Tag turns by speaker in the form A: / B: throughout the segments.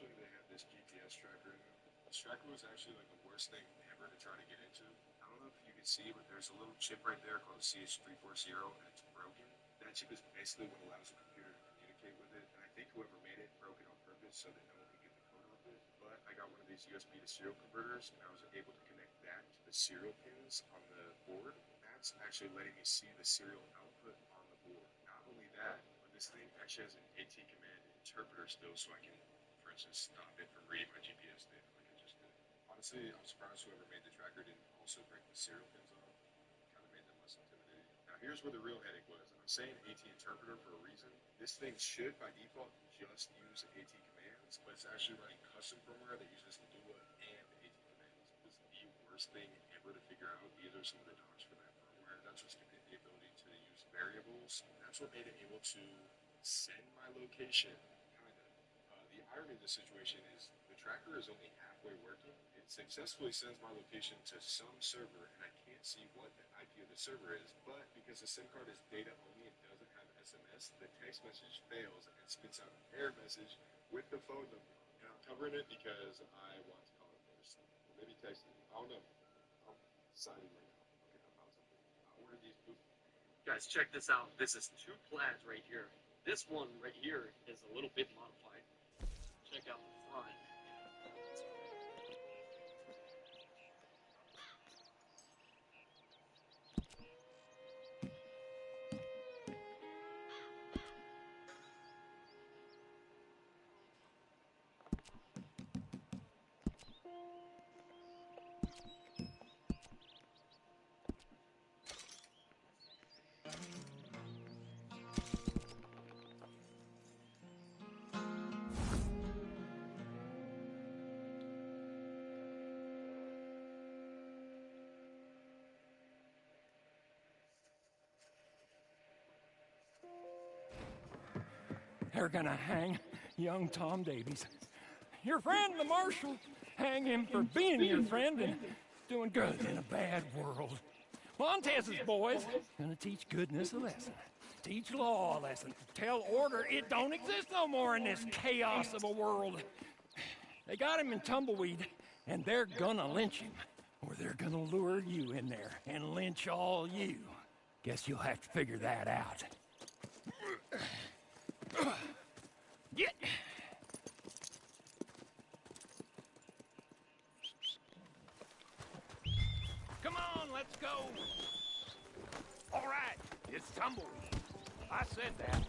A: especially they have this GPS tracker. This tracker was actually like the worst thing ever to try to get into. I don't know if you can see, but there's a little chip right there called the CH340, and it's broken. That chip is basically what allows the computer to communicate with it, and I think whoever made it broke it on purpose so that no one could get the code off it. But I got one of these USB to serial converters, and I was able to connect that to the serial pins on the board. That's actually letting me see the serial output on the board. Not only that, but this thing actually has an AT command interpreter still, so I can, for instance, stop it from reading my GPS data like I just did. Honestly, I'm surprised whoever made the tracker didn't also break the serial pins off. Kind of made them less intimidating. Now here's where the real headache was. I'm saying AT interpreter for a reason. This thing should, by default, just use AT commands, but it's actually running custom firmware that uses Lua and AT commands. It was the worst thing ever to figure out. Either some of the docs for that firmware. That's what's giving it the ability to use variables. That's what made it able to send my location. The irony of the situation is the tracker is only halfway working. It successfully sends my location to some server, and I can't see what the IP of the server is, but because the SIM card is data only and doesn't have SMS, the text message fails and spits out an error message with the phone number. And I'm covering it because I want to call it first. Or maybe text it. I don't know. I'm deciding right now. Okay, I found something. I ordered these boots.
B: Guys, check this out. This is two plaids right here. This one right here is a little bit modified. Check out the front.
C: They're gonna hang young Tom Davies. Your friend, the marshal. Hang him for being your friend and doing good in a bad world. Montez's boys gonna teach goodness a lesson. Teach law a lesson. Tell order it don't exist no more in this chaos of a world. They got him in Tumbleweed, and they're gonna lynch him. Or they're gonna lure you in there and lynch all you. Guess you'll have to figure that out. Get! Come on, let's go! All right, it's Tumbleweed. I said that.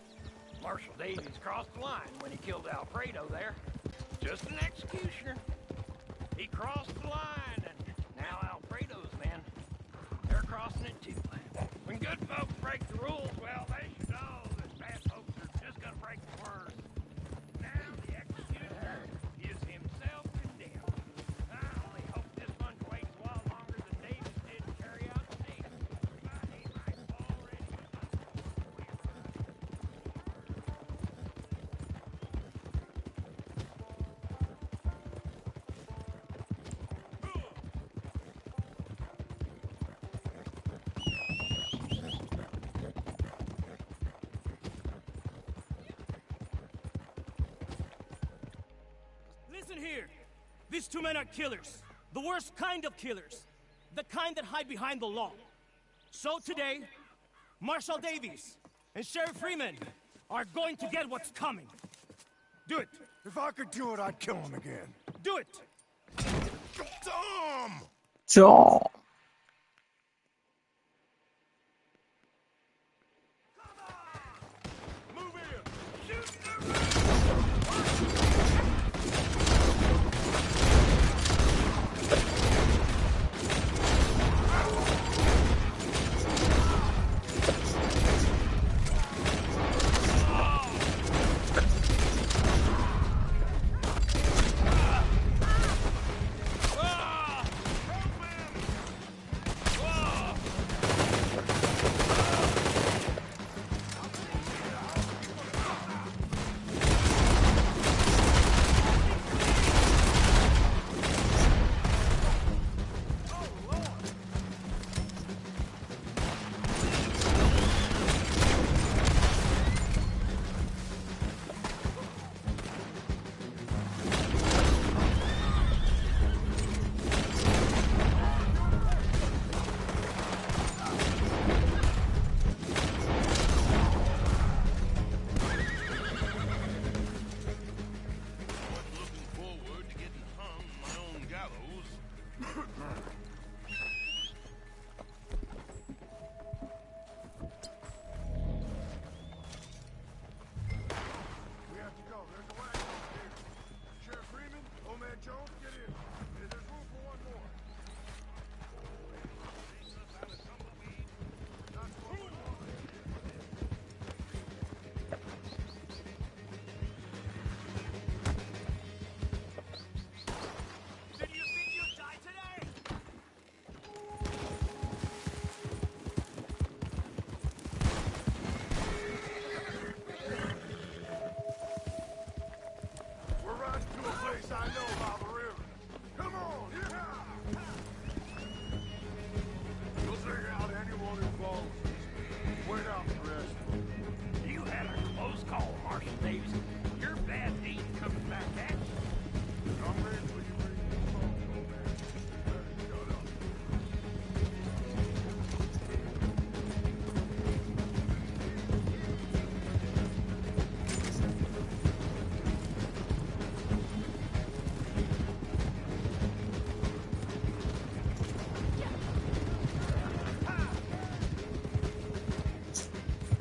C: Marshal Davies crossed the line when he killed Alfredo there. Just an executioner. He crossed the line, and now Alfredo's men, they're crossing it too. When good folks break the rules, well, they should know that bad folks are just gonna break the word. Now the executioner is himself condemned. I only hope this one waits a while longer than Davis did to carry out the deed. But he might already be
D: Listen here. These two men are killers. The worst kind of killers. The kind that hide behind the law. So today, Marshal Davies and Sheriff Freeman are going to get what's coming. Do it.
E: If I could do it, I'd kill him again.
D: Do it.
E: Tom!
F: Tom.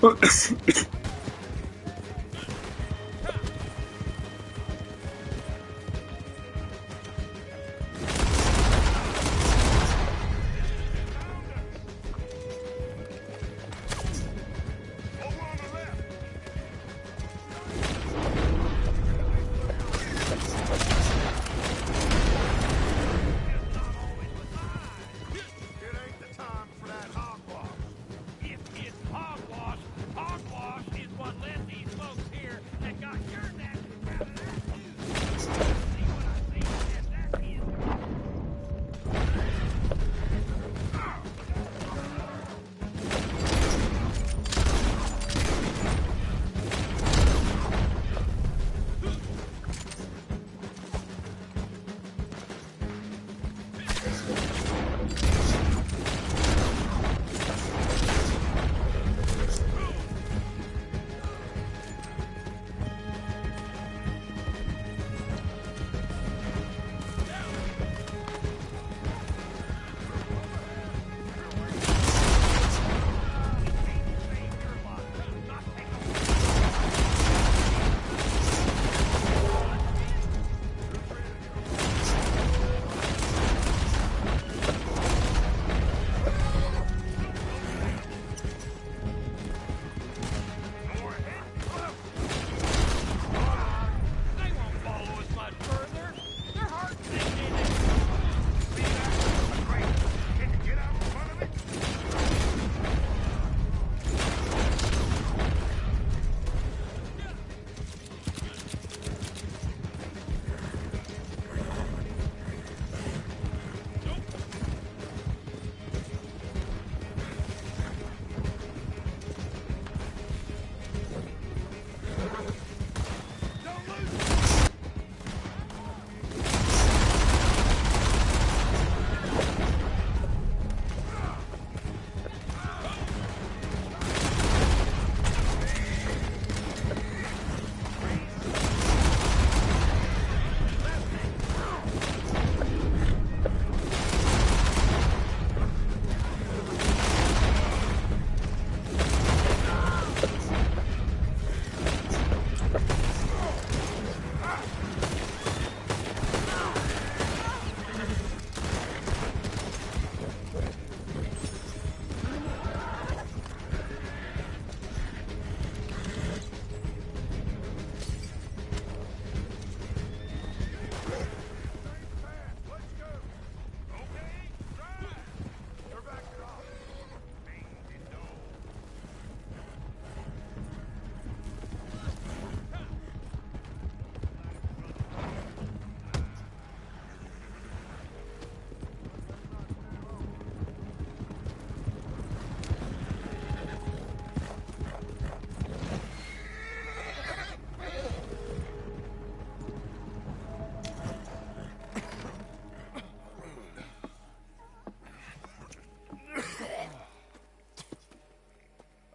E: It ain't the time for that hogwash.
C: If it's hogwash, hogwash is what led these folks here that got your nasty out of that too. See what I see, and that is They won't follow us much further. They're hard sitting in it.
E: See that? Great. Can you get out in front of me?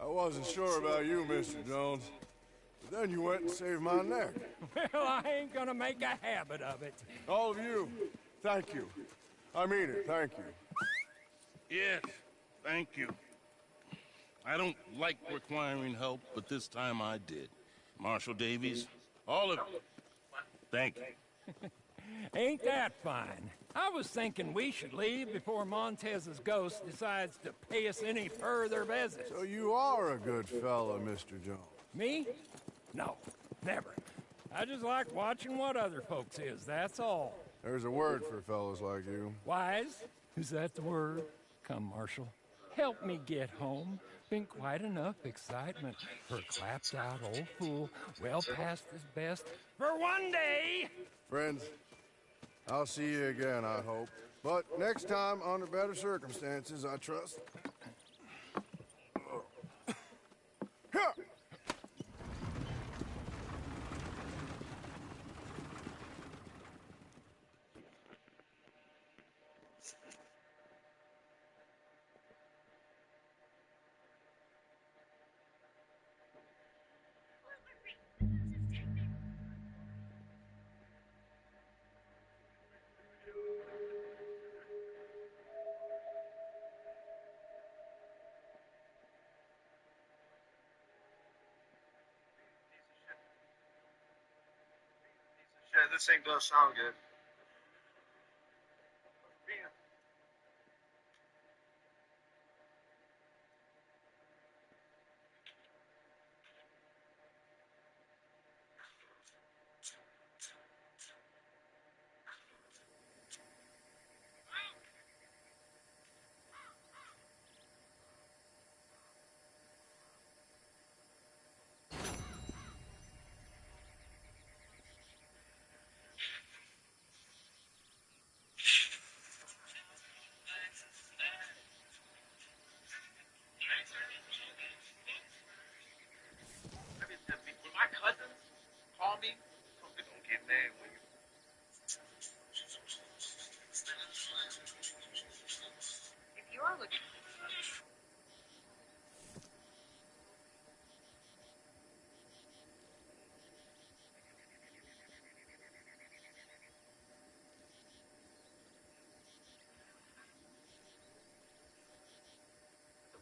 E: I wasn't sure about you, Mr. Jones. But then you went and saved my neck.
C: Well, I ain't gonna make a habit of it.
E: All of you, thank you. I mean it, thank you.
F: Yes, thank you. I don't like requiring help, but this time I did. Marshal Davies, all of you, thank you.
C: Ain't that fine? I was thinking we should leave before Montez's ghost decides to pay us any further visits.
E: So you are a good fella, Mr. Jones.
C: Me? No, never. I just like watching what other folks is, that's all.
E: There's a word for fellas like you.
C: Wise? Is that the word? Come, Marshal. Help me get home. Been quite enough excitement for a clapped out old fool, well past his best, for one day!
E: Friends, I'll see you again, I hope. But next time, under better circumstances, I trust. Here!
A: this thing does sound good.
B: When my cousins call me, don't get mad when you.
G: If you are looking.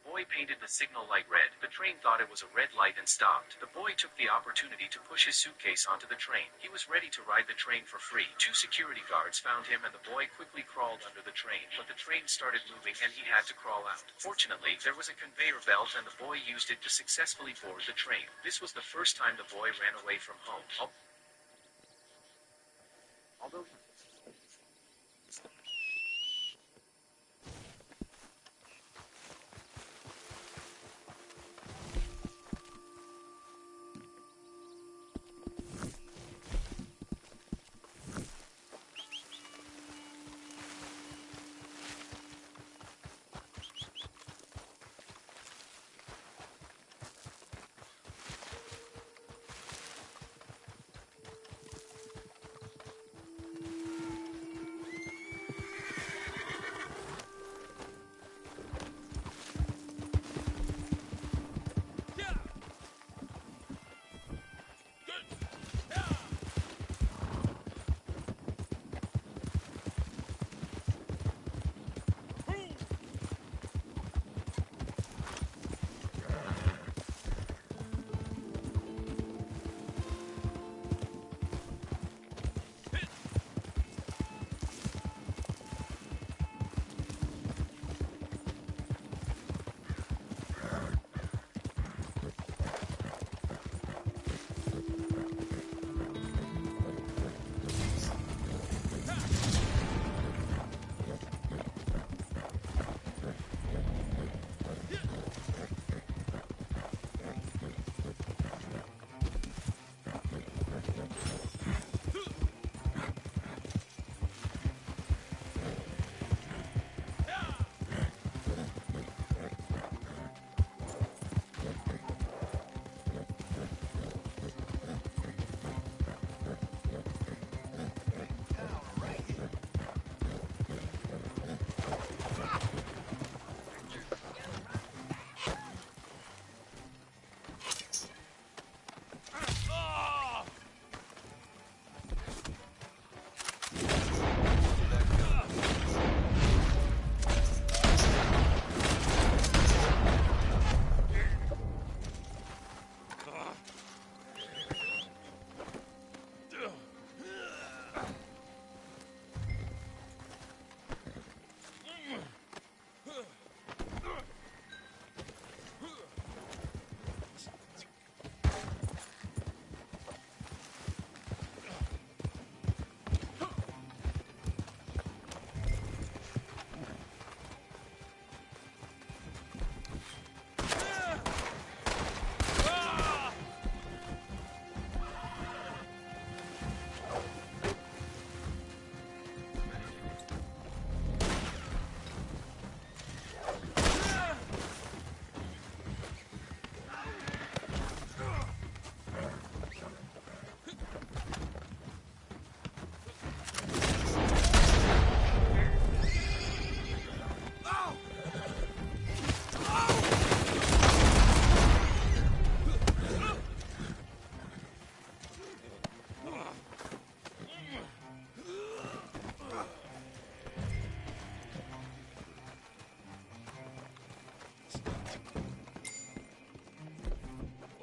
H: The boy painted the signal light red. The train thought it was a red light and stopped. The boy took the opportunity to push his suitcase onto the train. He was ready to ride the train for free. 2 security guards found him and the boy quickly crawled under the train, but the train started moving and he had to crawl out. Fortunately, there was a conveyor belt and the boy used it to successfully board the train. This was the first time the boy ran away from home. Although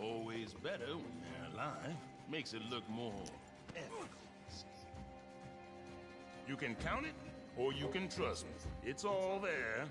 F: Always better when they're alive. Makes it look more ethical. You can count it, or you can trust me. It's all there.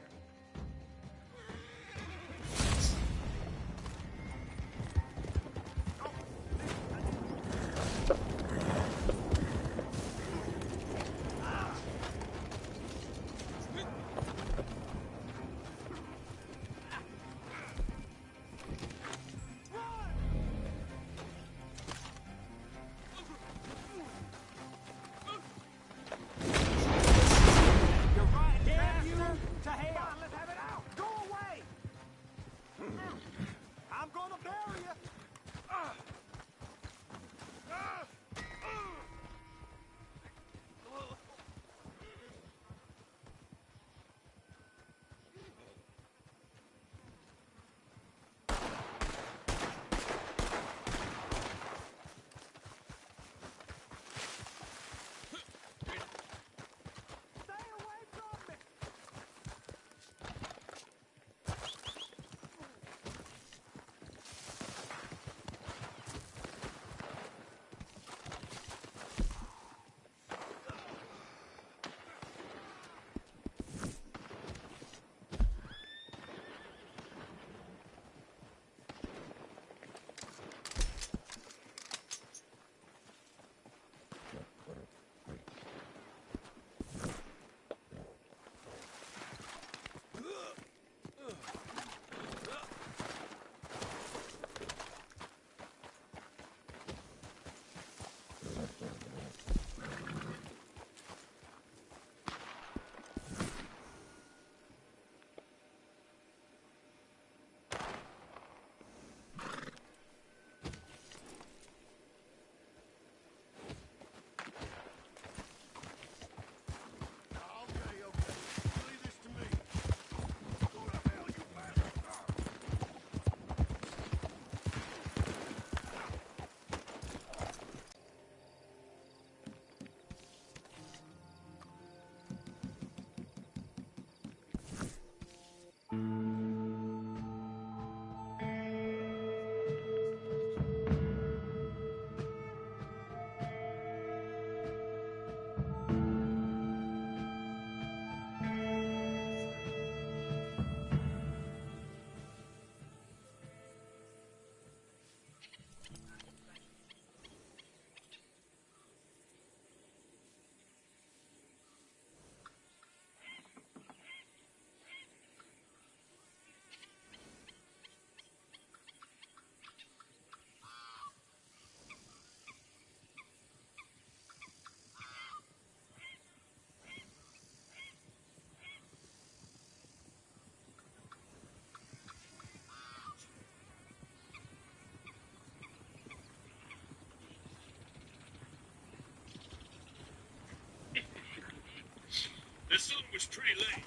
I: The sun was pretty late,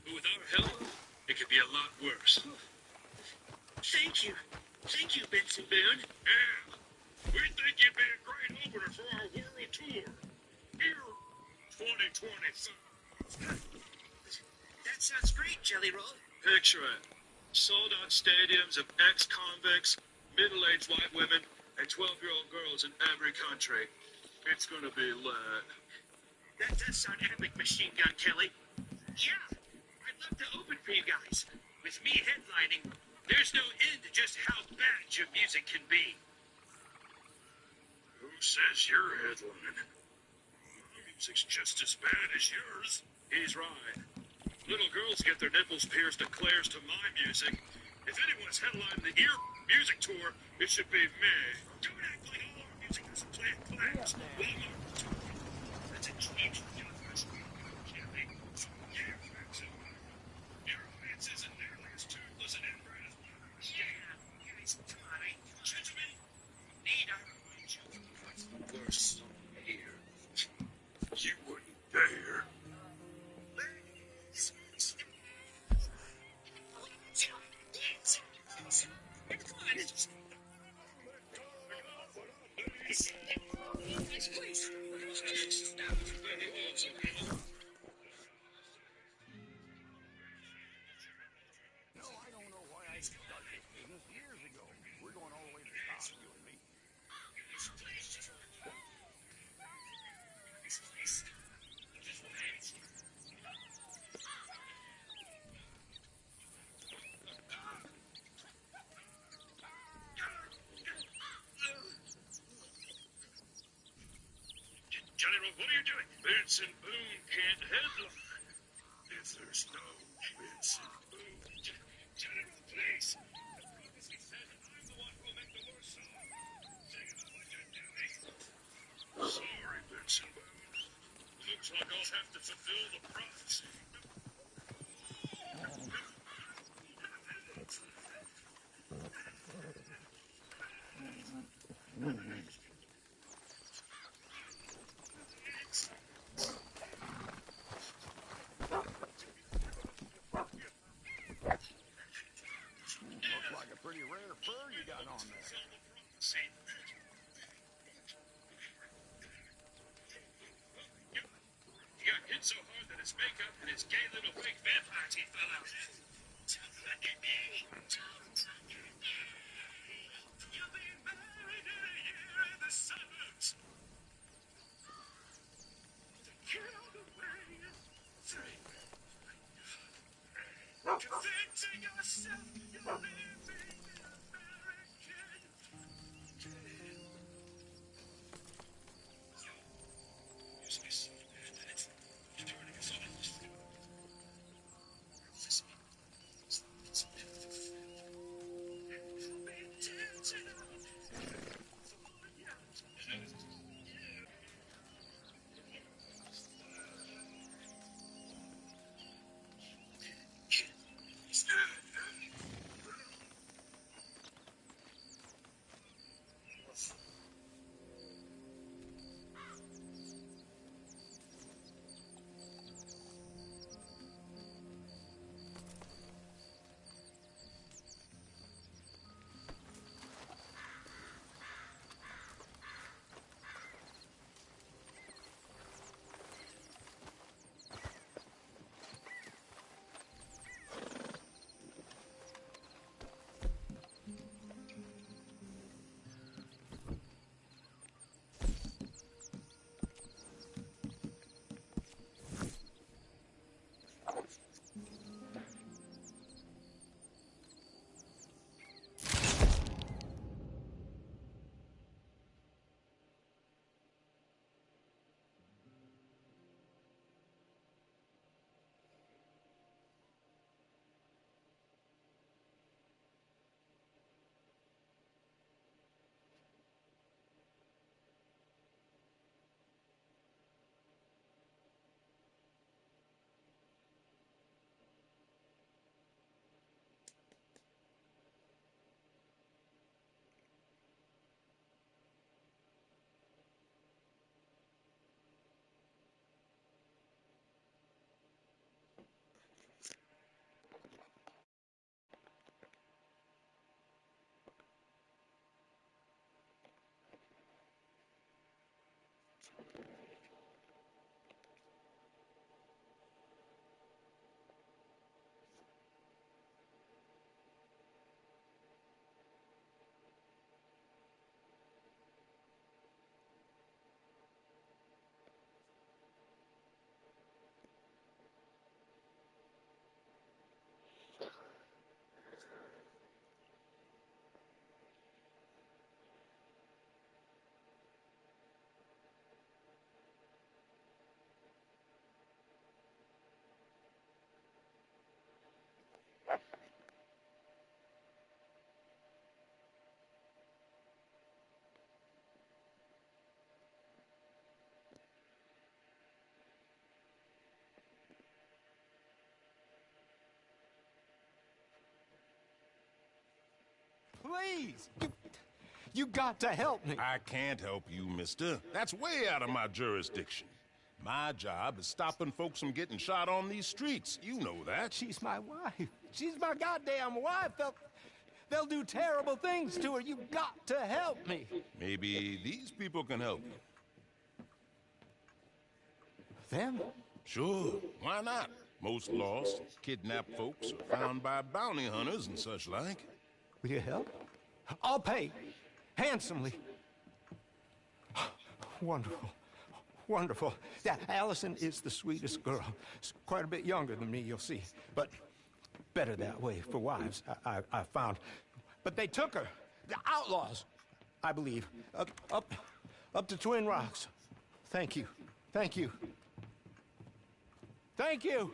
I: but with our help, it could be a lot worse. Thank you. Thank you, Benson Boone.
F: Yeah. We think you'd be a great opener for our world tour. Here, 2025.
I: That sounds great, Jelly Roll. Picture it. Sold-out stadiums of ex-convicts, middle-aged white women, and 12-year-old girls in every country. It's gonna be lit. That does sound epic, Machine Gun Kelly. Yeah, I'd love to open for you guys. With me headlining, there's no end to just how bad your music can be.
F: Who says you're headlining? My music's just as bad as yours.
I: He's right. Little girls get their nipples pierced at Claire's to my music. If anyone's headlining the Ear Music Tour, it should be me. Don't act like all our music doesn't play at Claire's. Walmart. That's a huge universe. Kelly. Yeah, your audience isn't nearly as toothless and inbred as mine. Yeah, guys, come on, gentlemen. Need I remind you what's the worst song here?
F: You wouldn't dare.
I: What are you doing? Vincent Boone can't headline. If there's no Vincent Boone. General, please! The prophecy says that I'm the one who'll make the worst song. Think about what you're doing. Sorry, Vincent Boone. Looks like I'll have to fulfill the prophecy.
C: Looks like a pretty rare fur you got on there.
I: See? He got hit so hard that his makeup and his gay little fake vampire teeth fell out. Don't look at me. Don't look at me. You'll be married in a year in the suburbs. Get out of the way. Three. Convincing yourself you're living in American dream. Music is so bad that it's turning us on. Listen. It's be intentional.
C: Please, you got to help me.
F: I can't help you, mister. That's way out of my jurisdiction. My job is stopping folks from getting shot on these streets. You know that.
C: She's my wife. She's my goddamn wife. They'll do terrible things to her. You got to help me.
F: Maybe these people can help you.
C: Them?
F: Sure, why not? Most lost, kidnapped folks are found by bounty hunters and such like.
C: Will you help? I'll pay. Handsomely. Wonderful. Wonderful. Yeah, Allison is the sweetest girl. She's quite a bit younger than me, you'll see. But better that way for wives, I found. But they took her. The outlaws, I believe. Up to Twin Rocks. Thank you.
J: Thank you. Thank you!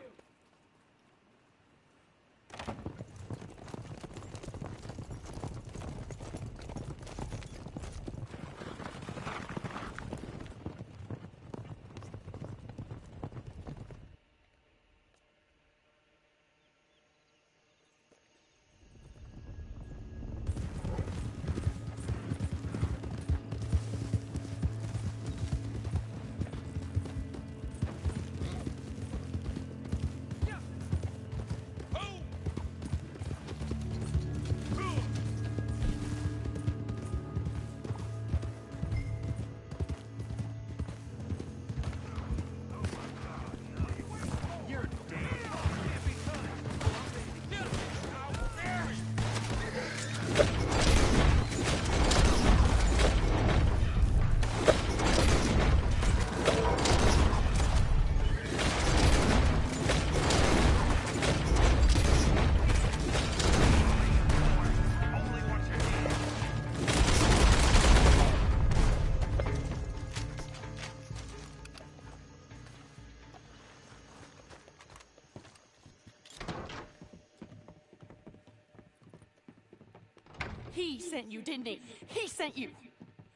K: He sent you, didn't he? He sent you.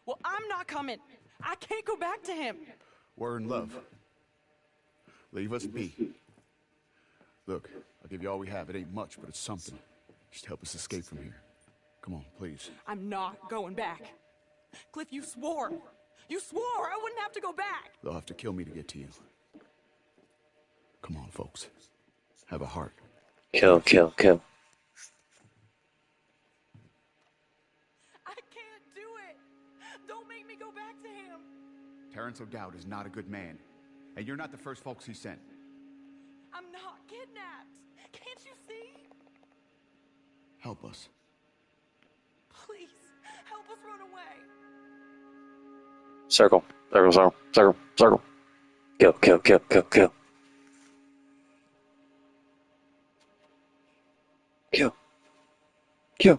K: Well, I'm not coming. I can't go back to him.
J: We're in love. Leave us be. Look, I'll give you all we have. It ain't much, but it's something. Just help us escape from here. Come on, please.
K: I'm not going back. Cliff, you swore. You swore I wouldn't have to go back.
J: They'll have to kill me to get to you. Come on, folks. Have a heart.
L: Kill, kill, kill.
K: I can't do it. Don't make me go back to him.
J: Terrence O'Dowd is not a good man. And you're not the first folks he sent.
K: I'm not kidnapped. Can't you see?
J: Help us.
K: Please, help us run away.
L: Circle, circle, circle, circle, circle. Kill, kill, kill, kill, kill. Kill. Kill.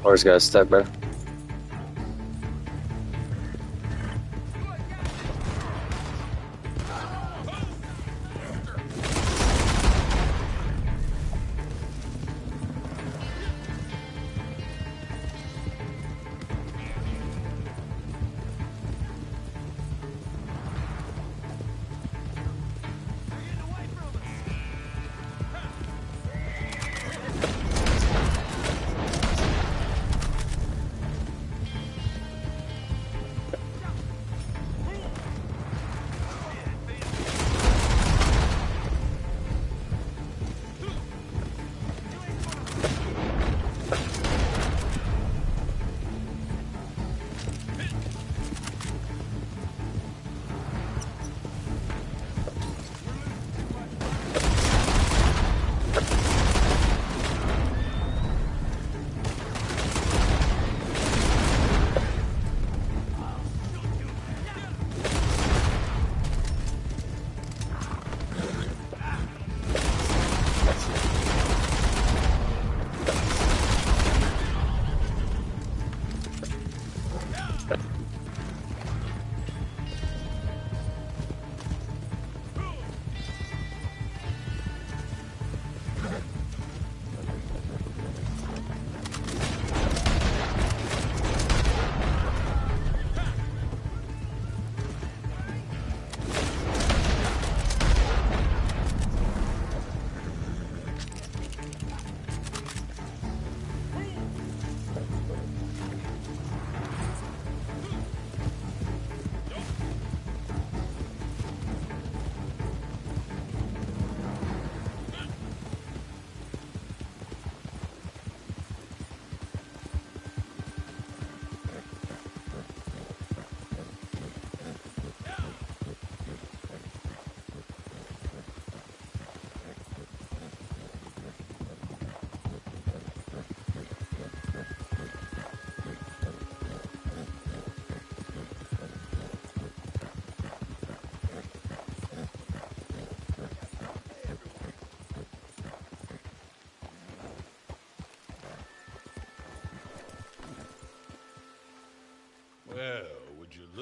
L: Or he's got a step better.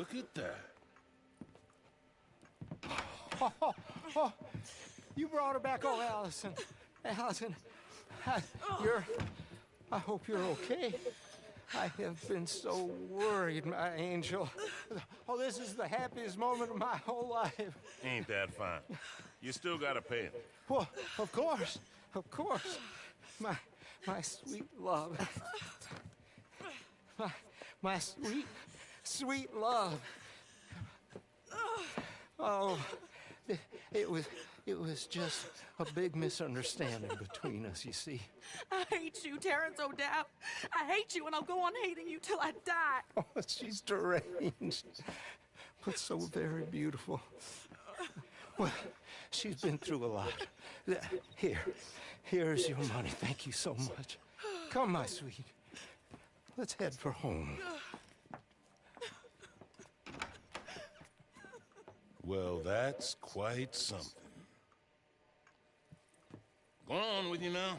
F: Look at that.
C: Oh, you brought her back. Oh, Allison. Allison, I hope you're okay. I have been so worried, my angel. Oh, this is the happiest moment of my whole life.
F: Ain't that fine? You still gotta pay him.
C: Well, of course. My sweet love. My sweet, sweet love. Oh, it was just a big misunderstanding between us, you see.
K: I hate you, Terrence O'Dowd. I hate you, and I'll go on hating you till I die.
C: Oh, she's deranged, but so very beautiful. Well, she's been through a lot. Here's your money. Thank you so much. Come, my sweet. Let's head for home.
F: Well, that's quite something. Go on with you now.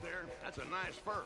C: there. That's a nice fur.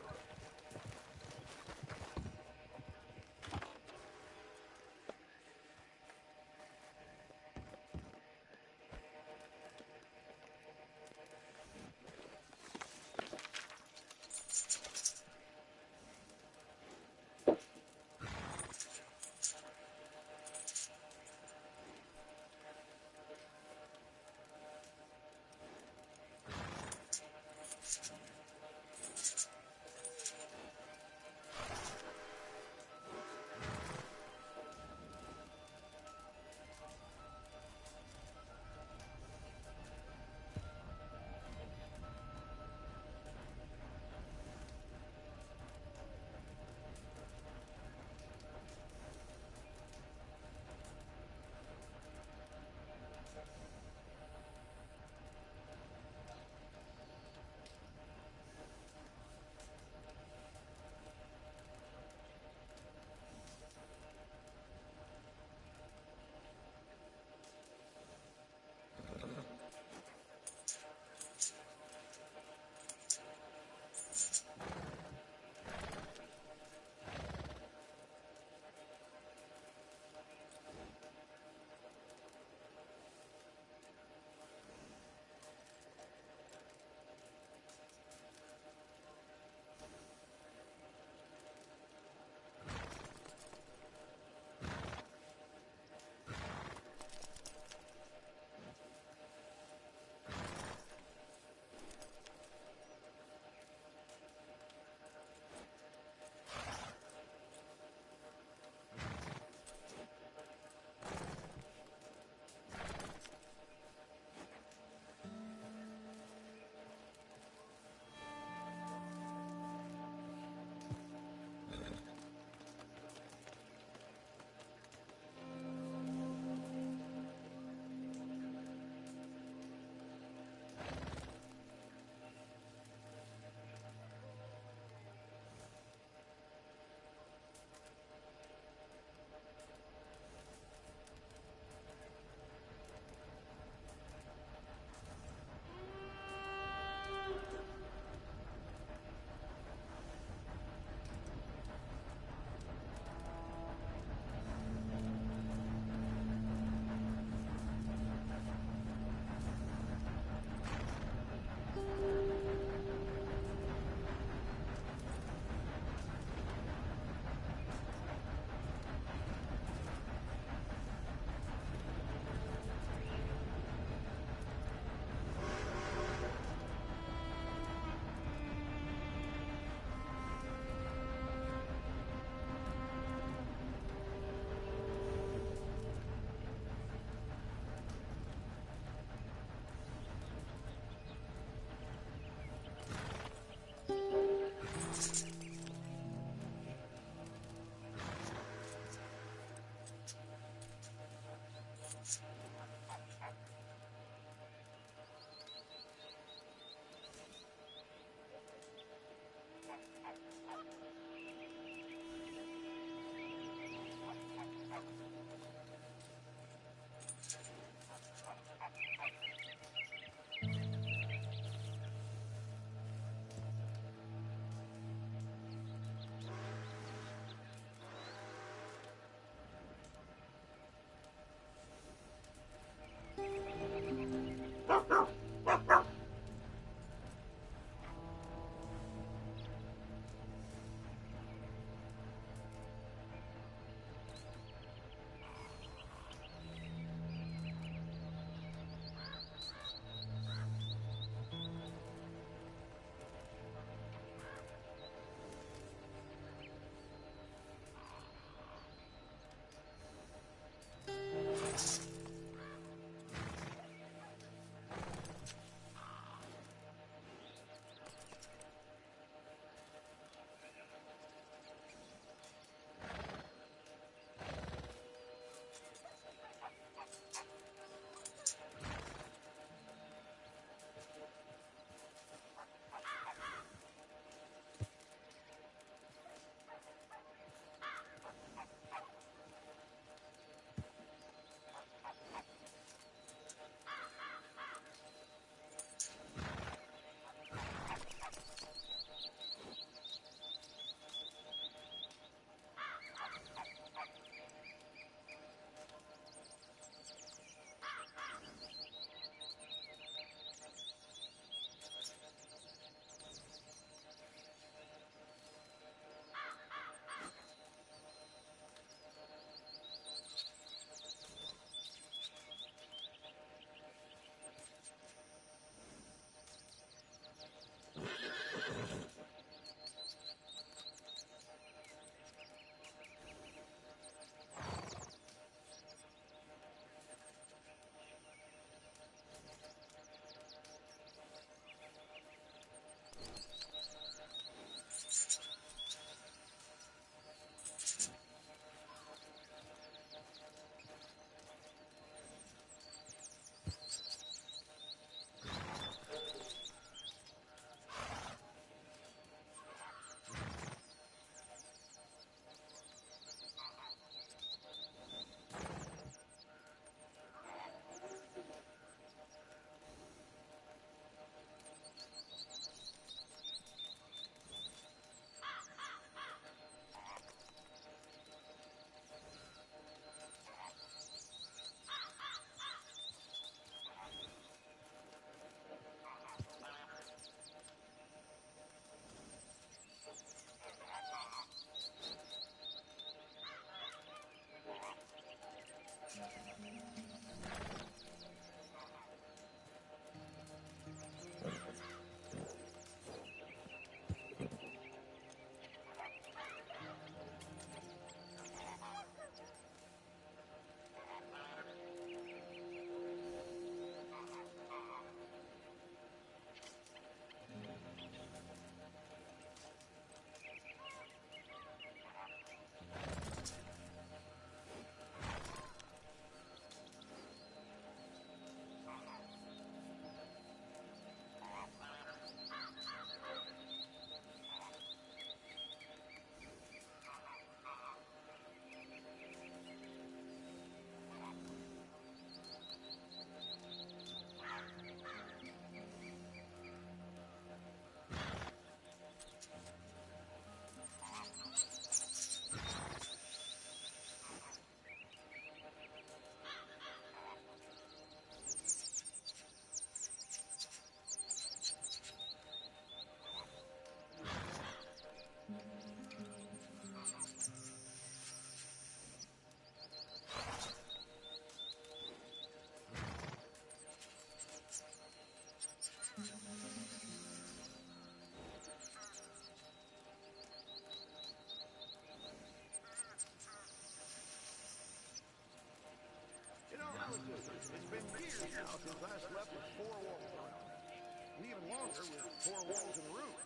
C: shelter with 4 walls and a roof,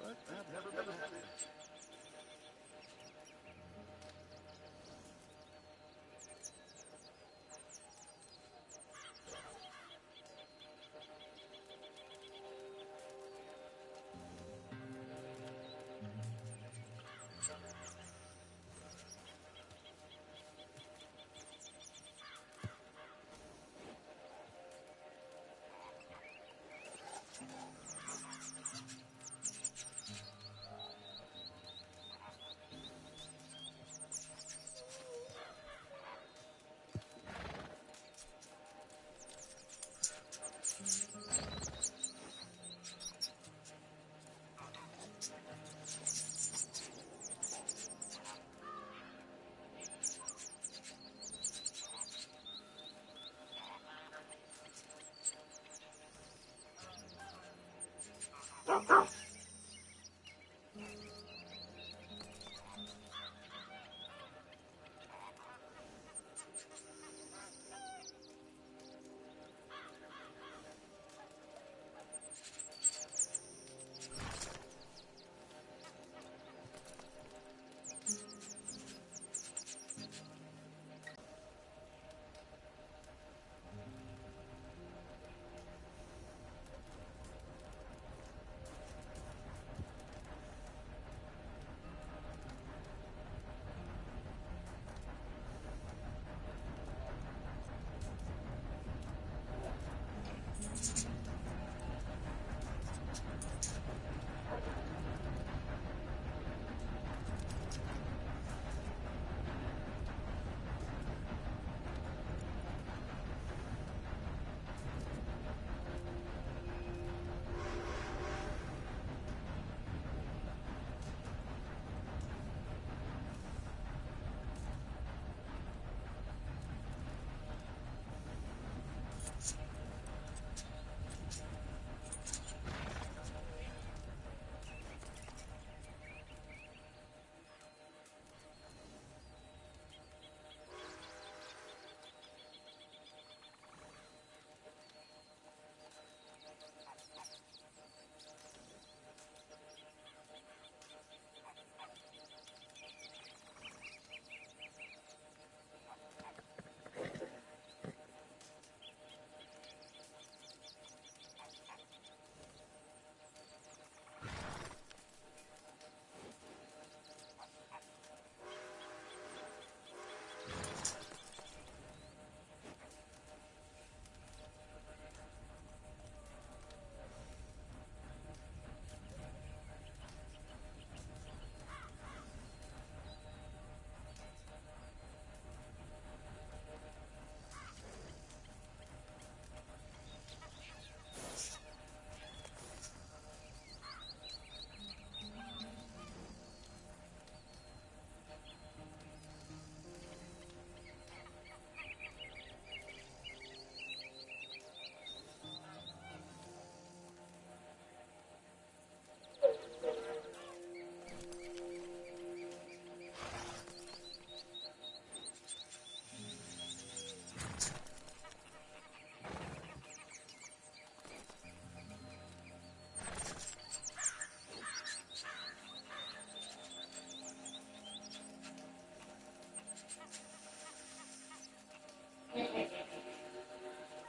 C: but I've never been happier.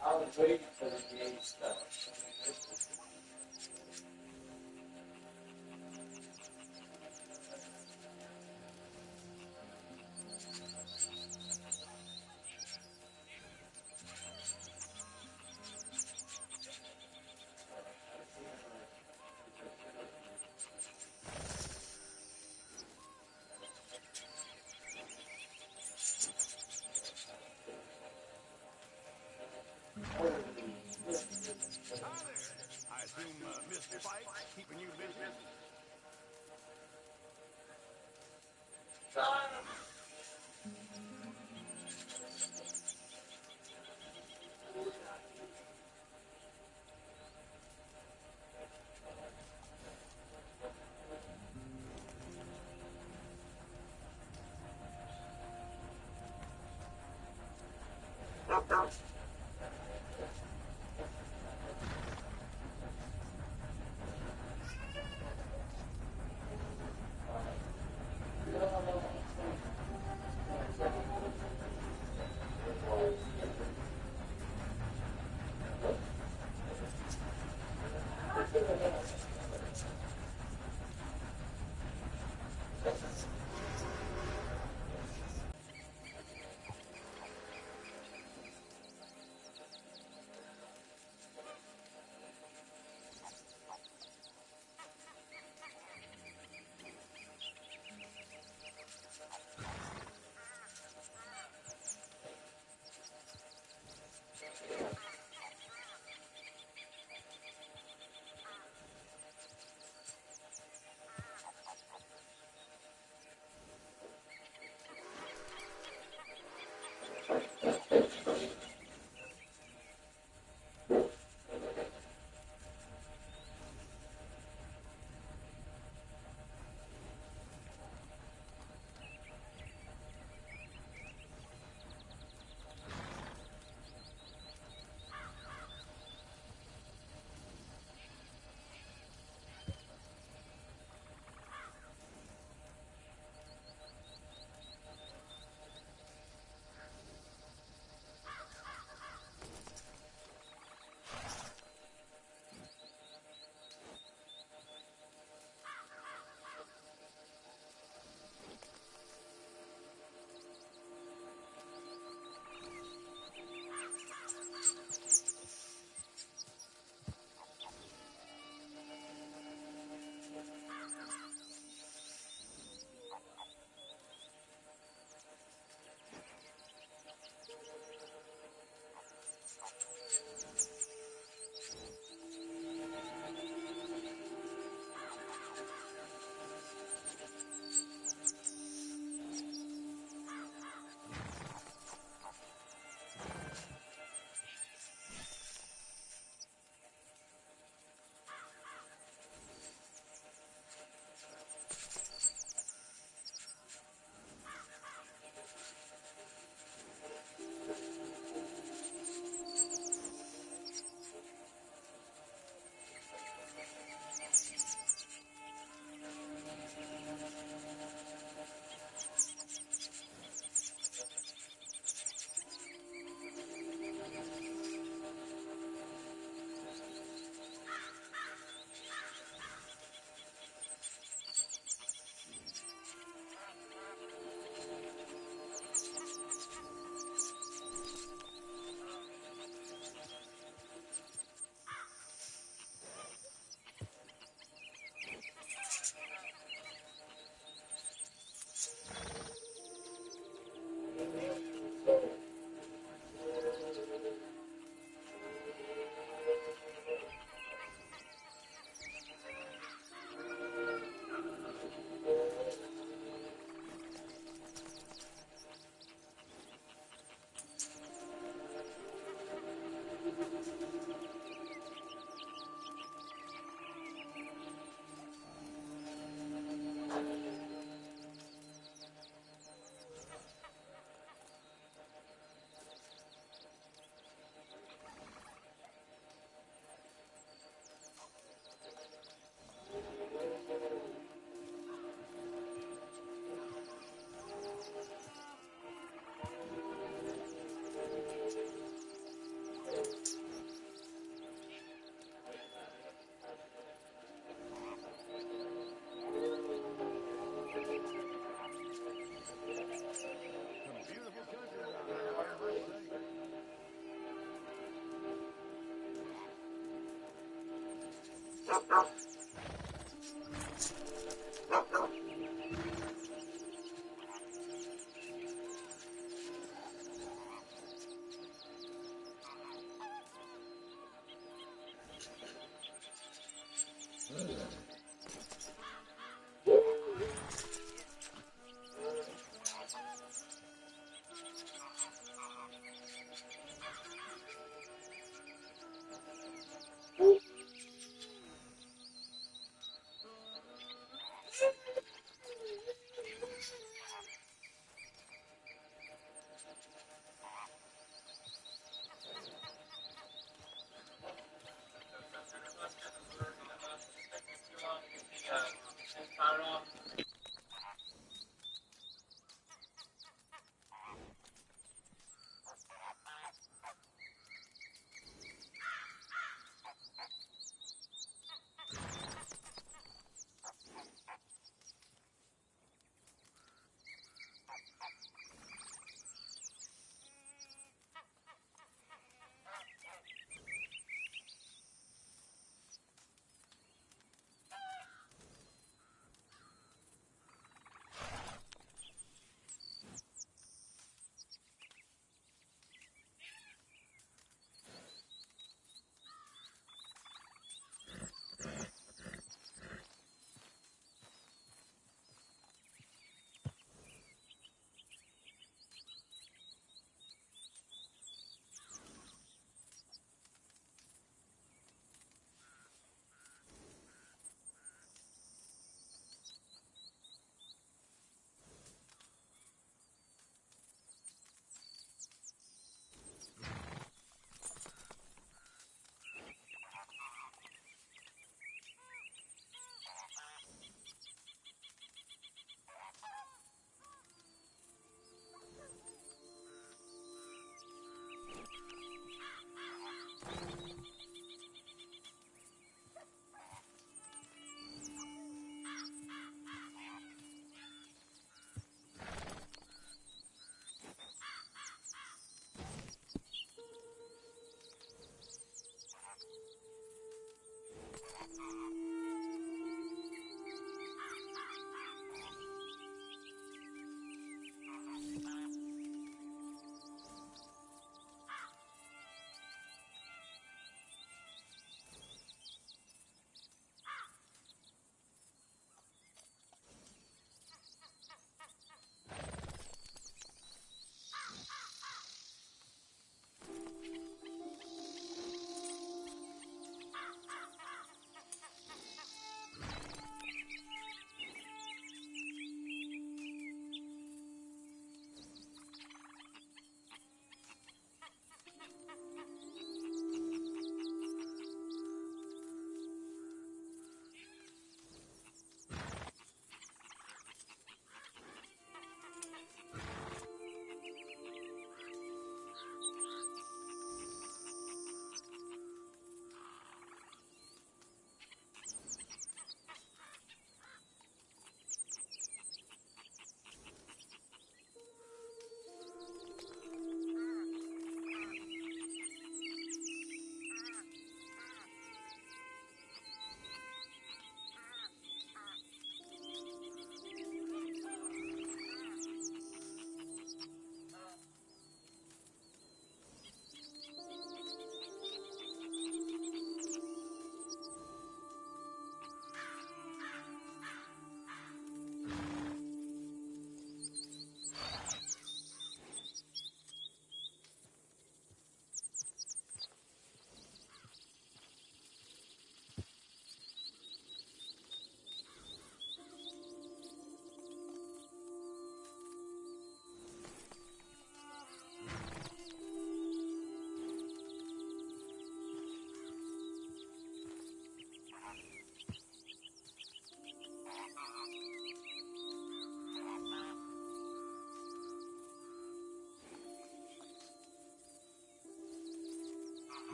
M: I was waiting for the gay stuff.
C: I assume Mr. Spike's keeping you busy?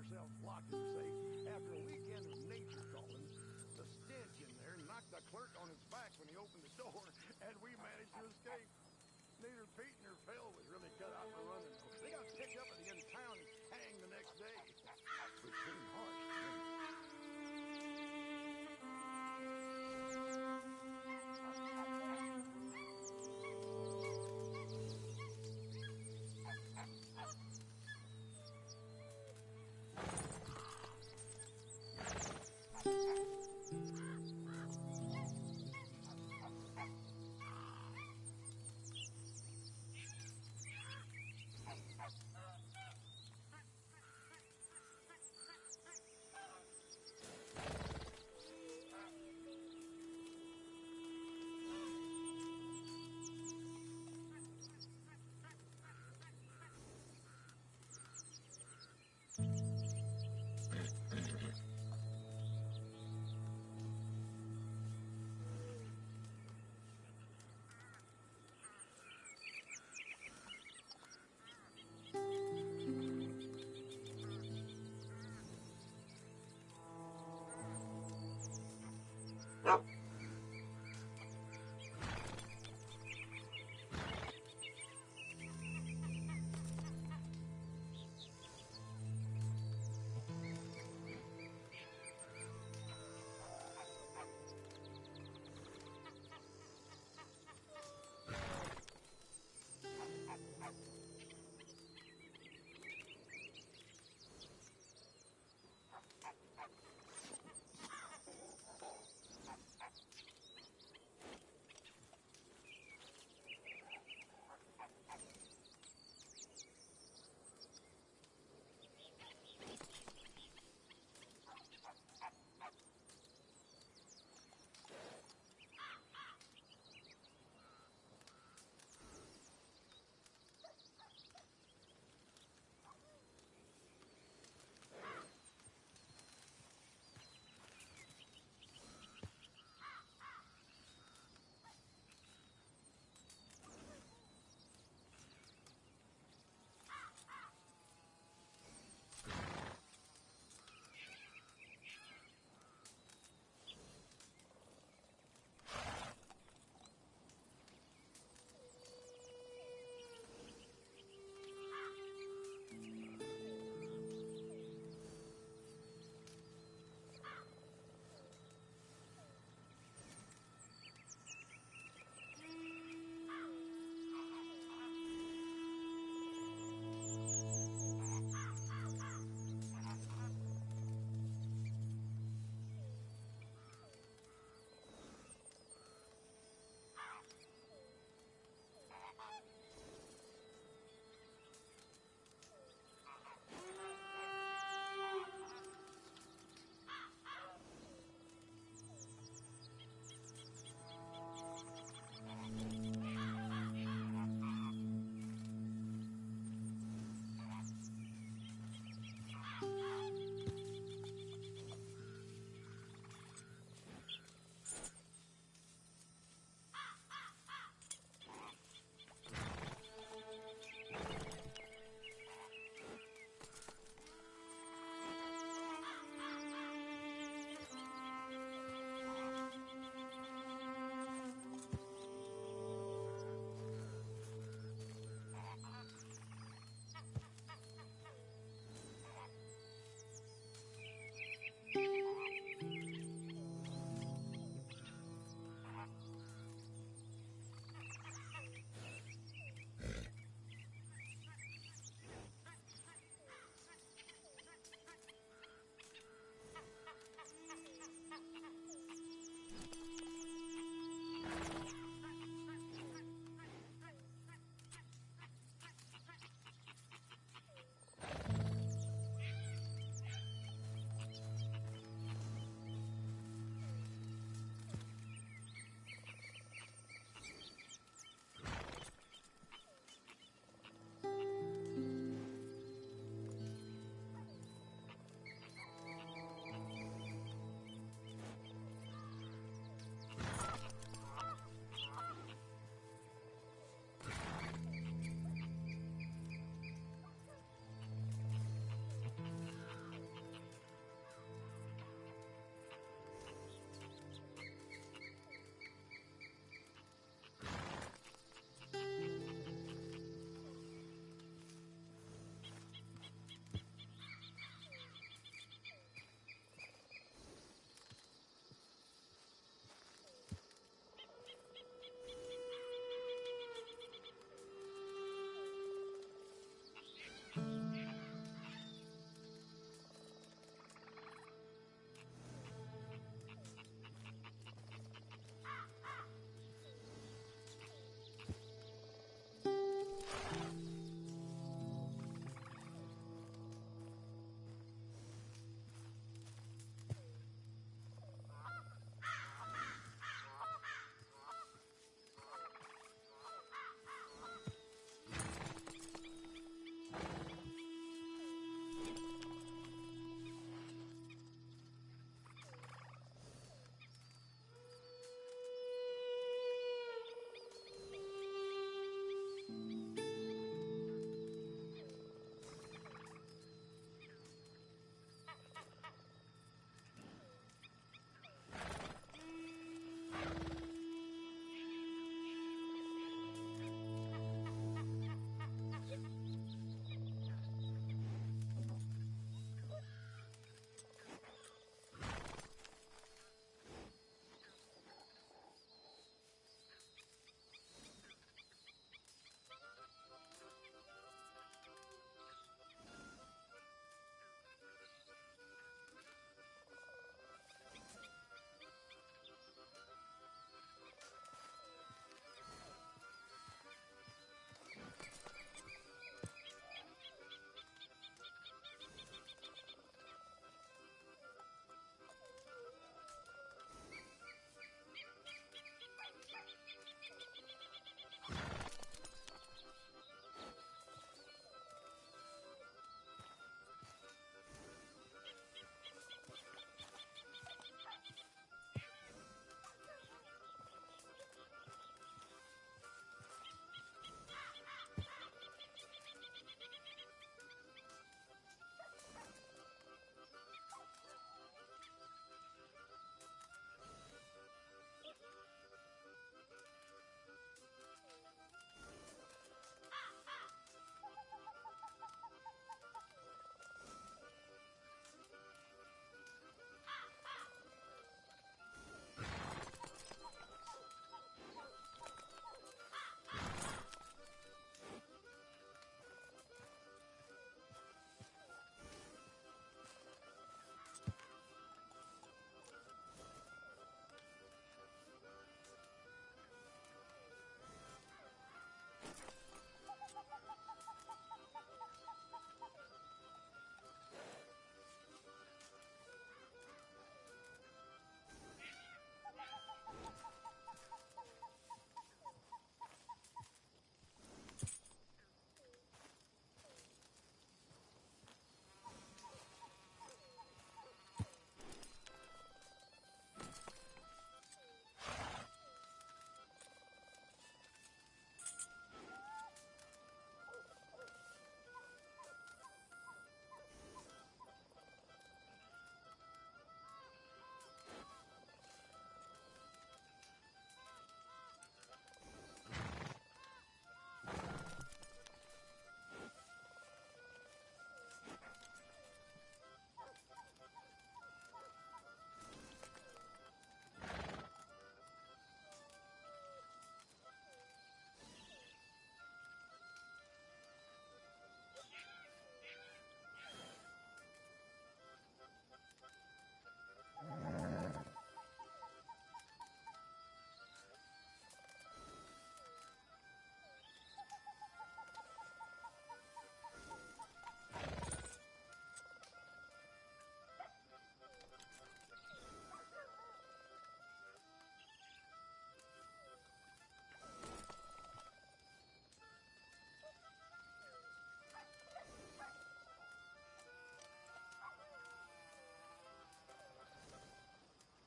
C: ourselves locked in the safe. After a weekend of nature calling, the stench in there knocked the clerk on his back when he opened the door, and we managed to escape. Neither Pete nor Phil was really cut out for running. They got picked up at the end of town and hanged the next day. Which seemed harsh to me.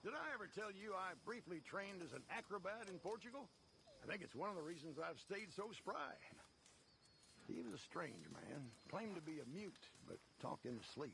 C: Did I ever tell you I briefly trained as an acrobat in Portugal? I think it's one of the reasons I've stayed so spry. He was a strange man, claimed to be a mute, but talked in his sleep.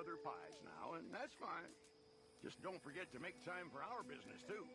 N: other pies now, and that's fine. Just don't forget to make time for our business, too.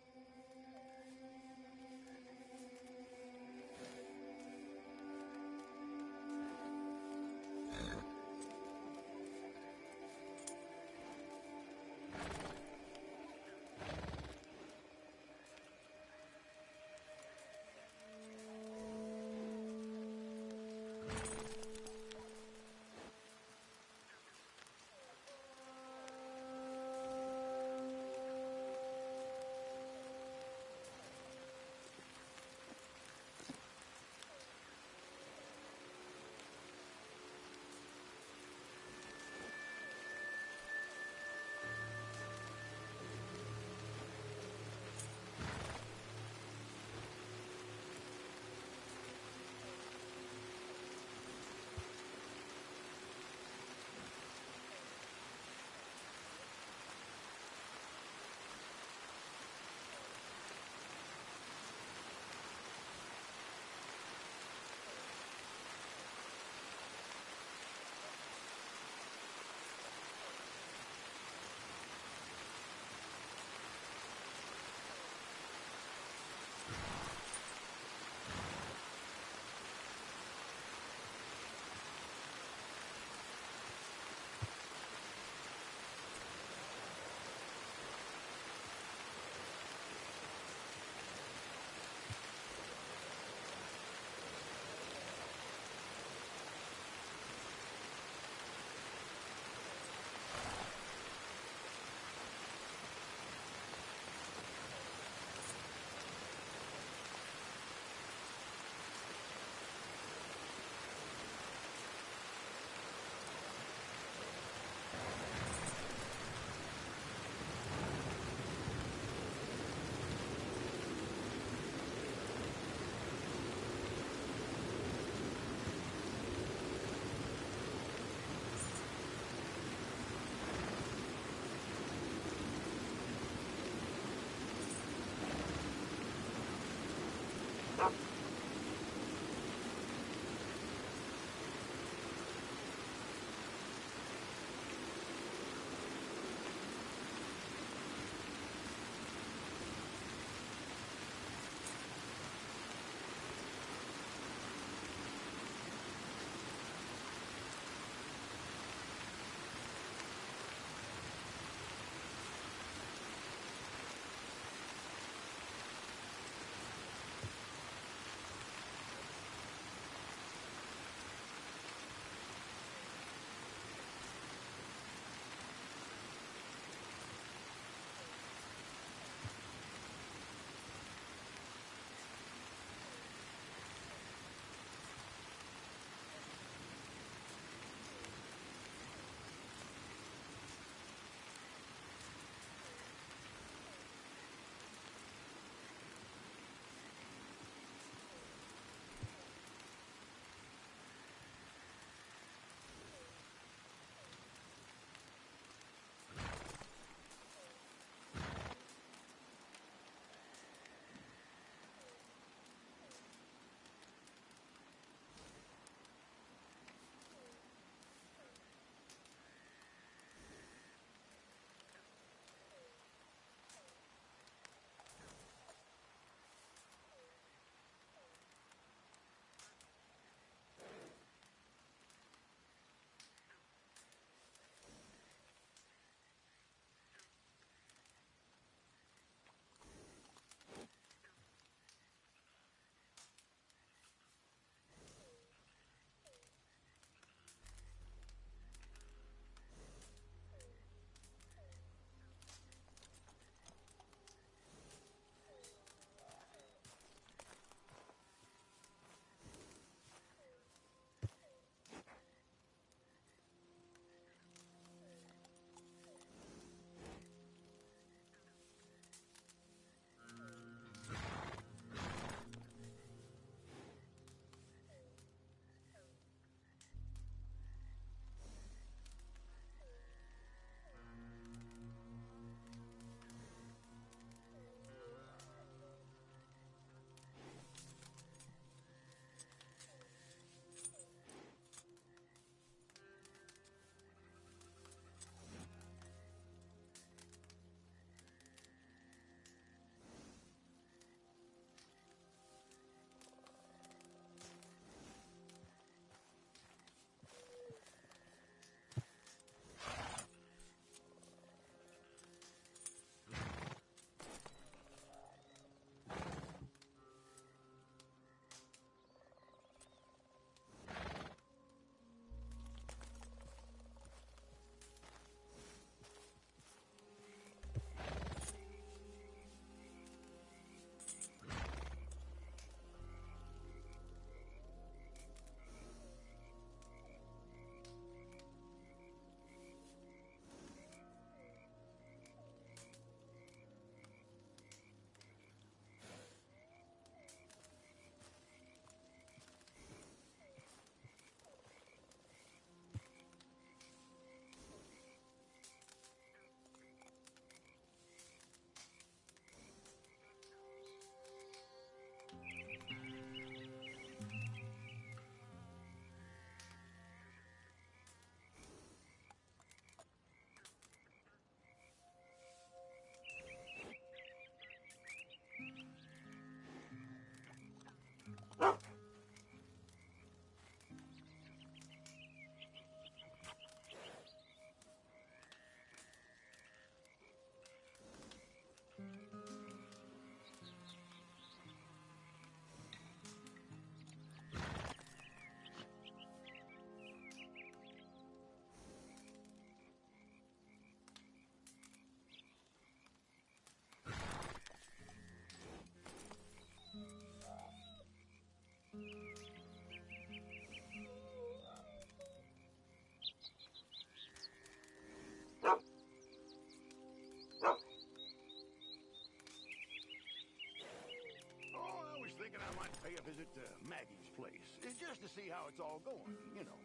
N: visit Maggie's place, just to see how it's all going, you know.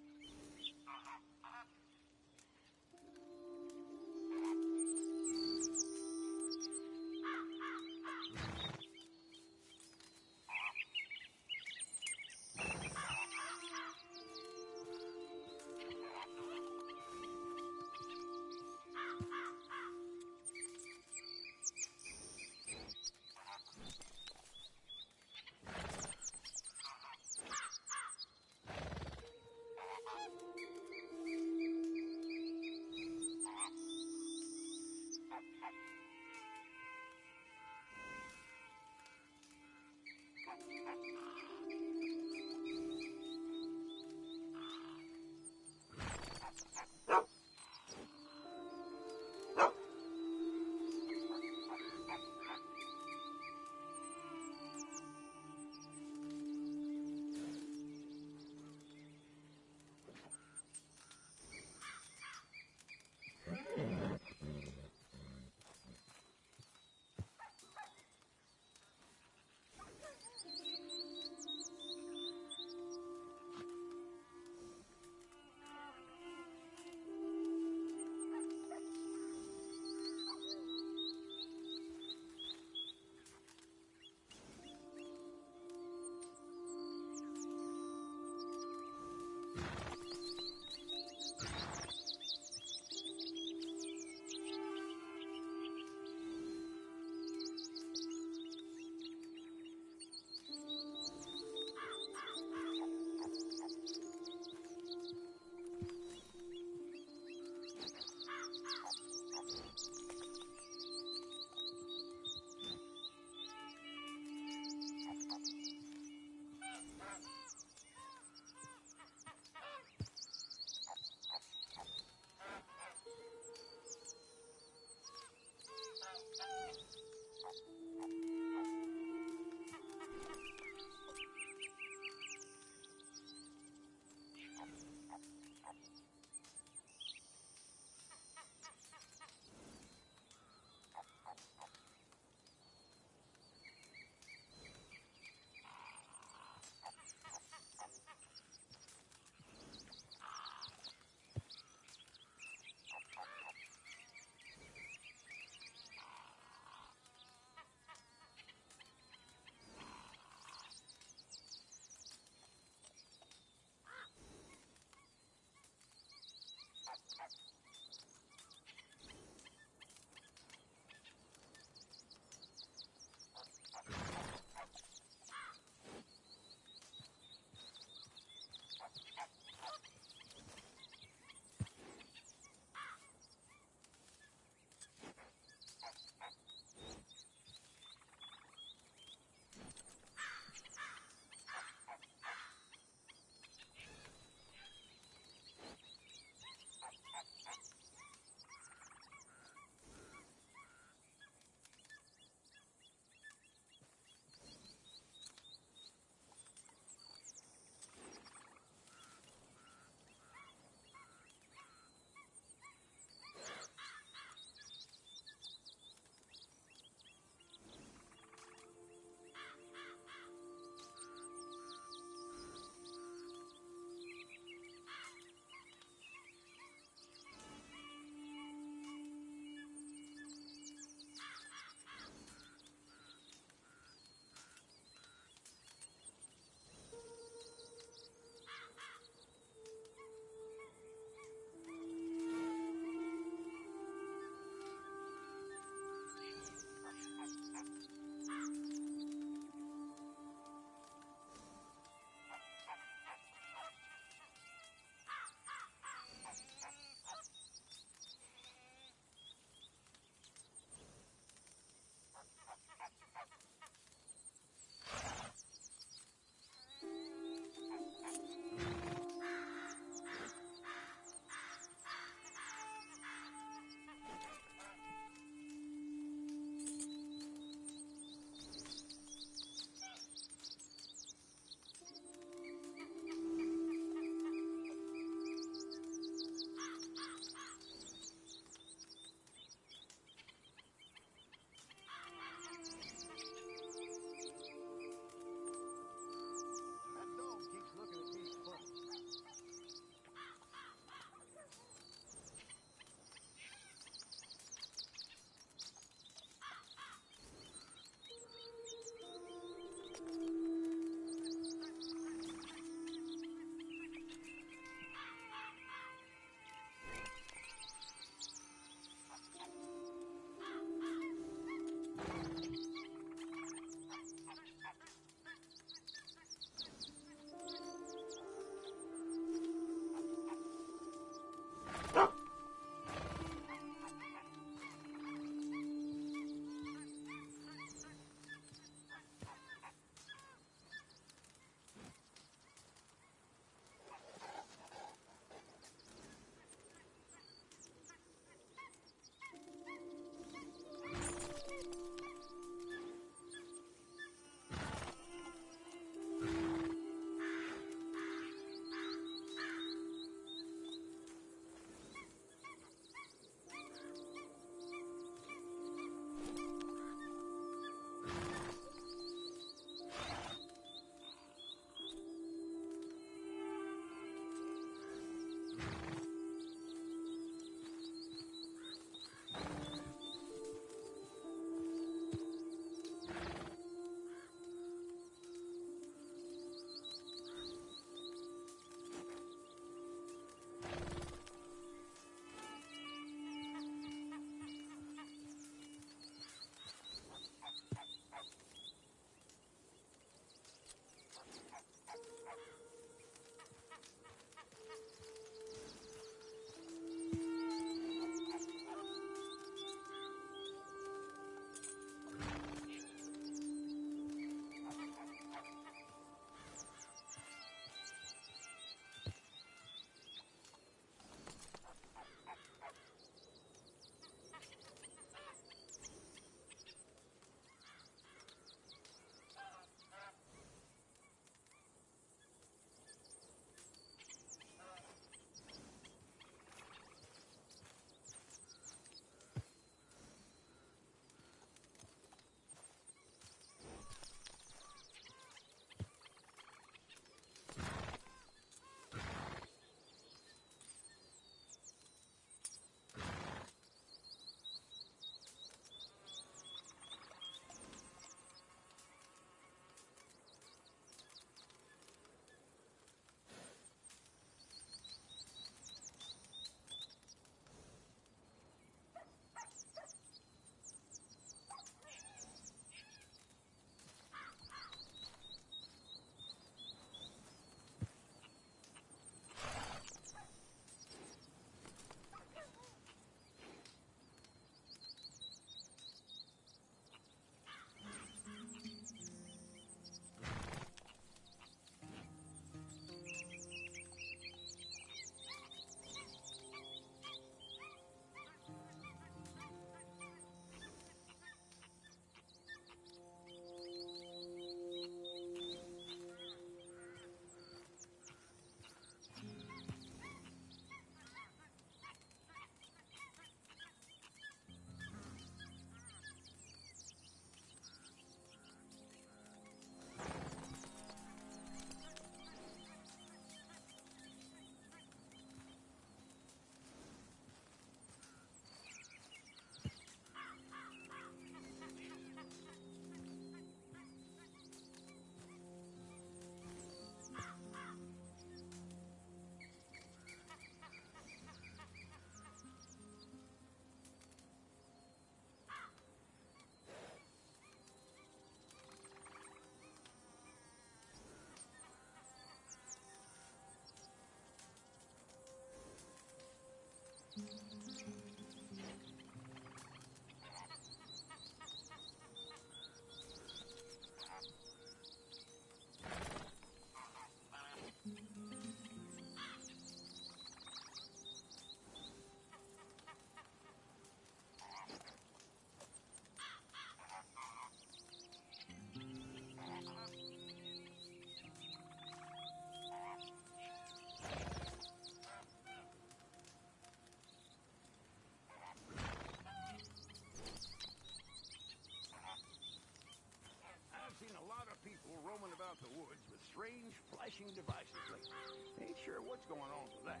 N: what's going on with that.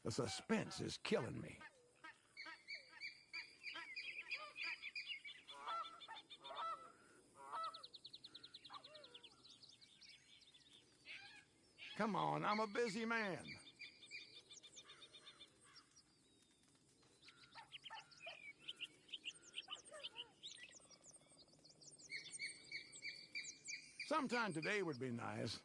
C: The suspense is killing me. Come on, I'm a busy man. Sometime today would be nice.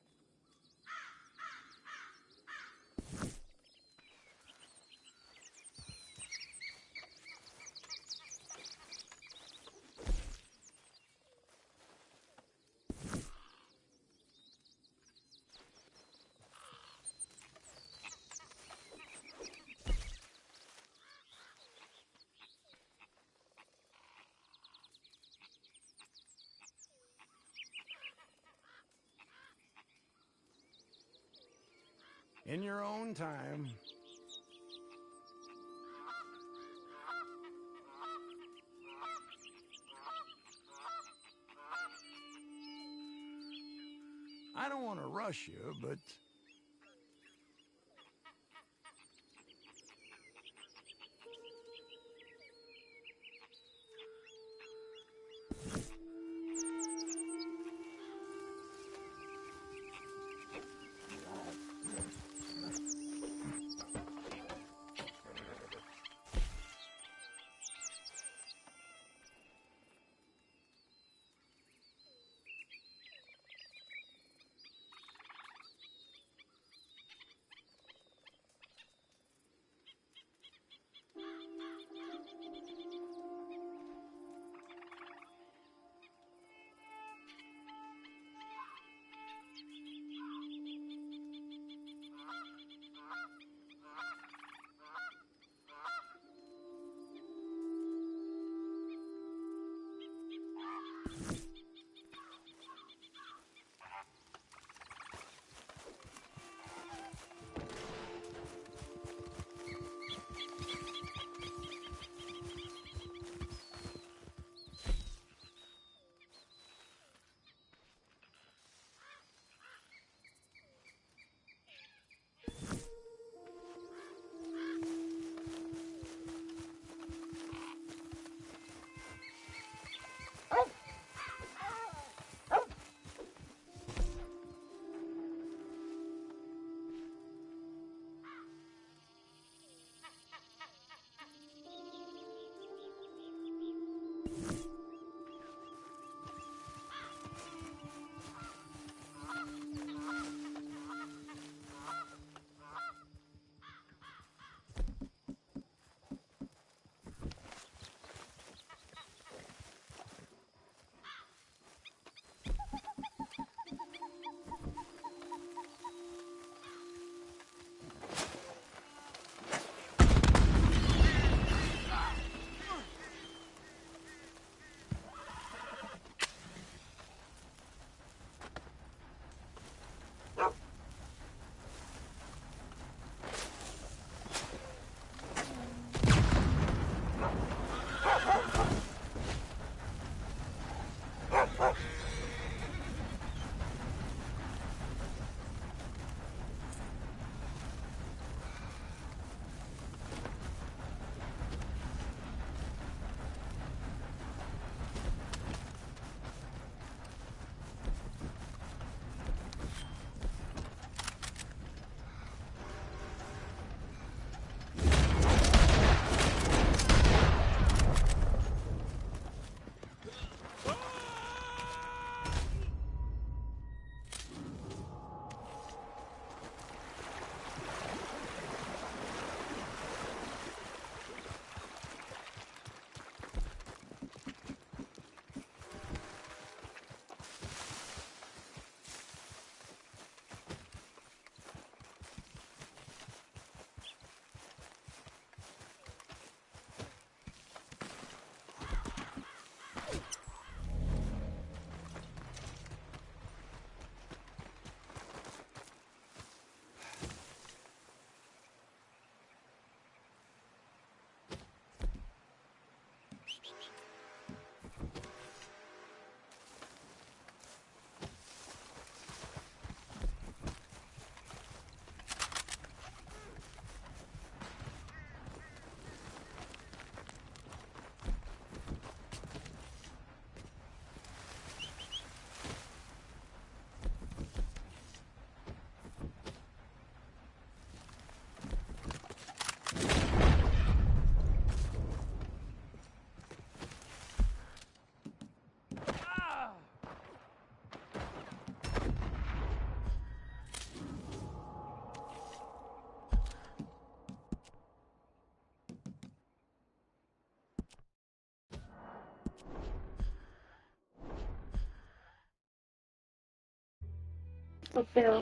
C: In your own time. I don't want to rush you, but...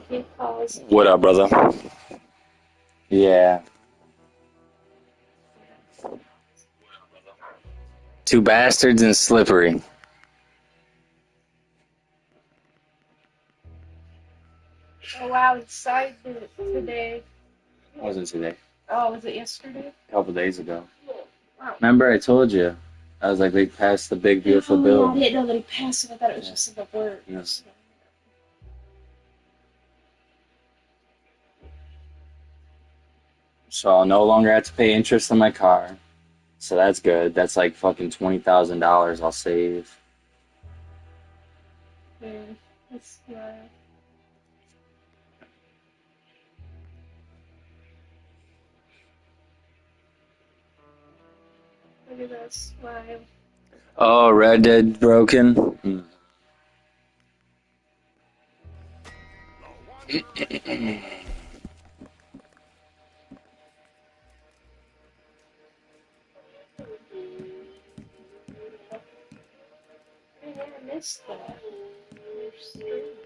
O: He calls.
L: What up, brother? Yeah. Two bastards and slippery.
O: Oh wow, it's side today.
L: Wasn't today.
O: Oh, was it yesterday?
L: A couple days ago.
O: Wow.
L: Remember I told you? I was like, they passed the big beautiful bill.
O: I didn't know that he passed it. I thought it was just like a word.
L: Yes. So I'll no longer have to pay interest on my car. So that's good. That's like fucking $20,000 I'll save.
O: Yeah, that's wild. Look at that smile.
L: Oh, Red Dead broken? Mm.
O: Yeah, I missed that.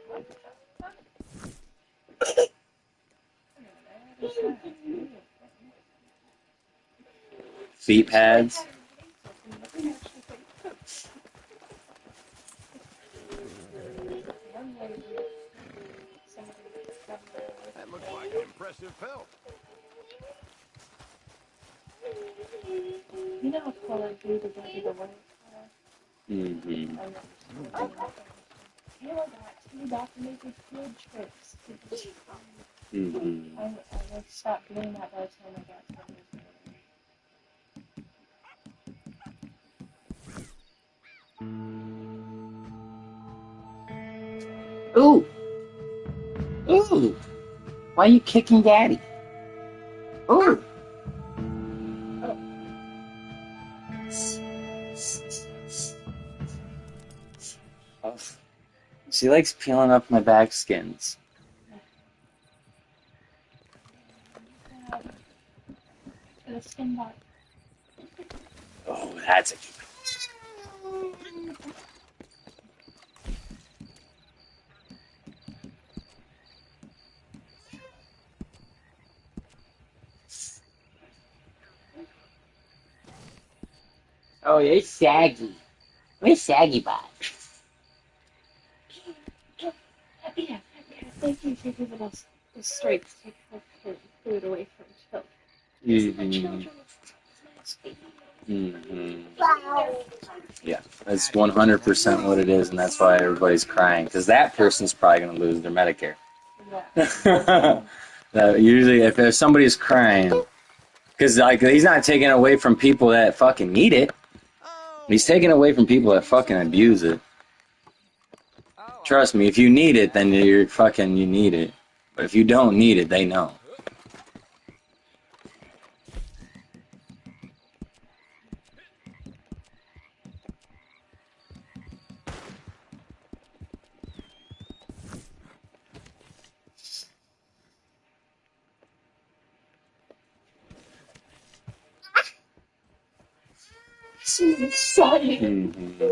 O: What the fuck?
L: Feet pads?
N: That looks like an impressive pelt.
O: You know how Call of Duty the one?
L: Mm-hmm.
O: You know that too, that can make a field trips.
L: Mm-hmm.
O: I stopped doing that by the time I got to
L: Ooh! Ooh! Why are you kicking Daddy? Ooh! Oh. She likes peeling up my back skins.
O: the skin box.
L: Oh, that's a cute. Oh, it's saggy. Where's Saggy Bot?
O: Yeah, thank you for giving us the strength to take food away from children.
L: Mm-hmm. Mm-hmm. Yeah, that's 100% what it is, and that's why everybody's crying, because that person's probably going to lose their Medicare. Usually, if somebody's crying, because like he's not taking away from people that fucking need it, he's taking away from people that fucking abuse it. Trust me, if you need it, then you need it. But if you don't need it, they know.
O: Sorry.
L: Mm-hmm.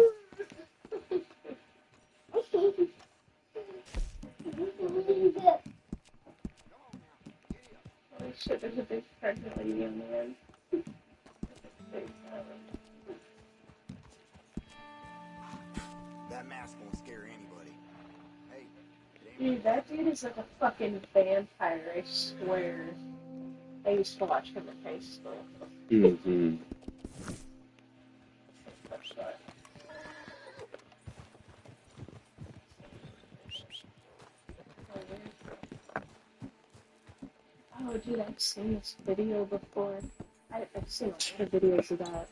O: Holy shit, there's a big pregnant lady on the end.
N: That mask won't scare anybody. Hey,
O: Dude, that dude is like a fucking vampire, I swear. I used to watch him in high school.
L: Mm-hmm.
O: Oh, dude, I've seen this video before. I've seen a lot of videos of that.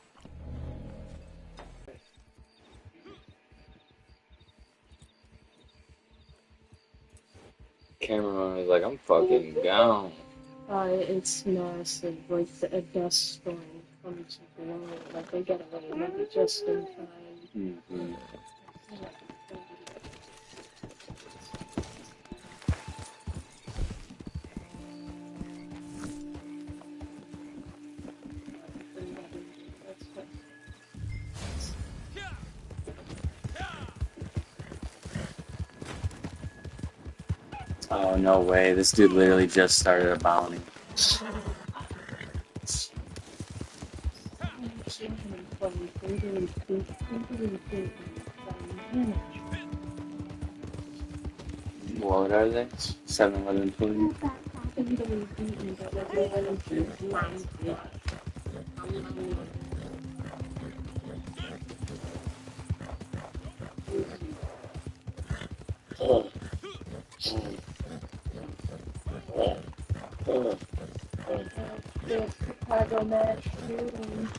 L: Cameraman was like, I'm fucking gone.
O: It's massive. Like, a dust storm comes below. Like, they get away maybe just in time.
L: Mm-hmm. Oh, no way. This dude literally just started a bounty. What are they? 7-Eleven 20?
O: Chicago match shooting.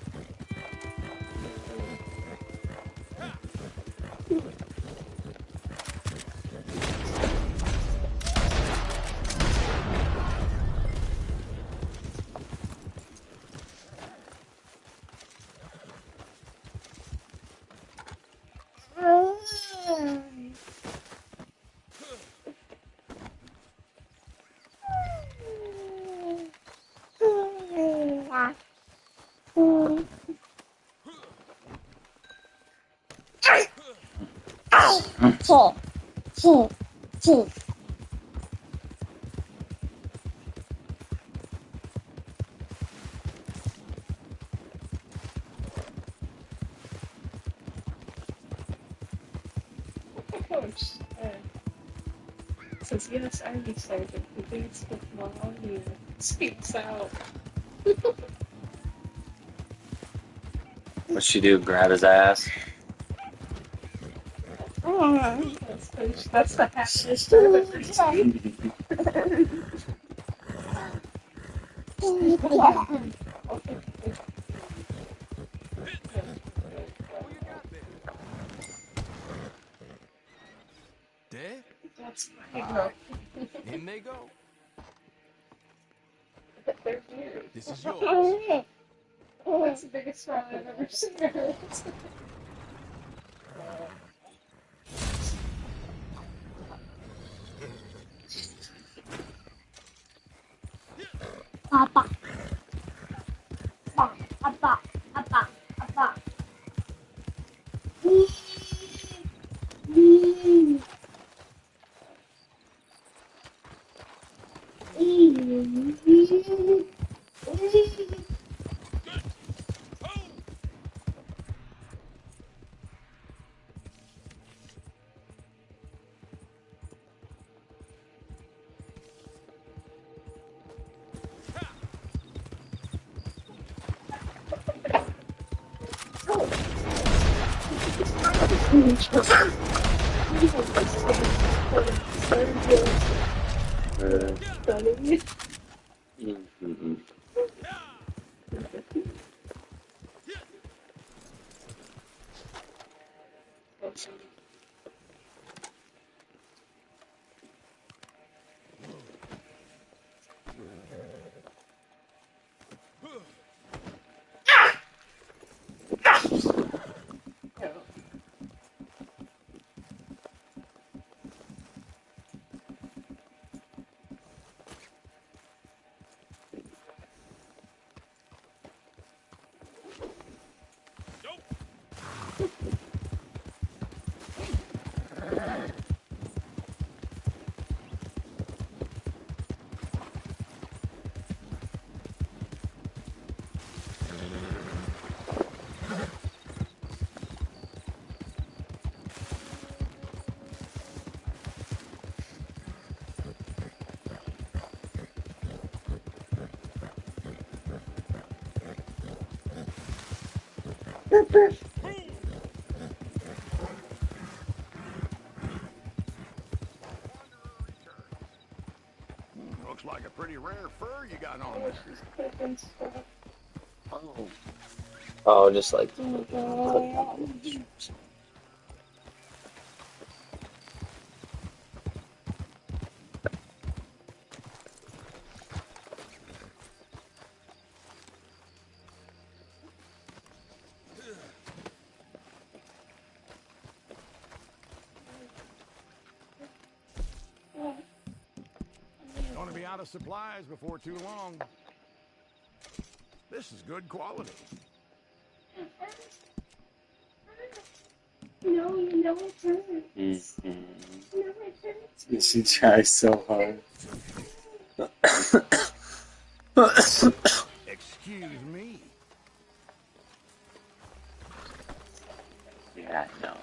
O: Of course. Says yes, Army Sergeant. He thinks with Maloney speaks out.
L: What'd she do? Grab his ass?
O: That's the half sister that they see.
C: Dead?
O: That's my
C: In they go.
O: They're weird.
C: This is yours.
O: That's the biggest smile I've ever seen her.
P: Papa. Papa. Papa. Papa.
N: Looks like a pretty rare fur you got on there.
L: Oh, just like.
N: Gonna be out of supplies before too long. This is good quality.
O: No, you know it hurts.
L: Mm-hmm.
O: No, it hurts.
L: She tries so hard.
N: Excuse me.
L: Yeah, no.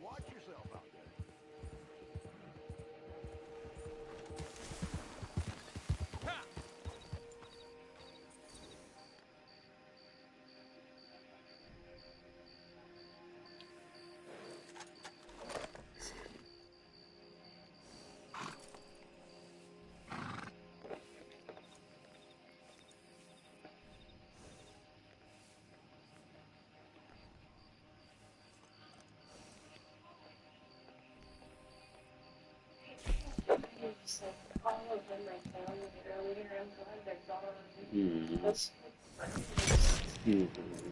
N: Watch yourself out there.
O: All of them I found earlier, I'm glad they're gone.
L: Mm-hmm.
O: That's
L: Mm-hmm.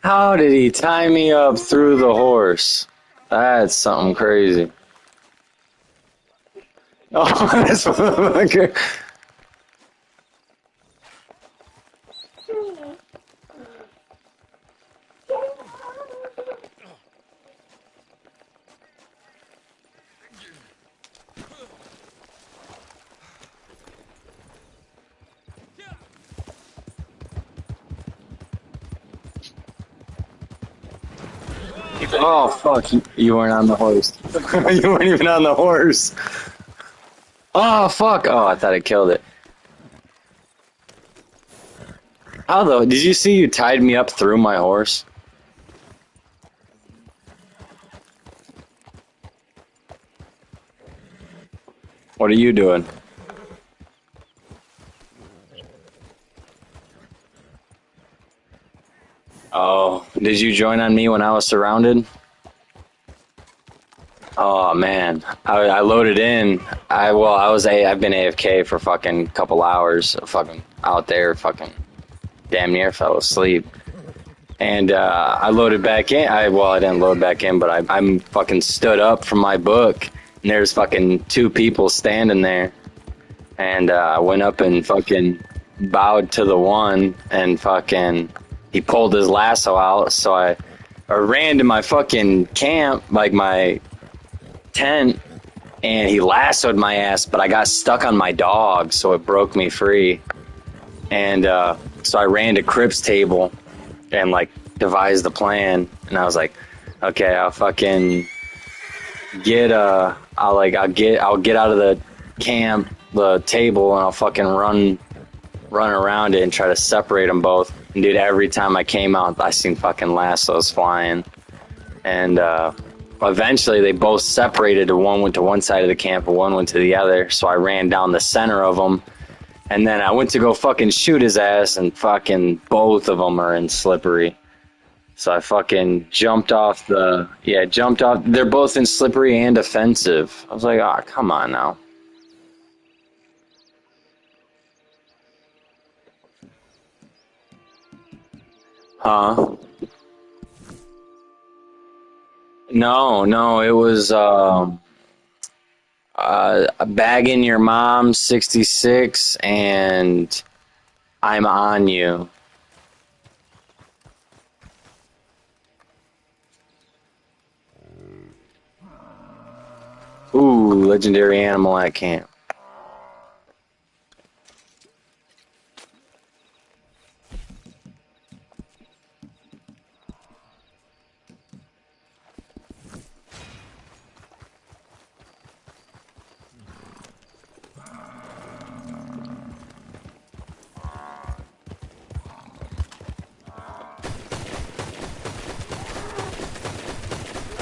L: How did he tie me up through the horse? That's something crazy. Oh, this motherfucker. Oh, fuck. You weren't on the horse. You weren't even on the horse. Oh, fuck. Oh, I thought I killed it. How though? Did you see you tied me up through my horse? What are you doing? Did you join on me when I was surrounded? Oh man, I loaded in. I've been AFK for fucking couple hours, fucking out there, fucking damn near fell asleep. And I loaded back in. I didn't load back in, but I'm fucking stood up from my book, and there's fucking 2 people standing there. And I went up and fucking bowed to the one, and fucking he pulled his lasso out. So I ran to my fucking camp, like my tent, and he lassoed my ass, but I got stuck on my dog, so it broke me free. And so I ran to Crip's table and like devised the plan, and I was like, okay, I'll fucking get I'll get out of the camp, the table, and I'll fucking run around it and try to separate them both. And dude, every time I came out, I seen fucking lassos flying. And eventually they both separated. One went to one side of the camp and one went to the other. So I ran down the center of them. And then I went to go fucking shoot his ass, and fucking both of them are in slippery. So I fucking jumped off. They're both in slippery and offensive. I was like, oh, come on now. Huh? No, it was bagging your mom 66 and I'm on you. Ooh, legendary animal at camp.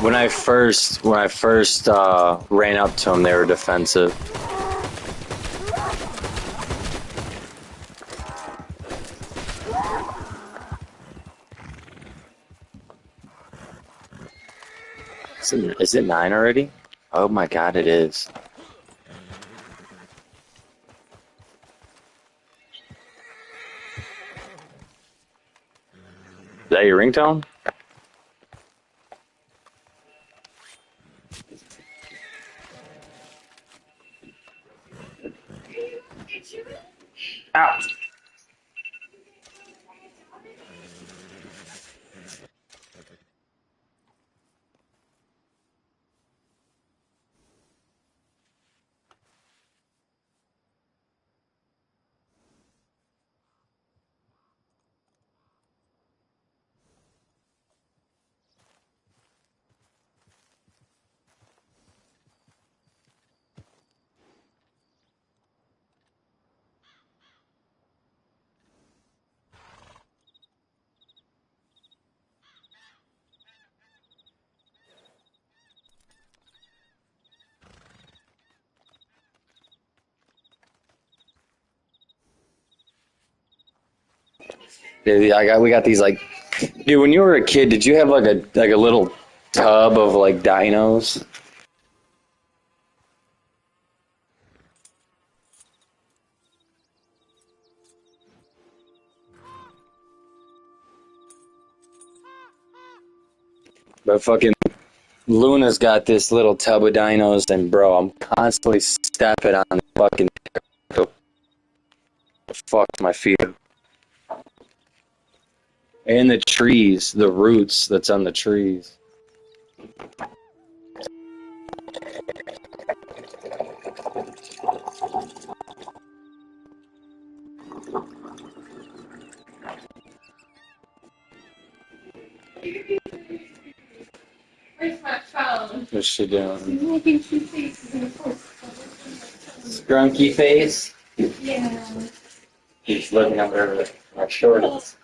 L: When I first ran up to them, they were defensive. Is it 9 already? Oh my god, it is. Is that your ringtone? Ow! Dude, we got these like, dude. When you were a kid, did you have like a little tub of like dinos? But fucking Luna's got this little tub of dinos, and bro, I'm constantly stepping on the fucking fuck my feet. And the trees, the roots that's on the trees.
O: Where's my phone?
L: What's she doing?
O: She's making two faces in a post.
L: Scrunky face.
O: Yeah.
L: He's looking under my shorts.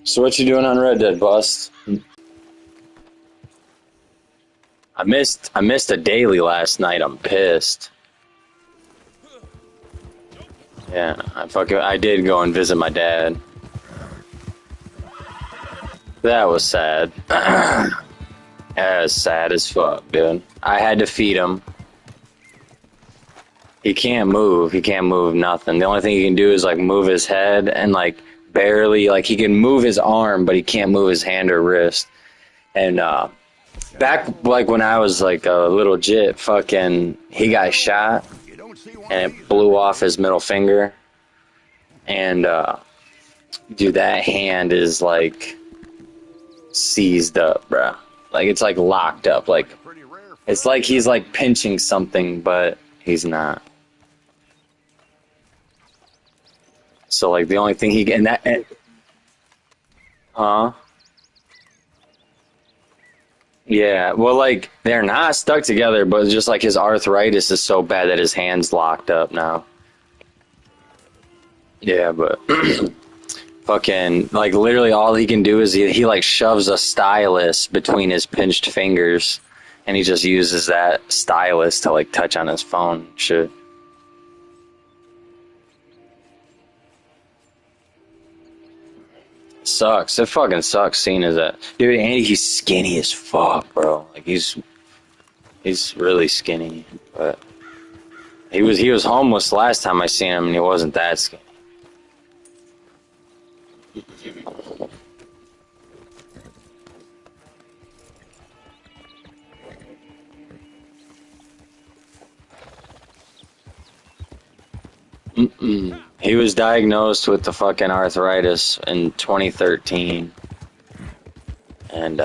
L: So what you doing on Red Dead, Bust? I missed a daily last night. I'm pissed. Yeah, I did go and visit my dad. That was sad. That was sad as fuck, dude. I had to feed him. He can't move. He can't move nothing. The only thing he can do is like move his head and like barely like he can move his arm, but he can't move his hand or wrist. And back like when I was like a little jit, fucking he got shot and it blew off his middle finger. And dude, that hand is like seized up, bro. Like it's like locked up. Like it's like he's like pinching something, but he's not. So like the only thing he and that, huh? Yeah, well, like they're not stuck together, but it's just like his arthritis is so bad that his hand's locked up now. Yeah, but fucking like literally all he can do is he like shoves a stylus between his pinched fingers, and he just uses that stylus to like touch on his phone. Shit. Sucks. It fucking sucks seeing as that. Dude, Andy, he's skinny as fuck, bro. Like he's really skinny. But he was homeless last time I seen him and he wasn't that skinny. He was diagnosed with the fucking arthritis in 2013. And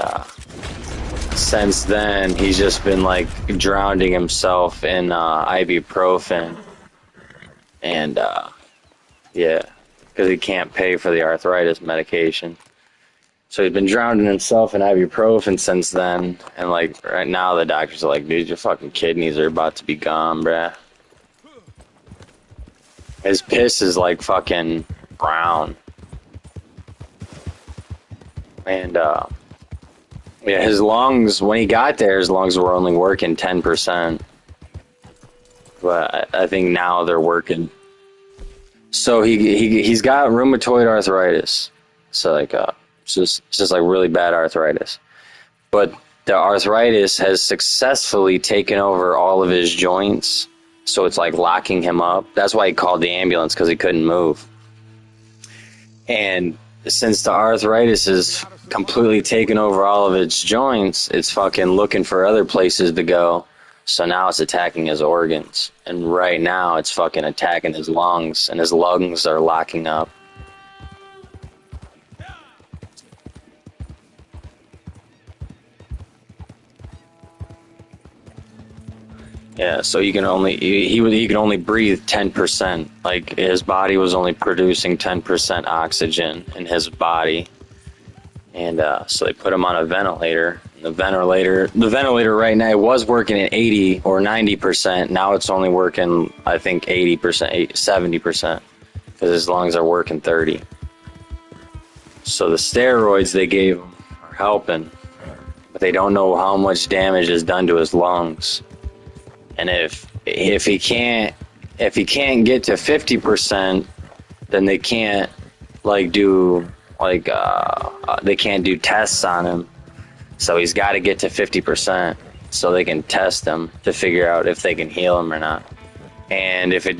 L: since then, he's just been like drowning himself in ibuprofen. And yeah, because he can't pay for the arthritis medication. So he's been drowning himself in ibuprofen since then. And like right now, the doctors are like, dude, your fucking kidneys are about to be gone, bruh. His piss is like fucking brown. And yeah, his lungs, when he got there, his lungs were only working 10%. But I think now they're working. So he's got rheumatoid arthritis. So like it's just like really bad arthritis. But the arthritis has successfully taken over all of his joints. So it's like locking him up. That's why he called the ambulance, because he couldn't move. And since the arthritis is completely taken over all of its joints, it's fucking looking for other places to go. So now it's attacking his organs. And right now it's fucking attacking his lungs, and his lungs are locking up. Yeah, so he can only he could only breathe 10%. Like his body was only producing 10% oxygen in his body, and so they put him on a ventilator. The ventilator right now was working at 80 or 90%. Now it's only working, I think, 80%, 70%, because his lungs are working 30. So the steroids they gave him are helping, but they don't know how much damage is done to his lungs. And if he can't get to 50%, then they can't do they can't do tests on him. So he's got to get to 50% so they can test him to figure out if they can heal him or not. And if it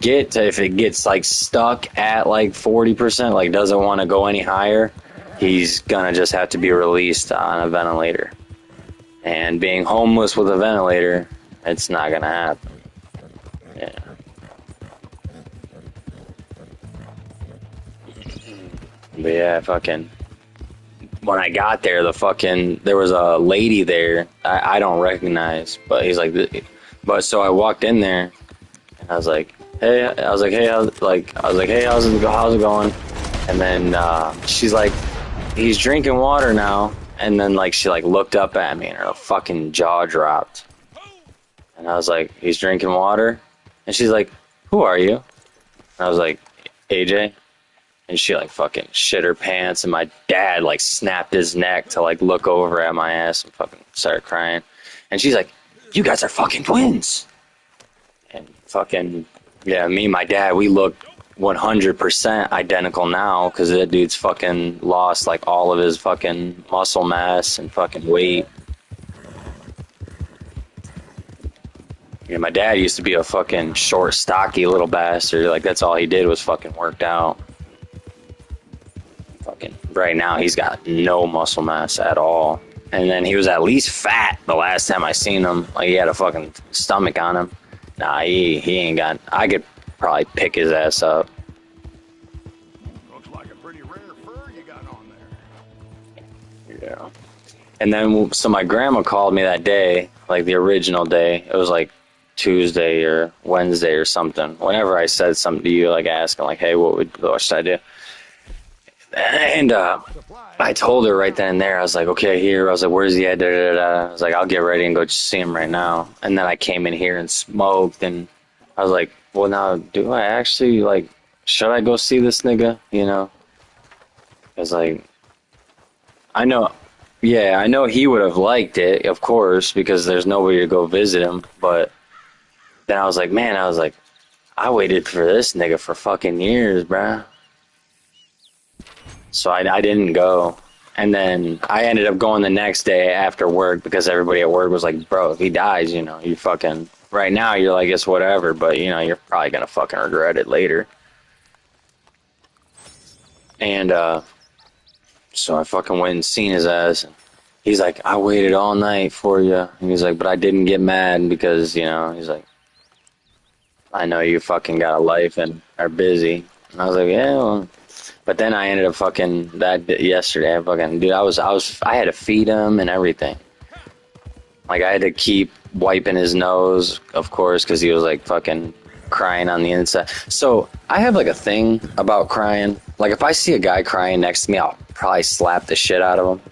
L: gets like stuck at like 40%, like doesn't want to go any higher, he's gonna just have to be released on a ventilator. And being homeless with a ventilator, it's not gonna happen. Yeah. But yeah, fucking. When I got there, there was a lady there I don't recognize, but he's like, so I walked in there, and I was like, hey, how's it going? And then she's like, he's drinking water now, and then like she like looked up at me and her fucking jaw dropped. And I was like, he's drinking water? And she's like, who are you? And I was like, AJ. And she like fucking shit her pants, and my dad like snapped his neck to like look over at my ass and fucking started crying. And she's like, you guys are fucking twins. And fucking, yeah, me and my dad, we look 100% identical now because that dude's fucking lost like all of his fucking muscle mass and fucking weight. Yeah, my dad used to be a fucking short, stocky little bastard. Like, that's all he did was fucking worked out. Fucking, right now, he's got no muscle mass at all. And then he was at least fat the last time I seen him. Like, he had a fucking stomach on him. Nah, he ain't got... I could probably pick his ass up.
N: Looks like a pretty rare fur you got on there.
L: Yeah. And then, so my grandma called me that day, like the original day. It was like Tuesday or Wednesday or something. Whenever I said something to you, like asking, like, hey, what should I do? And I told her right then and there, I was like, okay, here. I was like, where's he at? Da, da, da. I was like, I'll get ready and go see him right now. And then I came in here and smoked, and I was like, well, now, do I actually, like, should I go see this nigga? You know? Because, like, I know he would have liked it, of course, because there's nobody to go visit him. But then I was like, man, I waited for this nigga for fucking years, bruh. So I didn't go. And then I ended up going the next day after work because everybody at work was like, bro, if he dies, you know, you fucking... Right now, you're like, it's whatever, but, you know, you're probably going to fucking regret it later. And, so I fucking went and seen his ass. And he's like, I waited all night for you. And he's like, but I didn't get mad because, you know, he's like, I know you fucking got a life and are busy. And I was like, yeah, well... But then I ended up fucking yesterday. I had to feed him and everything. Like, I had to keep wiping his nose, of course, because he was like fucking crying on the inside. So I have like a thing about crying. Like, if I see a guy crying next to me, I'll probably slap the shit out of him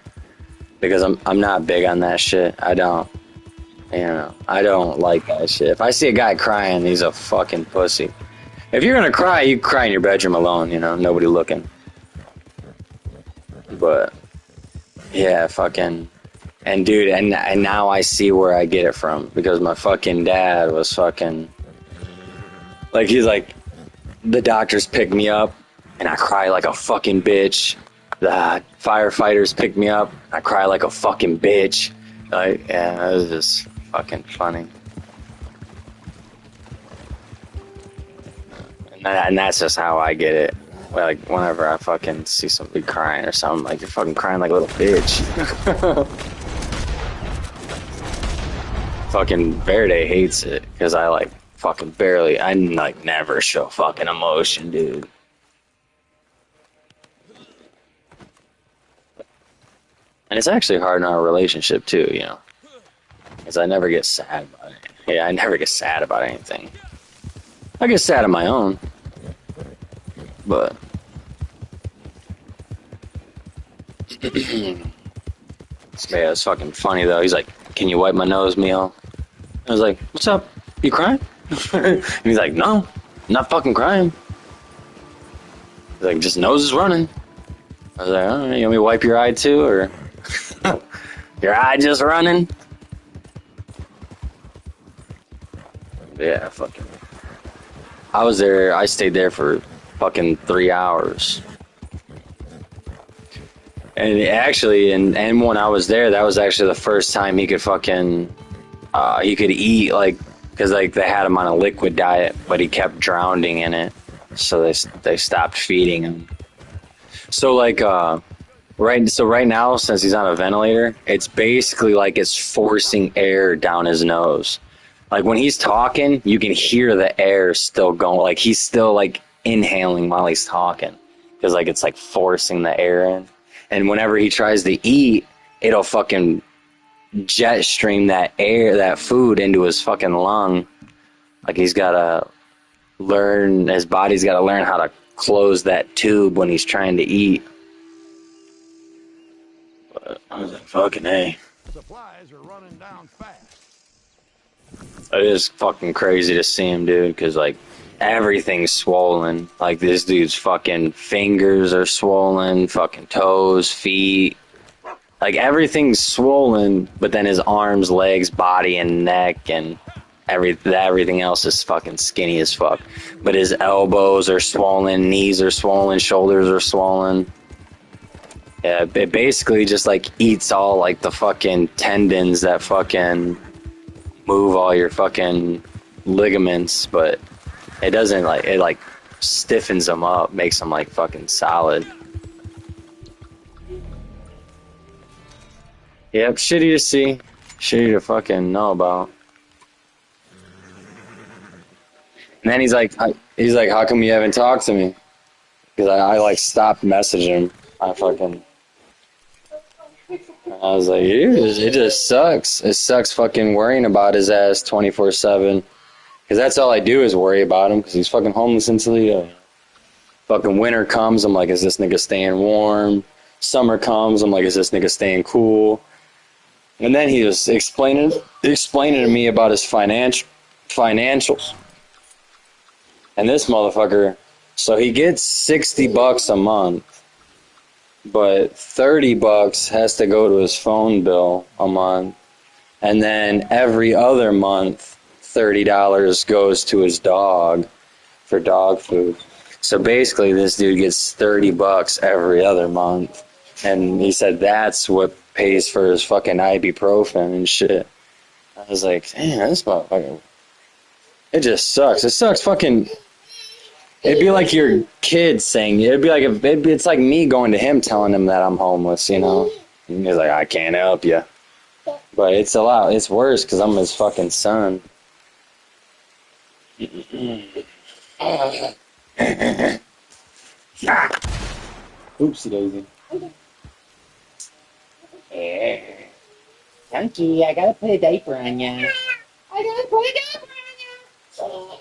L: because I'm not big on that shit. I don't like that shit. If I see a guy crying, he's a fucking pussy. If you're gonna cry, you cry in your bedroom alone, you know, nobody looking. But, yeah, fucking... And, dude, and now I see where I get it from. Because my fucking dad was fucking... Like, he's like... The doctors pick me up, and I cry like a fucking bitch. The firefighters pick me up, I cry like a fucking bitch. Like, yeah, it was just fucking funny. And that's just how I get it. Like, whenever I fucking see somebody crying or something, like, you're fucking crying like a little bitch. Fucking Verde hates it, because I, like, fucking I, like, never show fucking emotion, dude. And it's actually hard in our relationship, too, you know. Because I never get sad about it. Yeah, I never get sad about anything. I get sad on my own. But... Yeah, it's fucking funny, though. He's like, can you wipe my nose, Mio? I was like, what's up? You crying? And he's like, no, I'm not fucking crying. He's like, just nose is running. I was like, oh, you want me to wipe your eye, too, or... Your eye just running? Yeah, fucking... I stayed there for fucking 3 hours. And actually, and when I was there, that was actually the first time he could fucking, he could eat, like, because, like, they had him on a liquid diet, but he kept drowning in it, so they stopped feeding him. So, like, right now, since he's on a ventilator, it's basically like it's forcing air down his nose. Like, when he's talking, you can hear the air still going, like, he's still, like, inhaling while he's talking, because, like, it's, like, forcing the air in. And whenever he tries to eat, it'll fucking jet stream that food into his fucking lung. Like, his body's got to learn how to close that tube when he's trying to eat. But I was like, fucking A.
N: Supplies are running down fast.
L: It is fucking crazy to see him, dude, because, like, everything's swollen. Like, this dude's fucking fingers are swollen, fucking toes, feet. Like everything's swollen, but then his arms, legs, body, and neck, and everything else is fucking skinny as fuck. But his elbows are swollen, knees are swollen, shoulders are swollen. Yeah, it basically just like eats all like the fucking tendons that fucking move all your fucking ligaments, but it doesn't like it like stiffens them up, makes them like fucking solid. Yep, shitty to see, shitty to fucking know about. And then he's like, how come you haven't talked to me? Because I like stopped messaging him. I was like, it just sucks. It sucks fucking worrying about his ass 24/7. Because that's all I do is worry about him. Because he's fucking homeless in Toledo. Fucking winter comes, I'm like, is this nigga staying warm? Summer comes, I'm like, is this nigga staying cool? And then he was explaining to me about his financials. And this motherfucker, so he gets $60 a month. But $30 has to go to his phone bill a month. And then every other month, $30 goes to his dog for dog food. So basically, this dude gets $30 every other month. And he said that's what pays for his fucking ibuprofen and shit. I was like, damn, this motherfucker. It just sucks. It sucks fucking. It'd be like your kid saying, it's like me going to him telling him that I'm homeless, you know? And he's like, I can't help you. But it's it's worse because I'm his fucking son. Oopsie daisy. Yeah. Chunky, I gotta put a diaper on ya. I gotta put a diaper on ya.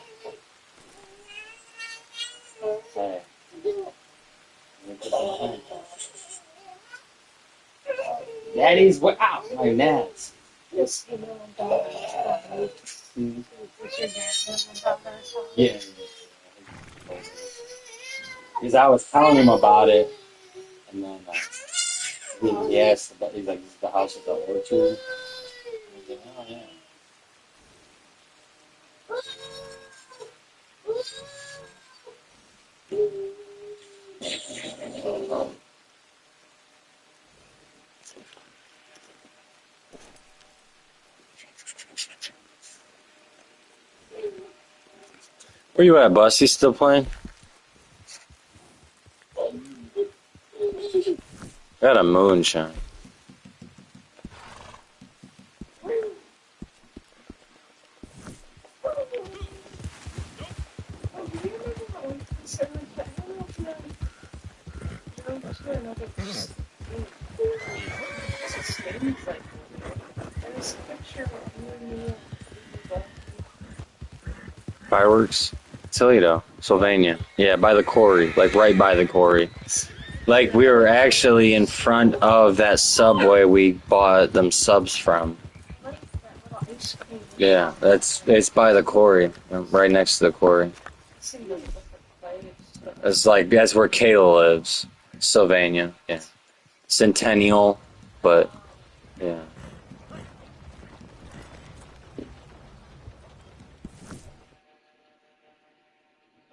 L: Daddy's what? Ow, my nuts. Yeah. Because I was telling him about it, and then he asked about. He's like, "Is the house at the orchard?" I was like, "Oh yeah." Where you at, Bus? You still playing? Got a moonshine. Fireworks? Toledo, Sylvania. Yeah, by the quarry. Like right by the quarry. Like we were actually in front of that Subway we bought them subs from. Yeah, it's by the quarry. Right next to the quarry. It's like that's where Kayla lives. Sylvania. Yeah. Centennial, but yeah.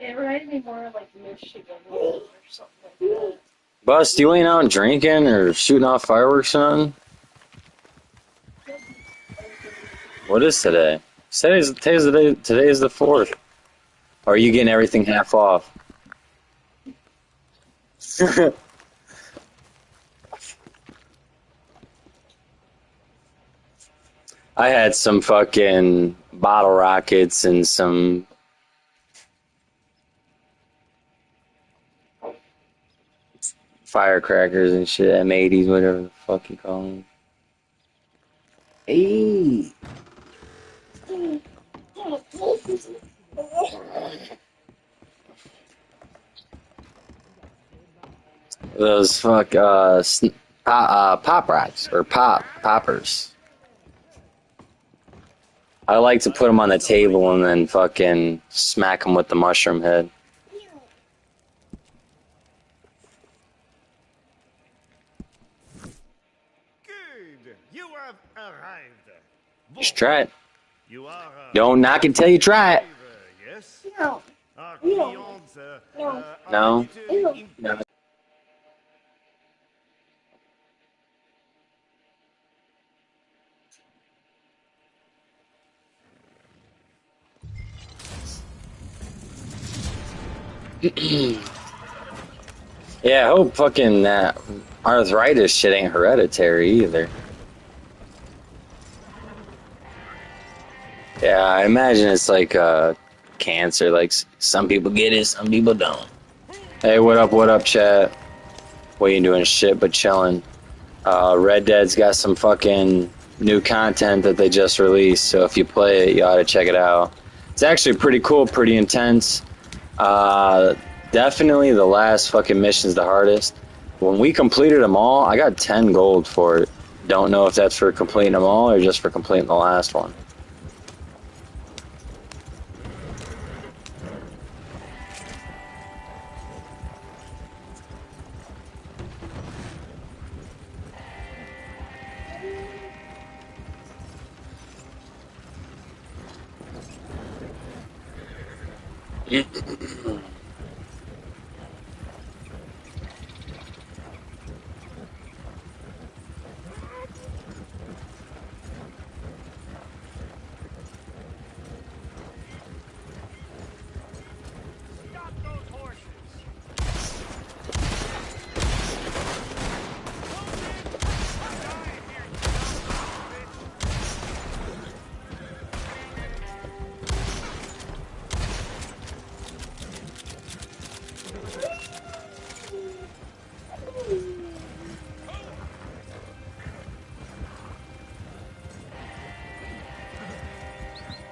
O: It reminded me more of like Michigan or something like that.
L: Bust, you ain't out drinking or shooting off fireworks or nothing? What is today? Today's the day. Today is the 4th. Or are you getting everything half off? I had some fucking bottle rockets and some firecrackers and shit, M80s, whatever the fuck you call them. Hey! Those pop rocks or poppers. I like to put them on the table and then fucking smack them with the mushroom head.
Q: have arrived.
L: Just try it.
Q: You are,
L: Don't knock it till you try it.
Q: yes?
P: No.
Q: Our
P: No.
Q: clients,
P: No.
Q: are
L: No.
Q: ready to
L: No. Yeah, I hope fucking that arthritis shit ain't hereditary either. Yeah, I imagine it's like cancer. Like some people get it, some people don't. Hey, what up, chat? What you doing? Shit, but chilling. Red Dead's got some fucking new content that they just released, so if you play it, you ought to check it out. It's actually pretty cool, pretty intense. Definitely the last fucking mission's the hardest. When we completed them all, I got 10 gold for it. Don't know if that's for completing them all or just for completing the last one.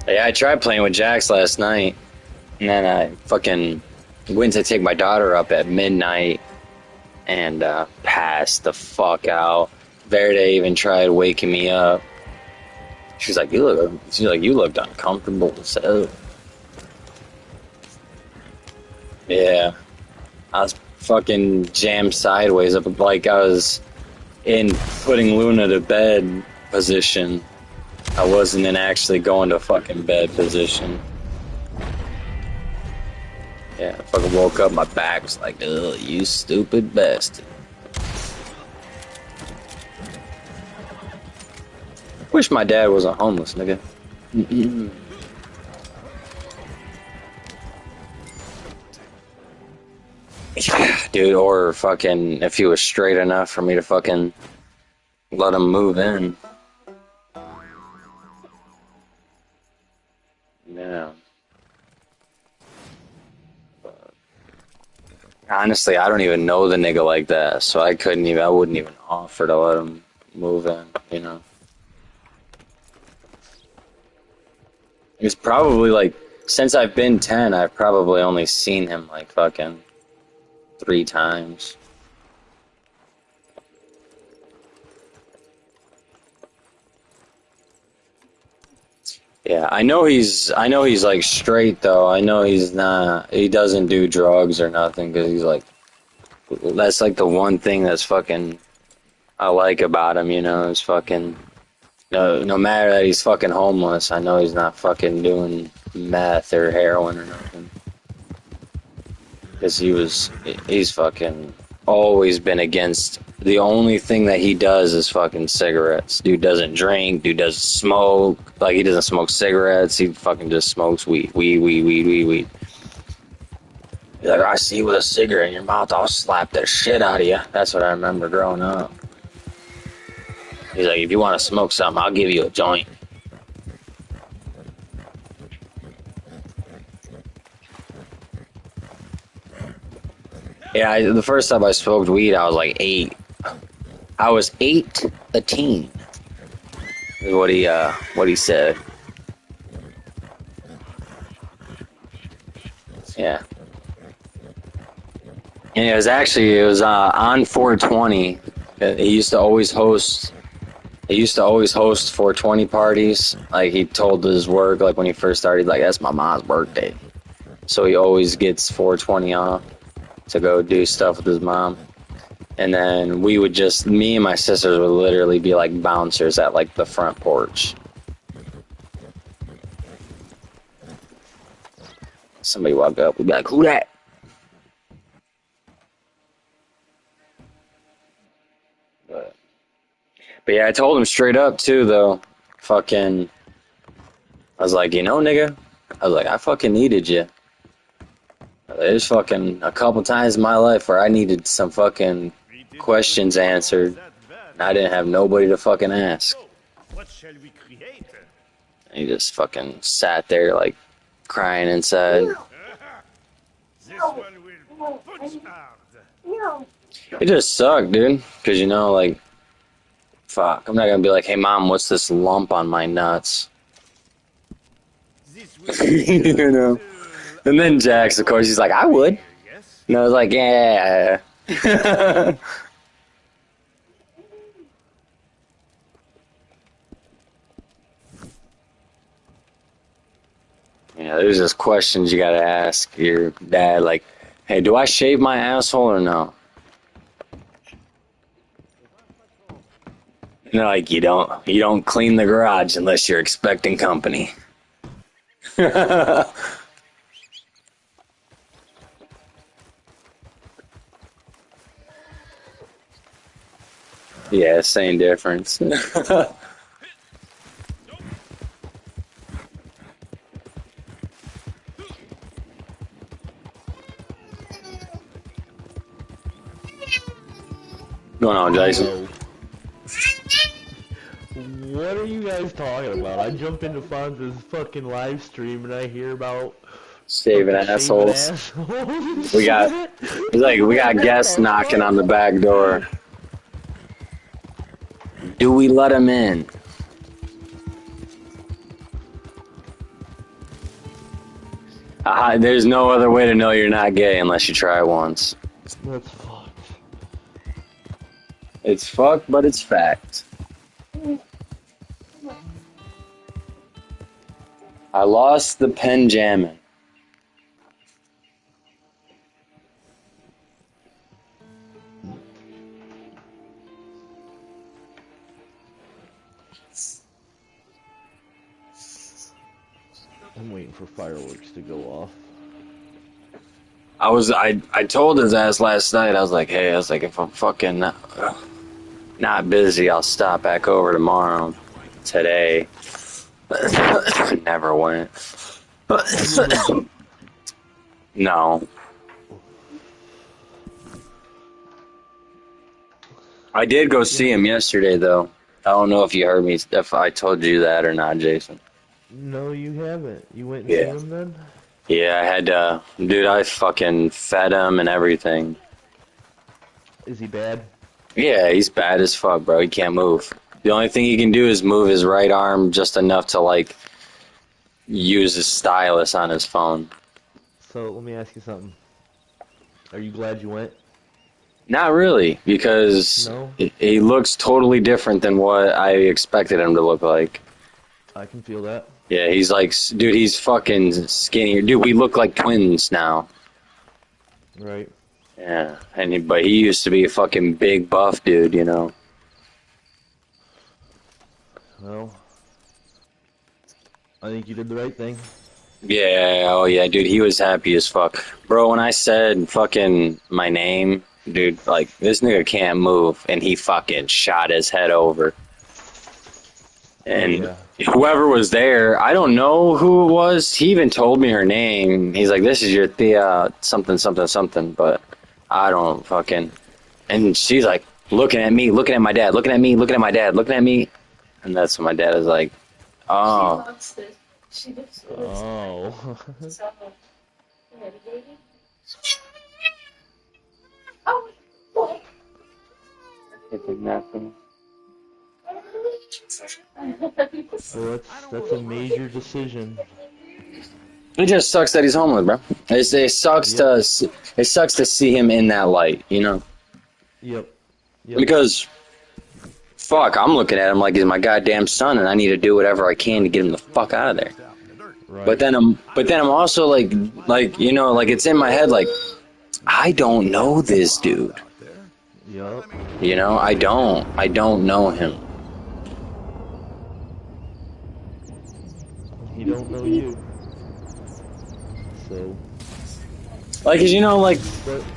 L: Yeah, I tried playing with Jax last night, and then I fucking went to take my daughter up at midnight and passed the fuck out. Verde even tried waking me up. She's like, you looked uncomfortable, so. Yeah. I was fucking jammed sideways up, like I was in putting Luna to bed position. I wasn't in actually going to fucking bed position. Yeah, I fucking woke up, my back was like, ugh, you stupid bastard. Wish my dad wasn't homeless, nigga. Dude, or fucking if he was straight enough for me to fucking let him move in. Yeah. Honestly, I don't even know the nigga like that, so I wouldn't even offer to let him move in, you know? It's probably like, since I've been 10, I've probably only seen him like fucking 3 times. Yeah, I know he's like straight though. I know he doesn't do drugs or nothing because he's like, that's like the one thing that's fucking I like about him, you know, is fucking, no matter that he's fucking homeless, I know he's not fucking doing meth or heroin or nothing. Because he's fucking always been against, the only thing that he does is fucking cigarettes. Dude doesn't drink, dude doesn't smoke, like he doesn't smoke cigarettes, he fucking just smokes weed. He's like, I see you with a cigarette in your mouth, I'll slap the shit out of you. That's what I remember growing up. He's like, if you want to smoke something, I'll give you a joint. Yeah, the first time I smoked weed, I was like 8. I was 8, a teen. Is what he said. Yeah. And it was on 420. He used to always host 420 parties. Like he told his work, like when he first started, like that's my mom's birthday. So he always gets 420 off to go do stuff with his mom. And then we would just, me and my sisters would literally be like bouncers at like the front porch. Somebody walk up, we'd be like, who that? But yeah, I told him straight up too, though. Fucking, I was like, you know, nigga, I was like, I fucking needed you. There's fucking a couple times in my life where I needed some fucking questions answered, and I didn't have nobody to fucking ask.
Q: What shall we create?
L: And he just fucking sat there like crying inside.
Q: This one will punch hard.
L: It just sucked, dude. Cause you know, like, fuck, I'm not gonna be like, hey mom, what's this lump on my nuts? You know. And then Jax, of course, he's like, I would. And I was like, yeah. Yeah, there's just questions you gotta ask your dad, like, hey, do I shave my asshole or no? And they're like, you don't clean the garage unless you're expecting company. Yeah, same difference. Going on, Jason?
R: What are you guys talking about? I jump into Fonz's fucking live stream and I hear about
L: Shaving assholes. We got, it's like, we got guests knocking on the back door. Do we let them in? There's no other way to know you're not gay unless you try it once.
R: That's fucked.
L: It's fucked, but it's fact. I lost the pen jamming.
R: I'm waiting for fireworks to go off.
L: I told his ass last night, I was like, hey, if I'm fucking not busy, I'll stop back over tomorrow. Today. Never went. No. I did go see him yesterday, though. I don't know if you heard me, if I told you that or not, Jason.
R: No, you haven't. You went and
L: Yeah.
R: seen him then?
L: Yeah, I had to, dude, I fucking fed him and everything.
R: Is he bad?
L: Yeah, he's bad as fuck, bro. He can't move. The only thing he can do is move his right arm just enough to, like, use his stylus on his phone.
R: So, let me ask you something. Are you glad you went?
L: Not really, because
R: No?
L: he looks totally different than what I expected him to look like.
R: I can feel that.
L: Yeah, he's like, dude, he's fucking skinnier. Dude, we look like twins now.
R: Right.
L: Yeah, but he used to be a fucking big buff dude, you know.
R: Well, I think you did the right thing.
L: Yeah, oh yeah, dude, he was happy as fuck. Bro, when I said fucking my name, dude, like, this nigga can't move, and he fucking shot his head over. And whoever was there, I don't know who it was, he even told me her name. He's like, this is your Thea something, something, something, but I don't fucking... And she's like, looking at me, looking at my dad, looking at me, looking at my dad, looking at me. And that's when my dad is like, oh.
O: She loves this. She lives for this.
R: Oh.
O: So, ready, baby? Oh, boy.
R: Well, that's a major decision.
L: It just sucks that he's homeless, bro. It sucks to see him in that light, you know?
R: Yep.
L: Because, fuck, I'm looking at him like he's my goddamn son, and I need to do whatever I can to get him the fuck out of there.
R: Right.
L: But then I'm also like, you know, like it's in my head, like, I don't know this dude.
R: Yup.
L: You know, I don't know him.
R: He don't know you. So.
L: Like, 'cause you know, like,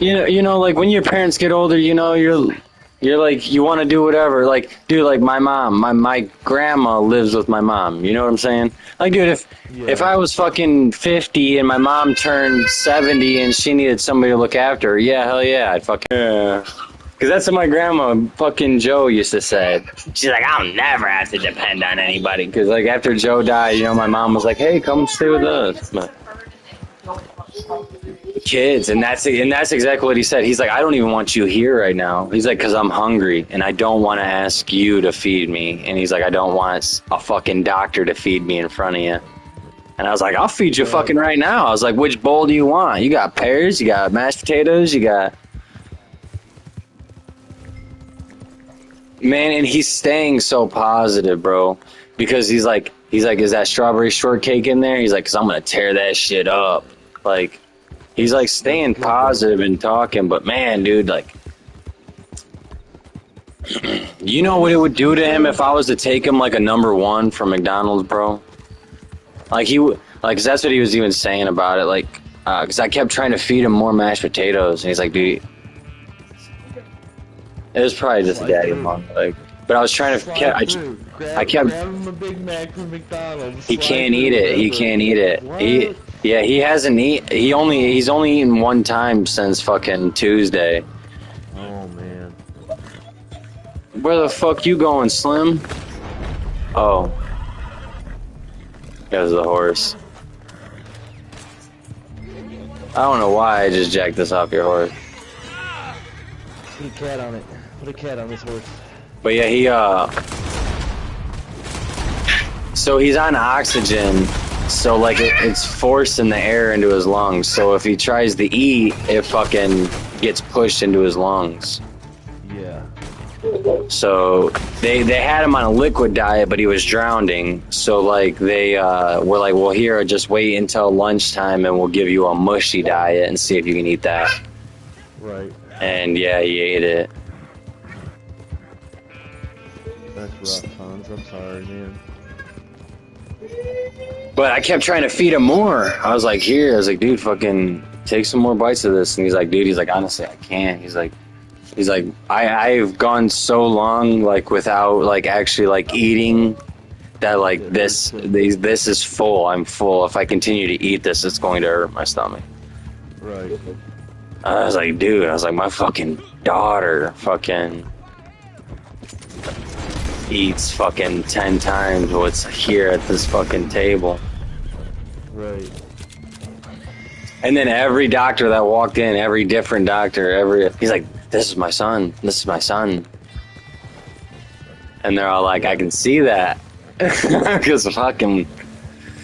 L: like when your parents get older, you know, you're like, you want to do whatever. Like, dude, like my mom, my grandma lives with my mom. You know what I'm saying? Like, dude, if I was fucking 50 and my mom turned 70 and she needed somebody to look after her, yeah, hell yeah, I'd fucking. Yeah. Cause that's what my grandma, fucking Joe, used to say. She's like, I'll never have to depend on anybody. Cause like after Joe died, you know, my mom was like, hey, come stay with us. But kids, and that's exactly what he said. He's like, I don't even want you here right now. He's like, cause I'm hungry and I don't want to ask you to feed me. And he's like, I don't want a fucking doctor to feed me in front of you. And I was like, I'll feed you fucking right now. I was like, which bowl do you want? You got pears, you got mashed potatoes, you got. Man, and he's staying so positive, bro, because he's like, is that strawberry shortcake in there? He's like, cause I'm gonna tear that shit up. Like, he's like staying positive and talking, but man, dude, like, you know what it would do to him if I was to take him like a #1 from McDonald's, bro? Like like, 'cause that's what he was even saying about it, like, cause I kept trying to feed him more mashed potatoes, and he's like, dude. It was probably just a daddy long, like, but I was trying to. I kept.
R: Grab him a Big Mac from McDonald's.
L: He can't eat it. He can't eat it. He hasn't eat. He's only eaten one time since fucking Tuesday.
R: Oh man.
L: Where the fuck you going, Slim? Oh, that was the horse. I don't know why I just jacked this off your horse.
R: Put a cat on it. Put a cat on this horse.
L: But yeah, so he's on oxygen, so like it's forcing the air into his lungs. So if he tries to eat, it fucking gets pushed into his lungs.
R: Yeah.
L: So they had him on a liquid diet, but he was drowning. So like they were like, well, here, just wait until lunchtime, and we'll give you a mushy diet and see if you can eat that.
R: Right.
L: And yeah, he ate it.
R: That's rough, Hans. I'm sorry, man.
L: But I kept trying to feed him more. I was like, here. I was like, dude, fucking take some more bites of this. And he's like, dude, he's like, honestly, I can't. He's like, I've gone so long, like, without, like, actually, like, eating that, like, this is full. I'm full. If I continue to eat this, it's going to hurt my stomach.
R: Right.
L: I was like, dude, my fucking daughter fucking eats fucking 10 times what's here at this fucking table.
R: Right.
L: And then every doctor that walked in, every different doctor, he's like, this is my son. This is my son. And they're all like, I can see that. Because fucking,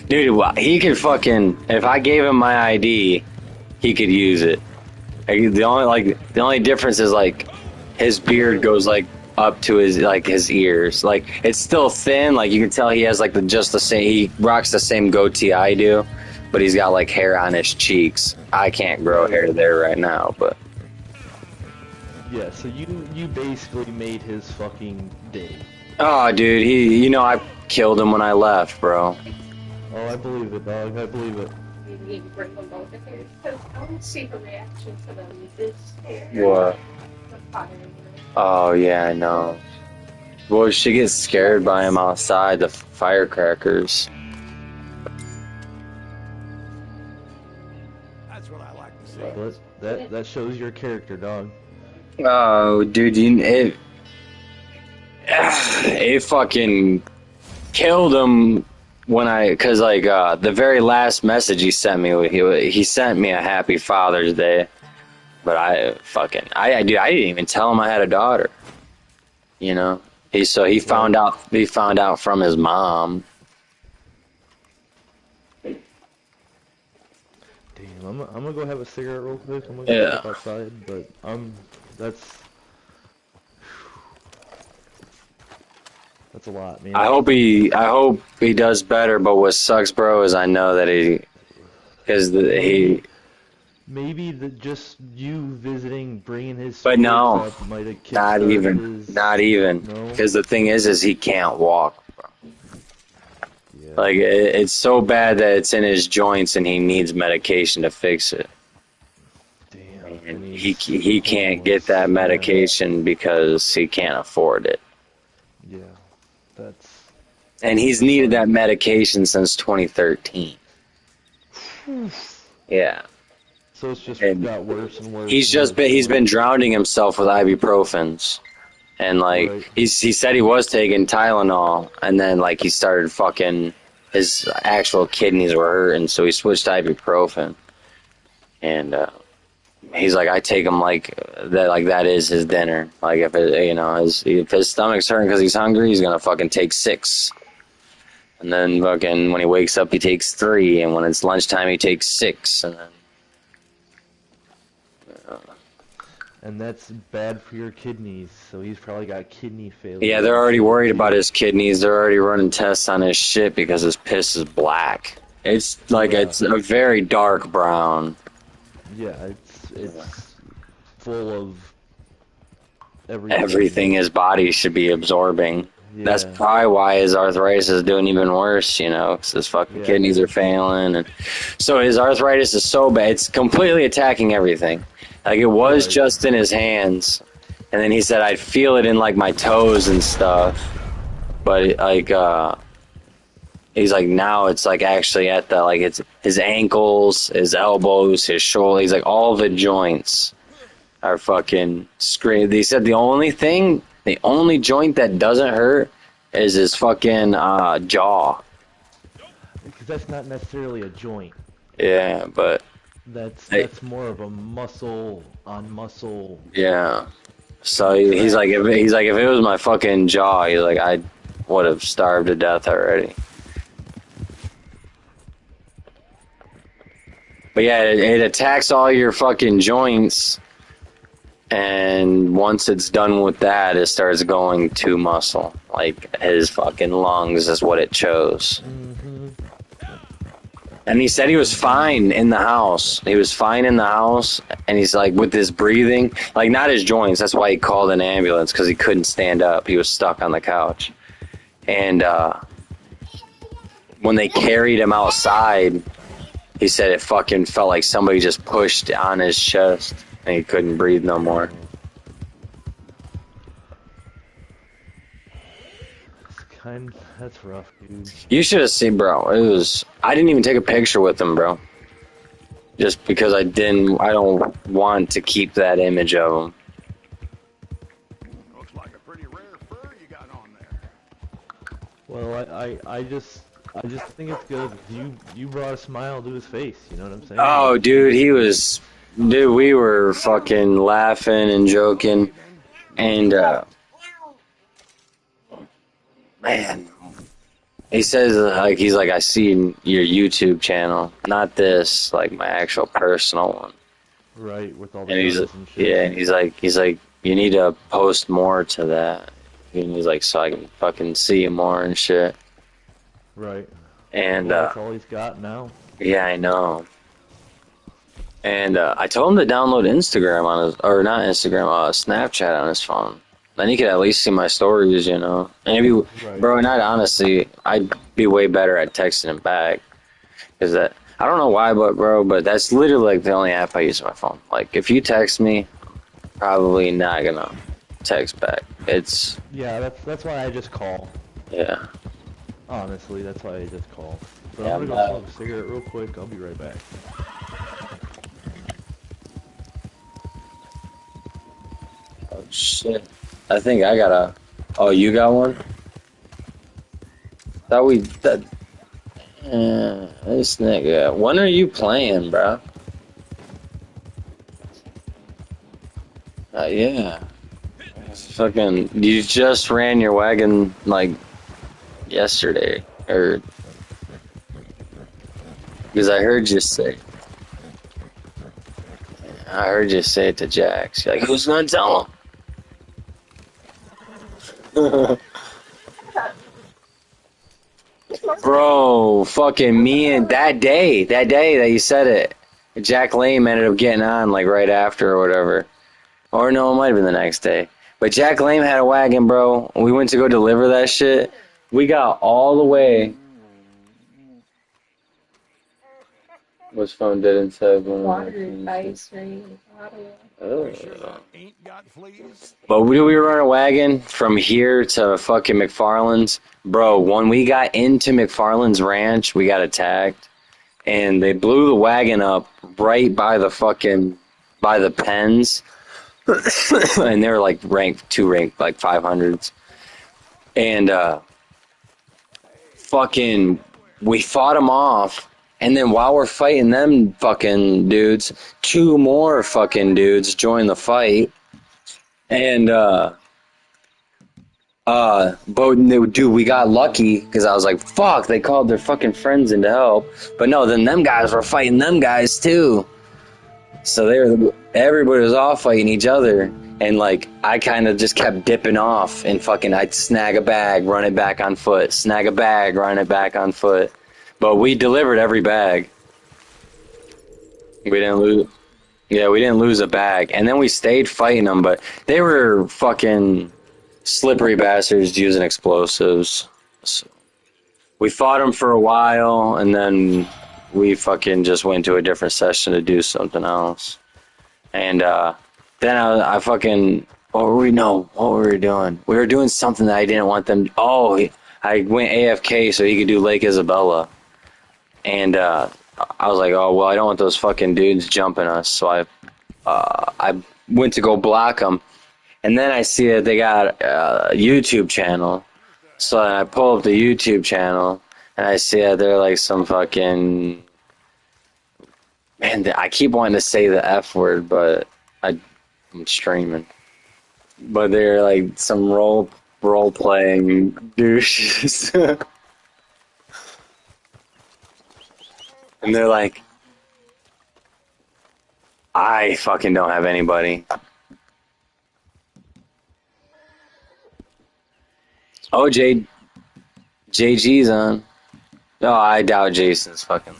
L: dude, he could fucking, if I gave him my ID, he could use it. The only difference is like his beard goes like up to his ears. Like it's still thin. Like you can tell he has like just the same. He rocks the same goatee I do, but he's got like hair on his cheeks. I can't grow hair there right now, but
R: yeah. So you basically made his fucking day.
L: Oh, dude, I killed him when I left, bro.
R: Oh, I believe it, dog. I believe it.
O: You need to bring them both in here because I want to see the reaction to them this hair.
L: What?
O: The fire.
L: Oh, yeah, I know. Well, she gets scared by him outside, the firecrackers.
N: That's what I like to see.
R: But that shows your character, dog.
L: Oh, dude, it fucking killed him cause like, the very last message he sent me, he sent me a happy Father's Day, but I didn't even tell him I had a daughter, you know? He found out from his mom.
R: Damn, I'm gonna go have a cigarette real quick. I'm gonna go step outside, but that's a lot, man.
L: I hope he does better, but what sucks, bro, is I know that
R: Maybe just you visiting, bringing his
L: But
R: spirits
L: no,
R: up might have
L: not
R: kickstarted
L: even,
R: his...
L: not even.
R: No?
L: Because the thing is he can't walk.
R: Yeah.
L: Like it's so bad that it's in his joints, and he needs medication to fix it.
R: Damn.
L: And he can't get that
R: homeless.
L: medication because he can't afford it.
R: Yeah. That's...
L: And he's needed that medication since 2013. Yeah.
R: So it's just
L: And
R: got worse and worse.
L: he's been drowning himself with ibuprofens. And like
R: Right.
L: he said he was taking Tylenol, and then like he started fucking, his actual kidneys were hurting, so he switched to ibuprofen. And he's like, I take him like that is his dinner. Like if his stomach's hurting because he's hungry, he's gonna fucking take 6. And then fucking when he wakes up, he takes 3, and when it's lunchtime, he takes 6, and then.
R: And that's bad for your kidneys, so he's probably got kidney failure.
L: Yeah, they're already worried about his kidneys. They're already running tests on his shit because his piss is black. It's like it's a very dark brown.
R: Yeah, it's full of
L: Everything his body should be absorbing.
R: Yeah.
L: That's probably why his arthritis is doing even worse, because his fucking kidneys are failing. And so his arthritis is so bad, it's completely attacking everything. Like, it was just in his hands. And then he said, I'd feel it in, like, my toes and stuff. But, like, he's like, now it's, like, actually at the, like, it's his ankles, his elbows, his shoulders. He's like, all the joints are fucking screaming. They said the only joint that doesn't hurt is his fucking jaw.
R: Because that's not necessarily a joint.
L: Yeah, but
R: that's more of a muscle on muscle.
L: Yeah. So he's like, if it was my fucking jaw, he's like, I would have starved to death already. But yeah, it attacks all your fucking joints, and once it's done with that, it starts going to muscle. Like, his fucking lungs is what it chose. And he said he was fine in the house. He was fine in the house, and he's like, with his breathing, like, not his joints. That's why he called an ambulance, because he couldn't stand up. He was stuck on the couch. And when they carried him outside, he said it fucking felt like somebody just pushed on his chest, and he couldn't breathe no more.
R: That's rough, dude.
L: You should have seen, bro. I didn't even take a picture with him, bro. Just because I don't want to keep that image of him.
N: Looks like a pretty rare fur you got on there.
R: Well, I just think it's good. You brought a smile to his face, you know what I'm saying?
L: Oh, dude, we were fucking laughing and joking, and man, he says, like, he's like, I see your YouTube channel, not this, like, my actual personal one.
R: Right, with all the
L: And
R: guns and shit.
L: yeah, and he's like, you need to post more to that. And he's like, so I can fucking see you more and shit.
R: Right.
L: And
R: well, that's all he's got now.
L: Yeah, I know. And I told him to download Instagram on his, or not Instagram, Snapchat on his phone. Then he could at least see my stories, And bro, and honestly, I'd be way better at texting him back. Cause I don't know why, but that's literally like the only app I use on my phone. Like, if you text me, probably not gonna text back.
R: Yeah, that's why I just call.
L: Yeah.
R: Honestly, that's why I just call. But
L: Yeah,
R: I'm gonna go smoke a cigarette real quick. I'll be right back.
L: Oh shit! I think I got a. Oh, you got one? This nigga. When are you playing, bro? Yeah. Fucking, you just ran your wagon like yesterday, or because I heard you say. I heard you say it to Jax. You're like, who's gonna tell him? Bro, fucking me and that day that you said it, Jack Lame ended up getting on like right after or whatever. Or no, it might have been the next day. But Jack Lame had a wagon, bro. We went to go deliver that shit. We got all the way. What's phone didn't say?
O: Water, ice, rain, Ottawa.
N: Ain't got fleas.
L: But we were on a wagon from here to fucking McFarland's. Bro, when we got into McFarland's ranch, we got attacked. And they blew the wagon up right by the fucking, by the pens. And they were like ranked like 500s. And fucking, we fought them off. And then while we're fighting them fucking dudes, 2 more fucking dudes joined the fight. And, but dude, we got lucky because I was like, fuck, they called their fucking friends in to help. But no, then them guys were fighting them guys too. So everybody was all fighting each other. And like, I kind of just kept dipping off and fucking, I'd snag a bag, run it back on foot, snag a bag, run it back on foot. But we delivered every bag. We didn't lose. Yeah, we didn't lose a bag. And then we stayed fighting them, but they were fucking slippery bastards using explosives. So we fought them for a while, and then we fucking just went to a different session to do something else. And then I fucking, what were we doing? We were doing something that I didn't want them. I went AFK so he could do Lake Isabella. And I was like, oh, well, I don't want those fucking dudes jumping us. So I went to go block them. And then I see that they got a YouTube channel. So I pull up the YouTube channel, and I see that they're like some fucking... Man, I keep wanting to say the F word, but I'm streaming. But they're like some role-playing douches. And they're like, I fucking don't have anybody. Oh, JG's on. No, I doubt Jason's fucking...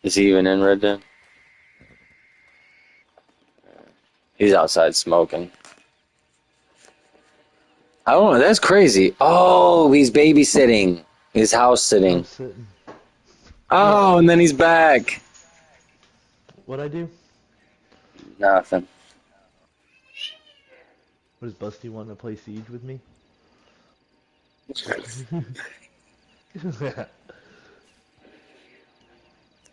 L: Is he even in Red Dead? He's outside smoking. I don't know, that's crazy. Oh, he's babysitting. He's house sitting. Oh, and then he's back.
R: What'd I do?
L: Nothing.
R: What does Busty want to play Siege with me?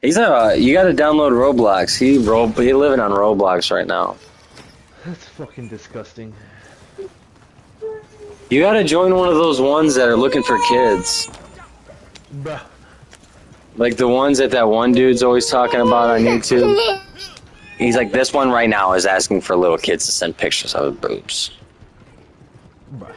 L: He's you gotta download Roblox. He living on Roblox right now.
R: That's fucking disgusting.
L: You gotta join one of those ones that are looking for kids.
R: Bruh.
L: Like the ones that one dude's always talking about on YouTube. He's like, this one right now is asking for little kids to send pictures of their boobs.
R: Bruh.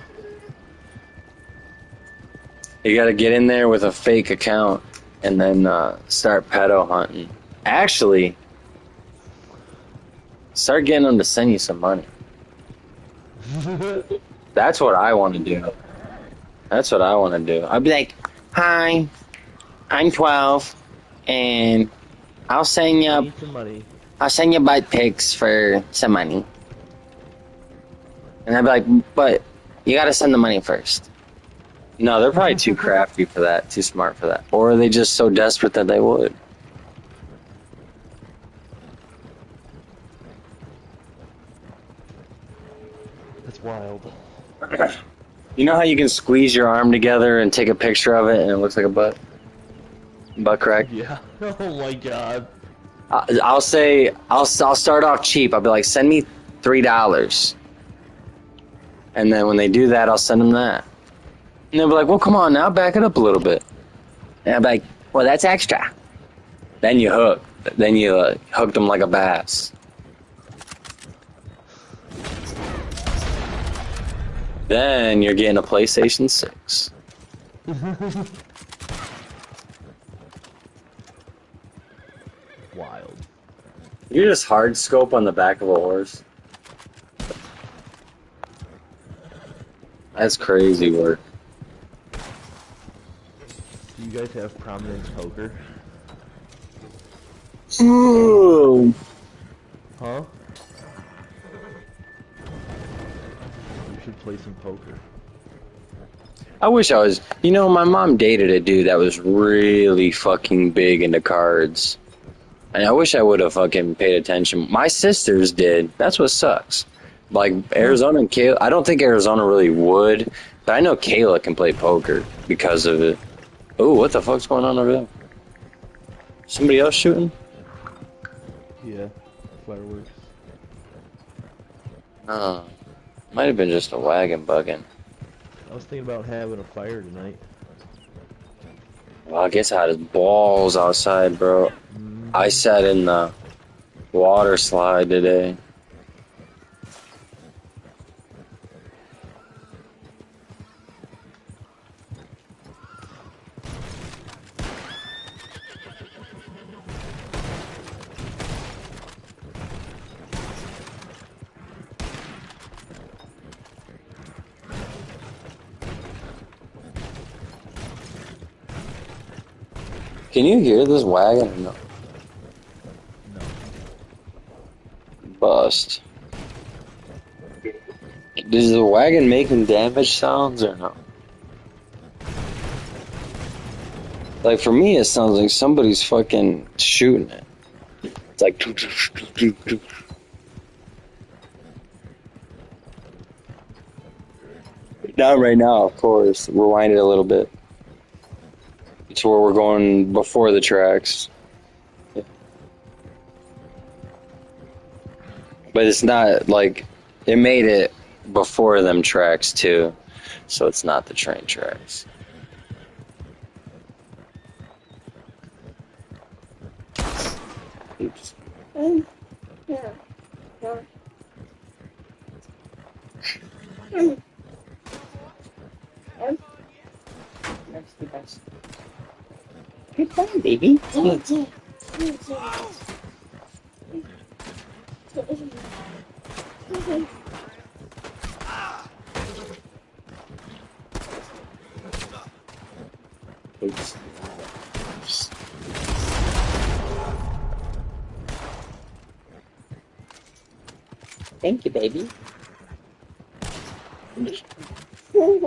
L: You gotta get in there with a fake account and then start pedo hunting. Actually, start getting them to send you some money. That's what I want to do. That's what I want to do. I'd be like, hi, I'm 12, and I'll send you butt pics for some money. And I'd be like, but you gotta send the money first. No, they're probably too crafty for that, too smart for that. Or are they just so desperate that they would?
R: That's wild.
L: You know how you can squeeze your arm together and take a picture of it and it looks like a butt? Butt crack?
R: Yeah. Oh my god.
L: I'll start off cheap. I'll be like, send me $3. And then when they do that, I'll send them that. And they'll be like, well, come on now, back it up a little bit. And I'll be like, well, that's extra. Then you hook. Then you hook them like a bass. Then you're getting a PlayStation 6.
R: Wild.
L: You just hard scope on the back of a horse. That's crazy work.
R: Do you guys have prominent poker? Huh? You should play some poker.
L: I wish I was. You know, my mom dated a dude that was really fucking big into cards. And I wish I would have fucking paid attention. My sisters did. That's what sucks. Like, Arizona and Kayla. I don't think Arizona really would. But I know Kayla can play poker because of it. Oh, what the fuck's going on over there? Somebody else shooting?
R: Yeah, fireworks.
L: Might have been just a wagon bugging.
R: I was thinking about having a fire tonight.
L: Well, I guess I had his balls outside, bro. I sat in the water slide today. Can you hear this wagon or no?
R: No.
L: Bust. Is the wagon making damage sounds or no? Like for me, it sounds like somebody's fucking shooting it. It's like. Not right now, of course. Rewind it a little bit. It's where we're going before the tracks. Yeah. But it's not like it made it before them tracks too, so it's not the train tracks. Oops. Good fun, baby. Oops. Thank you, baby.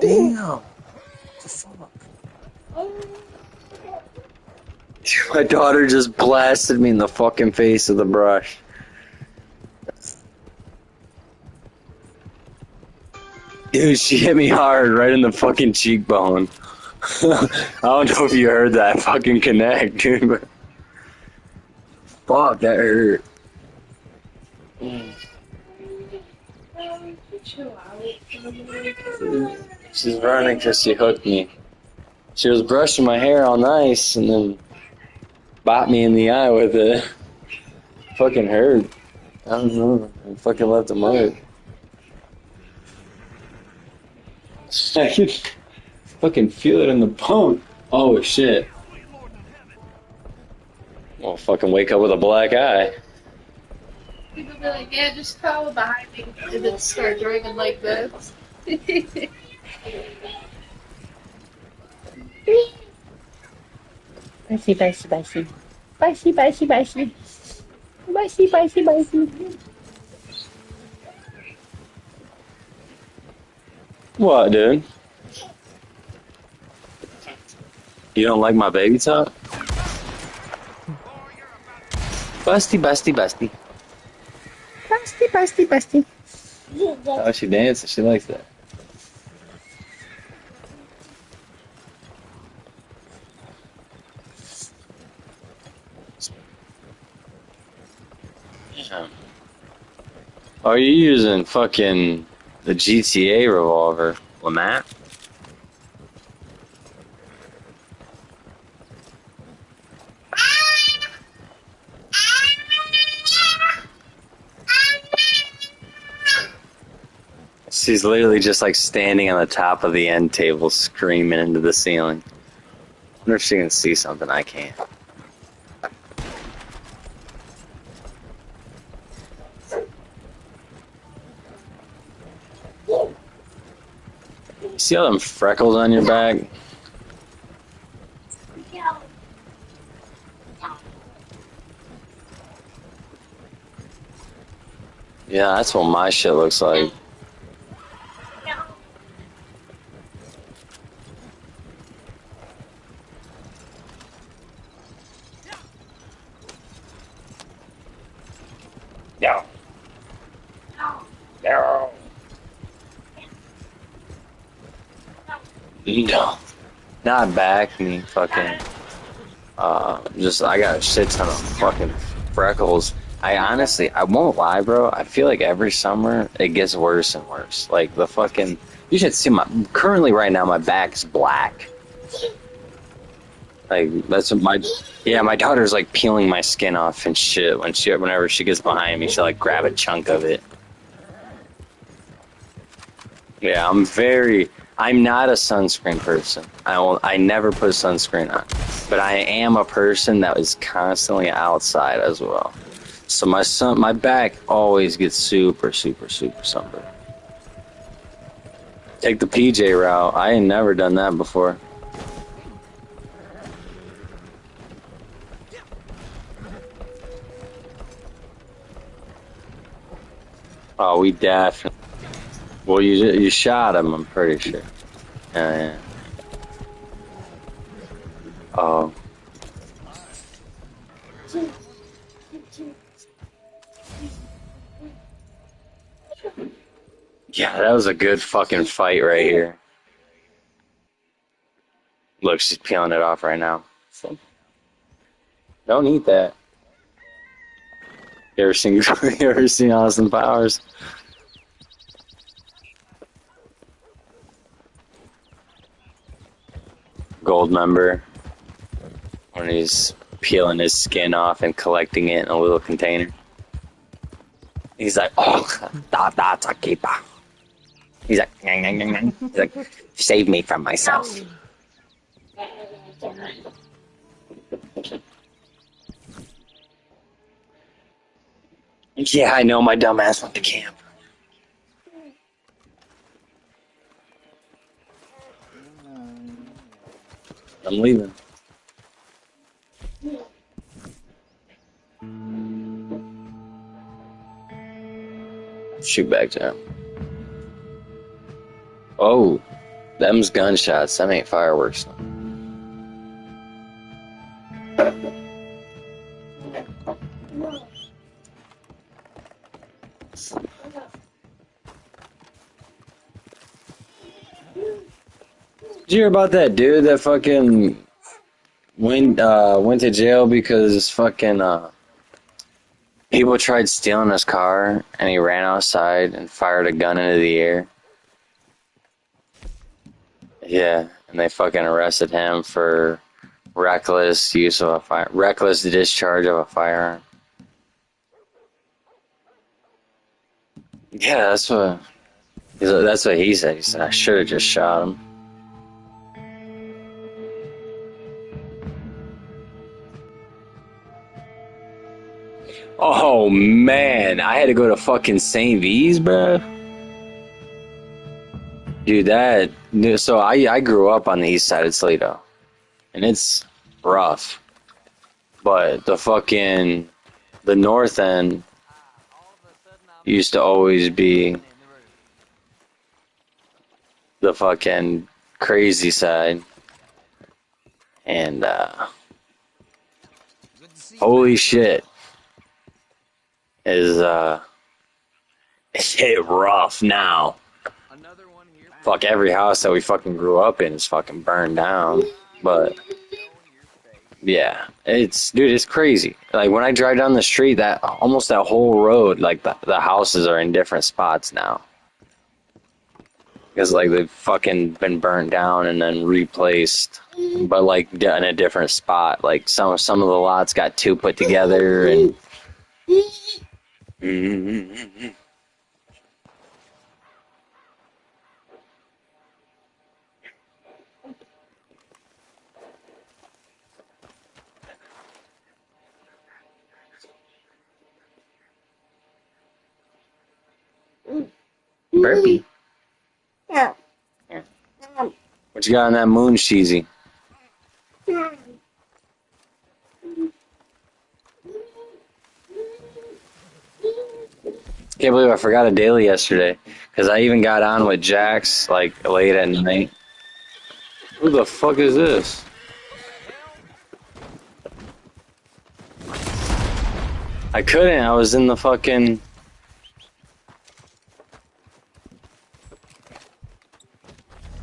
L: Damn. My daughter just blasted me in the fucking face with a brush. Dude, she hit me hard right in the fucking cheekbone. I don't know if you heard that fucking connect, dude, but fuck, that hurt. She's running because she hooked me. She was brushing my hair all nice and then bought me in the eye with it. Fucking hurt. I don't know. I fucking left a mark. I can fucking feel it in the bone. Oh shit. I'll fucking wake up with a black eye.
S: People be like, yeah, just follow behind me and then start driving like this.
L: Bicey, bicey, bicey. Bicey, bicey, bicey. Bicey, bicey, bicey. What, dude? You don't like my baby talk? Busty, busty, busty. Busty, busty, busty. Oh, she dances. She likes that. Yeah. Are you using fucking the GTA revolver, Lamont? She's literally just like standing on the top of the end table screaming into the ceiling. I wonder if she can see something I can't. See all them freckles on your back? Yeah, that's what my shit looks like. No. No. No. Not back me, fucking. Just I got a shit ton of fucking freckles. I honestly, I won't lie, bro. I feel like every summer it gets worse and worse. Like the fucking, you should see my. Currently, right now, my back is black. Like that's what my, yeah, my daughter's like peeling my skin off and shit whenever she gets behind me, she'll like grab a chunk of it. Yeah, I'm not a sunscreen person. I never put sunscreen on, but I am a person that is constantly outside as well. So my back always gets super sunburned. Take the PJ route. I ain't never done that before. Oh, we definitely. Well, you shot him. I'm pretty sure. Yeah. Oh. Yeah, that was a good fucking fight right here. Look, she's peeling it off right now. So, don't eat that. You ever seen Austin Powers? Gold member. When he's peeling his skin off and collecting it in a little container. He's like, oh, that's a keeper. He's like, nyang, nyang, nyang, nyang. He's like, save me from myself. Yeah, I know my dumbass went to camp. I'm leaving. Shoot back to him. Oh, them's gunshots. Them ain't fireworks. Did you hear about that dude that fucking went to jail because fucking people tried stealing his car and he ran outside and fired a gun into the air? Yeah, and they fucking arrested him for reckless discharge of a firearm. Yeah, that's what he said. He said I should have just shot him. Oh man, I had to go to fucking St. V's, bro. Dude, so I grew up on the east side of Toledo, and it's rough. But the north end used to always be the fucking crazy side. And holy shit is it rough now. Fuck, every house that we fucking grew up in is fucking burned down. But yeah, it's crazy. Like when I drive down the street, that whole road, like the houses are in different spots now. Because like they've fucking been burnt down and then replaced, but like in a different spot. Like some of the lots got two put together and. Burpee. Yeah. What you got on that moon, cheesy? Can't believe I forgot a daily yesterday. Because I even got on with Jax, like, late at night. Who the fuck is this? I couldn't. I was in the fucking...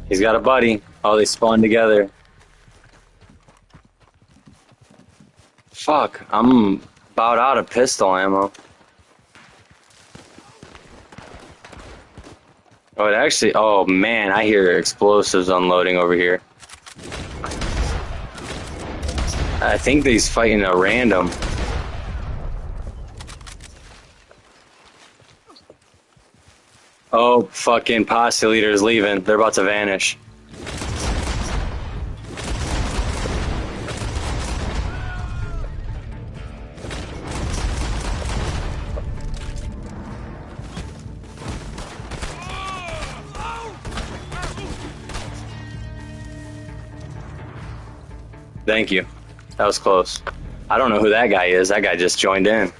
L: He's got a buddy. Oh, they spawned together. Fuck. I'm about out of pistol ammo. Oh, it actually... Oh, man. I hear explosives unloading over here. I think he's fighting a random. Oh, fucking posse leader is leaving. They're about to vanish. Thank you. That was close. I don't know who that guy is. That guy just joined in.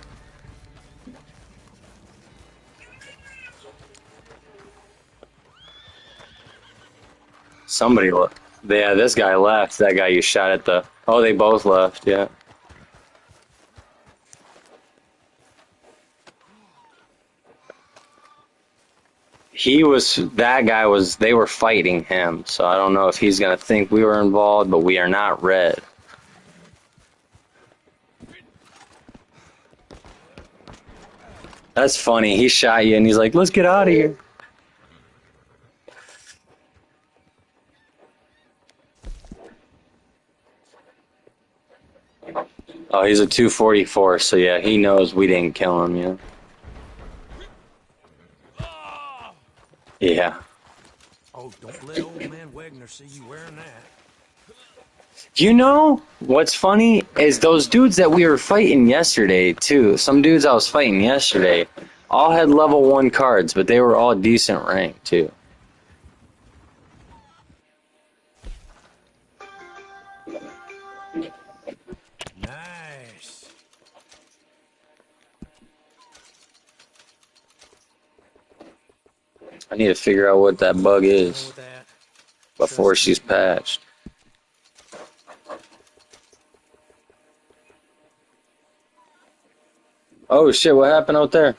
L: Somebody left. Yeah, this guy left. That guy you shot at the... Oh, they both left, yeah. That guy was, they were fighting him. So I don't know if he's going to think we were involved, but we are not red. That's funny. He shot you and he's like, let's get out of here. Oh, he's a 244, so yeah, he knows we didn't kill him, yeah. Yeah.
C: Oh, don't let old man Wagner see you wearing that.
L: You know, what's funny is those dudes that we were fighting yesterday, too. Some dudes I was fighting yesterday all had level 1 cards, but they were all decent rank, too.
C: Nice.
L: I need to figure out what that bug is before she's patched. Oh shit, what happened out there?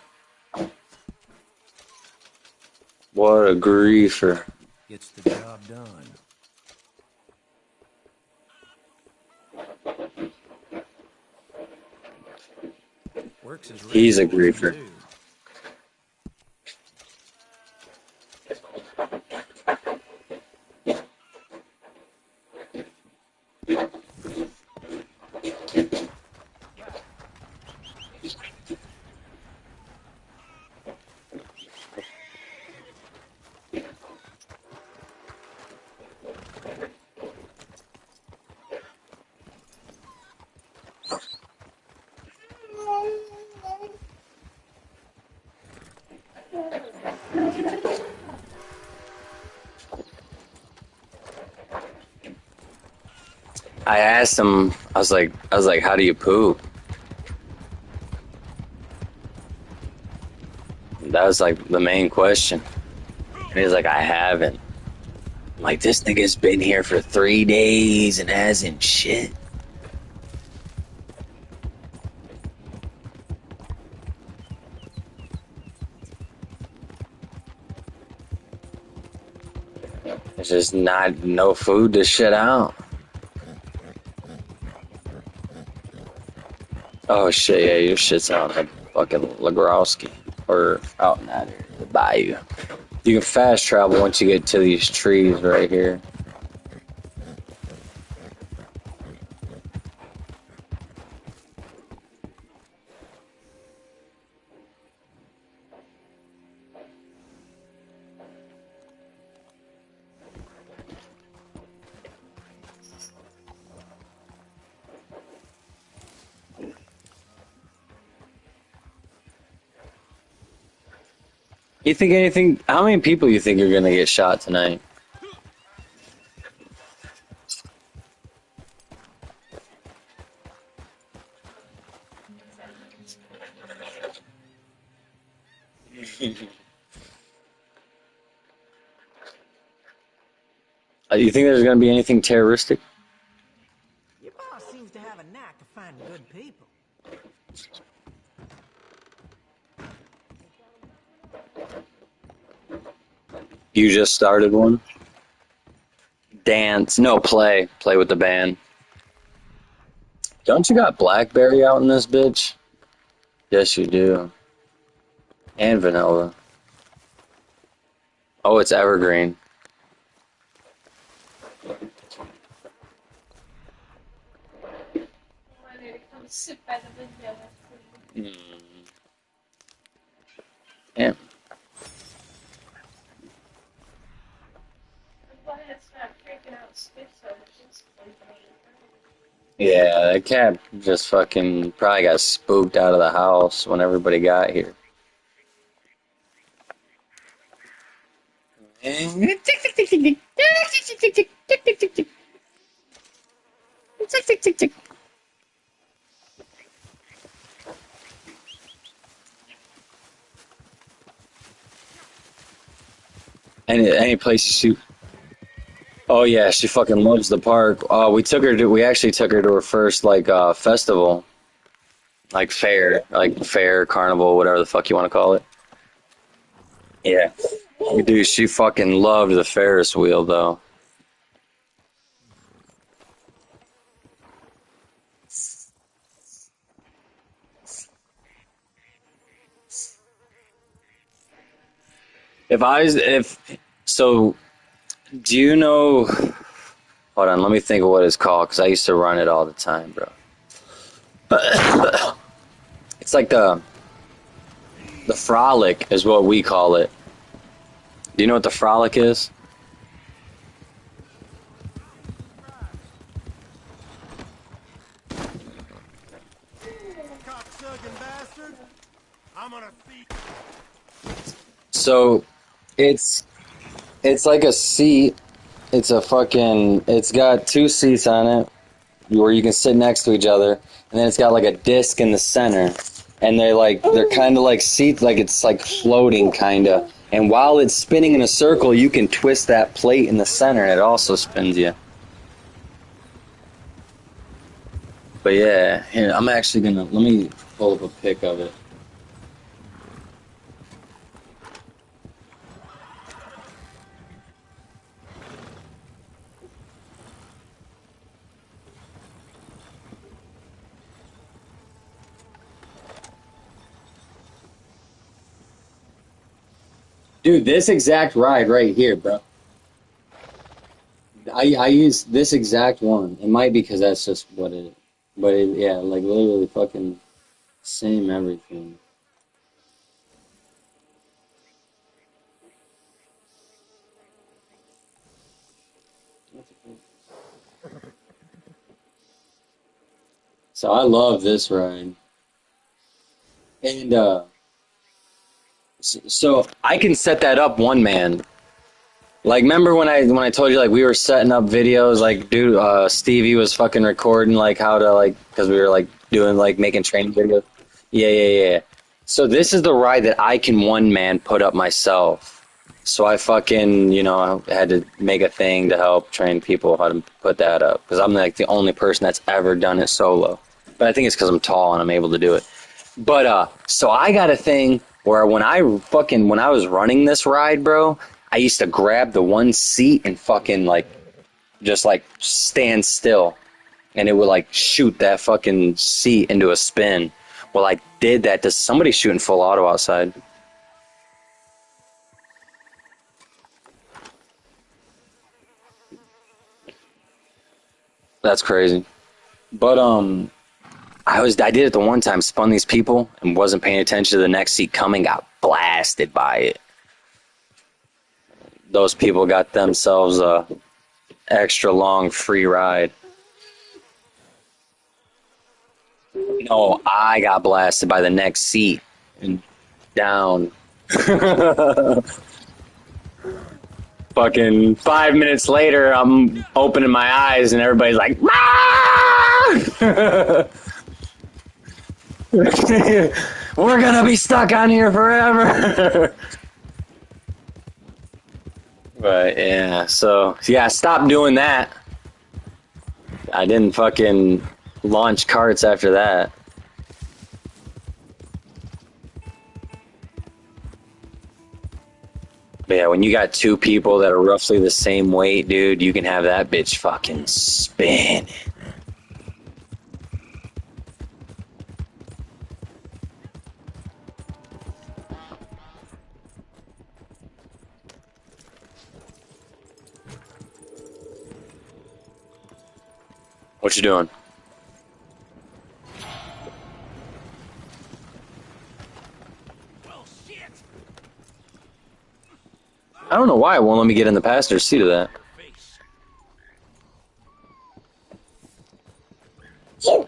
L: What a griefer.
C: Gets the job done. Works his
L: He's a
C: wrist off,
L: griefer.
C: too.
L: I asked him, I was like, how do you poop? That was like the main question. And he's like, I haven't. I'm like, this nigga's been here for 3 days and hasn't shit. There's just no food to shit out. Oh shit, yeah, your shit's out in the fucking Lagrowski. Or out in that area, the bayou. You can fast travel once you get to these trees right here. You think anything? How many people you think are gonna get shot tonight? You think there's gonna be anything terroristic?
T: Your boss seems to have a knack of finding good people.
L: You just started one? Dance. No, play. Play with the band. Don't you got Blackberry out in this bitch? Yes, you do. And vanilla. Oh, it's evergreen.
S: Wanted to come sit by the window.
L: Yeah.
S: I'm glad it's not freaking out Skips on this one.
L: Yeah, that cat just fucking probably got spooked out of the house when everybody got here. Any place to shoot. Oh yeah, she fucking loves the park. We actually took her to her first festival, fair, carnival, whatever the fuck you want to call it. Yeah, we do. She fucking loved the Ferris wheel though. So, do you know? Hold on, let me think of what it's called because I used to run it all the time, bro. It's like the frolic is what we call it. Do you know what the frolic is?
Q: Cocksucking bastard! I'm gonna see.
L: So, it's like a seat. It's got two seats on it where you can sit next to each other, and then it's got like a disc in the center, and they're kind of like seats, like it's like floating kind of. And while it's spinning in a circle, you can twist that plate in the center, and it also spins you. But yeah, here I'm actually gonna let me pull up a pic of it. Dude, this exact ride right here, bro. I use this exact one. It might be because that's just what it. But yeah, like literally fucking same everything. So I love this ride, and so I can set that up one man. Like, remember when I told you like we were setting up videos, like dude, Stevie was fucking recording like how to because we were like doing making training videos. Yeah. So this is the ride that I can one man put up myself. So I fucking I had to make a thing to help train people how to put that up because I'm like the only person that's ever done it solo. But I think it's because I'm tall and I'm able to do it. But so I got a thing where when I was running this ride, bro, I used to grab the one seat and fucking just stand still, and it would shoot that fucking seat into a spin. Well, I did that to somebody shooting full auto outside. That's crazy. But I did it the one time, spun these people and wasn't paying attention to the next seat coming, got blasted by it. Those people got themselves a extra long free ride. No, I got blasted by the next seat and down. Fucking 5 minutes later, I'm opening my eyes and everybody's like, We're gonna be stuck on here forever. But yeah, so yeah, stop doing that. I didn't fucking launch carts after that. But yeah, when you got two people that are roughly the same weight, dude, you can have that bitch fucking spin. What you doing? I don't know why it won't let me get in the passenger seat of that. Oh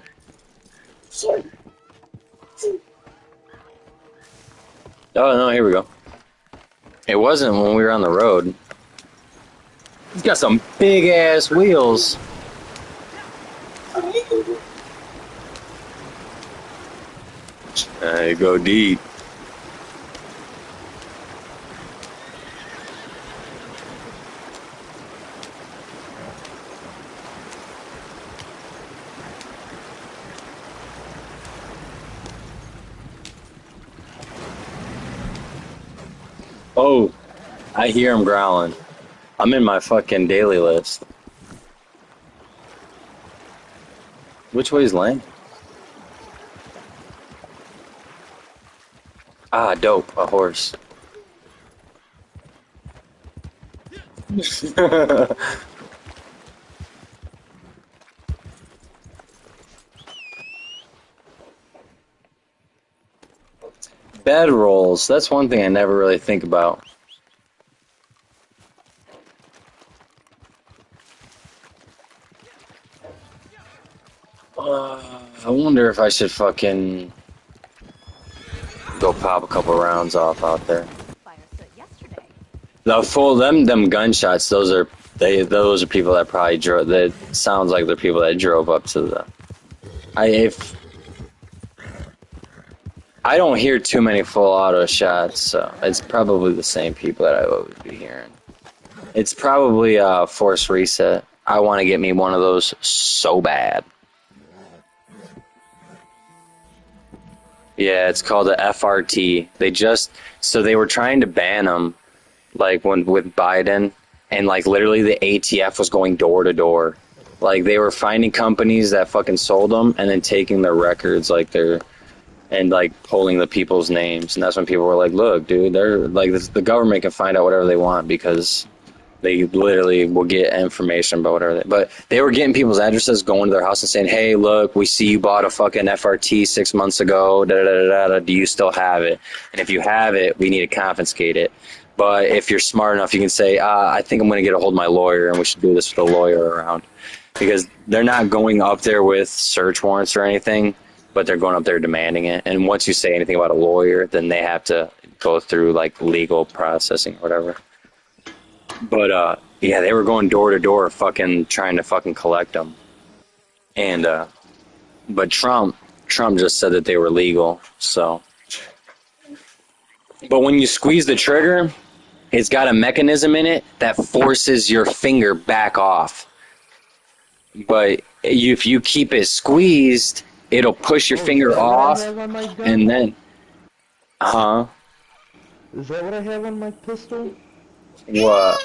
L: no, here we go. It wasn't when we were on the road. He's got some big ass wheels. I go deep. Oh, I hear him growling. I'm in my fucking daily list. Which way is Lane? Ah, dope. A horse. Bed rolls. That's one thing I never really think about. I wonder if I should fucking go pop a couple rounds off out there. The full them gunshots. Those are people that probably drove. That sounds like they're people that drove up to the. I don't hear too many full auto shots, so it's probably the same people that I would be hearing. It's probably force reset. I want to get me one of those so bad. Yeah, it's called a FRT. They were trying to ban them, like with Biden, and like literally the ATF was going door to door. Like they were finding companies that fucking sold them and then taking their records, and like pulling the people's names. And that's when people were like, look, dude, they're like, the government can find out whatever they want because they literally will get information about whatever but they were getting people's addresses, going to their house and saying, hey, look, we see you bought a fucking FRT 6 months ago. Do you still have it? And if you have it, we need to confiscate it. But if you're smart enough, you can say, I think I'm going to get a hold of my lawyer and we should do this with a lawyer around. Because they're not going up there with search warrants or anything, but they're going up there demanding it. And once you say anything about a lawyer, then they have to go through like legal processing or whatever. But yeah, they were going door to door, fucking trying to fucking collect them. And but Trump just said that they were legal. So, but when you squeeze the trigger, it's got a mechanism in it that forces your finger back off. But if you keep it squeezed, it'll push your finger off, and then,
R: Is that what I have on my pistol?
L: What?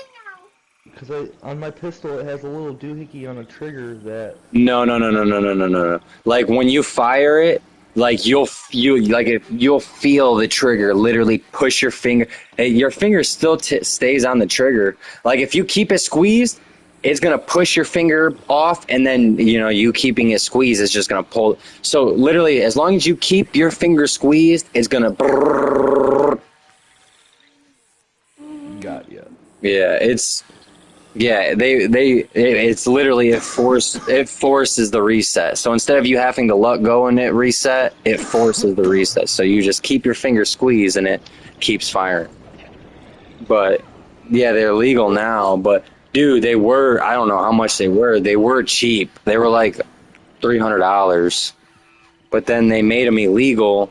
R: Because on my pistol it has a little doohickey on a trigger that.
L: No. Like when you fire it, like you'll feel the trigger literally push your finger. Your finger still stays on the trigger. Like if you keep it squeezed, it's gonna push your finger off, and then you keeping it squeezed is just gonna pull. So literally, as long as you keep your finger squeezed, it's gonna.
R: Got ya.
L: Yeah, it's literally it forces the reset. So instead of you having to let go and it reset, it forces the reset. So you just keep your finger squeezed and it keeps firing. But yeah, they're legal now. But dude, I don't know how much they were. They were cheap. They were like $300. But then they made them illegal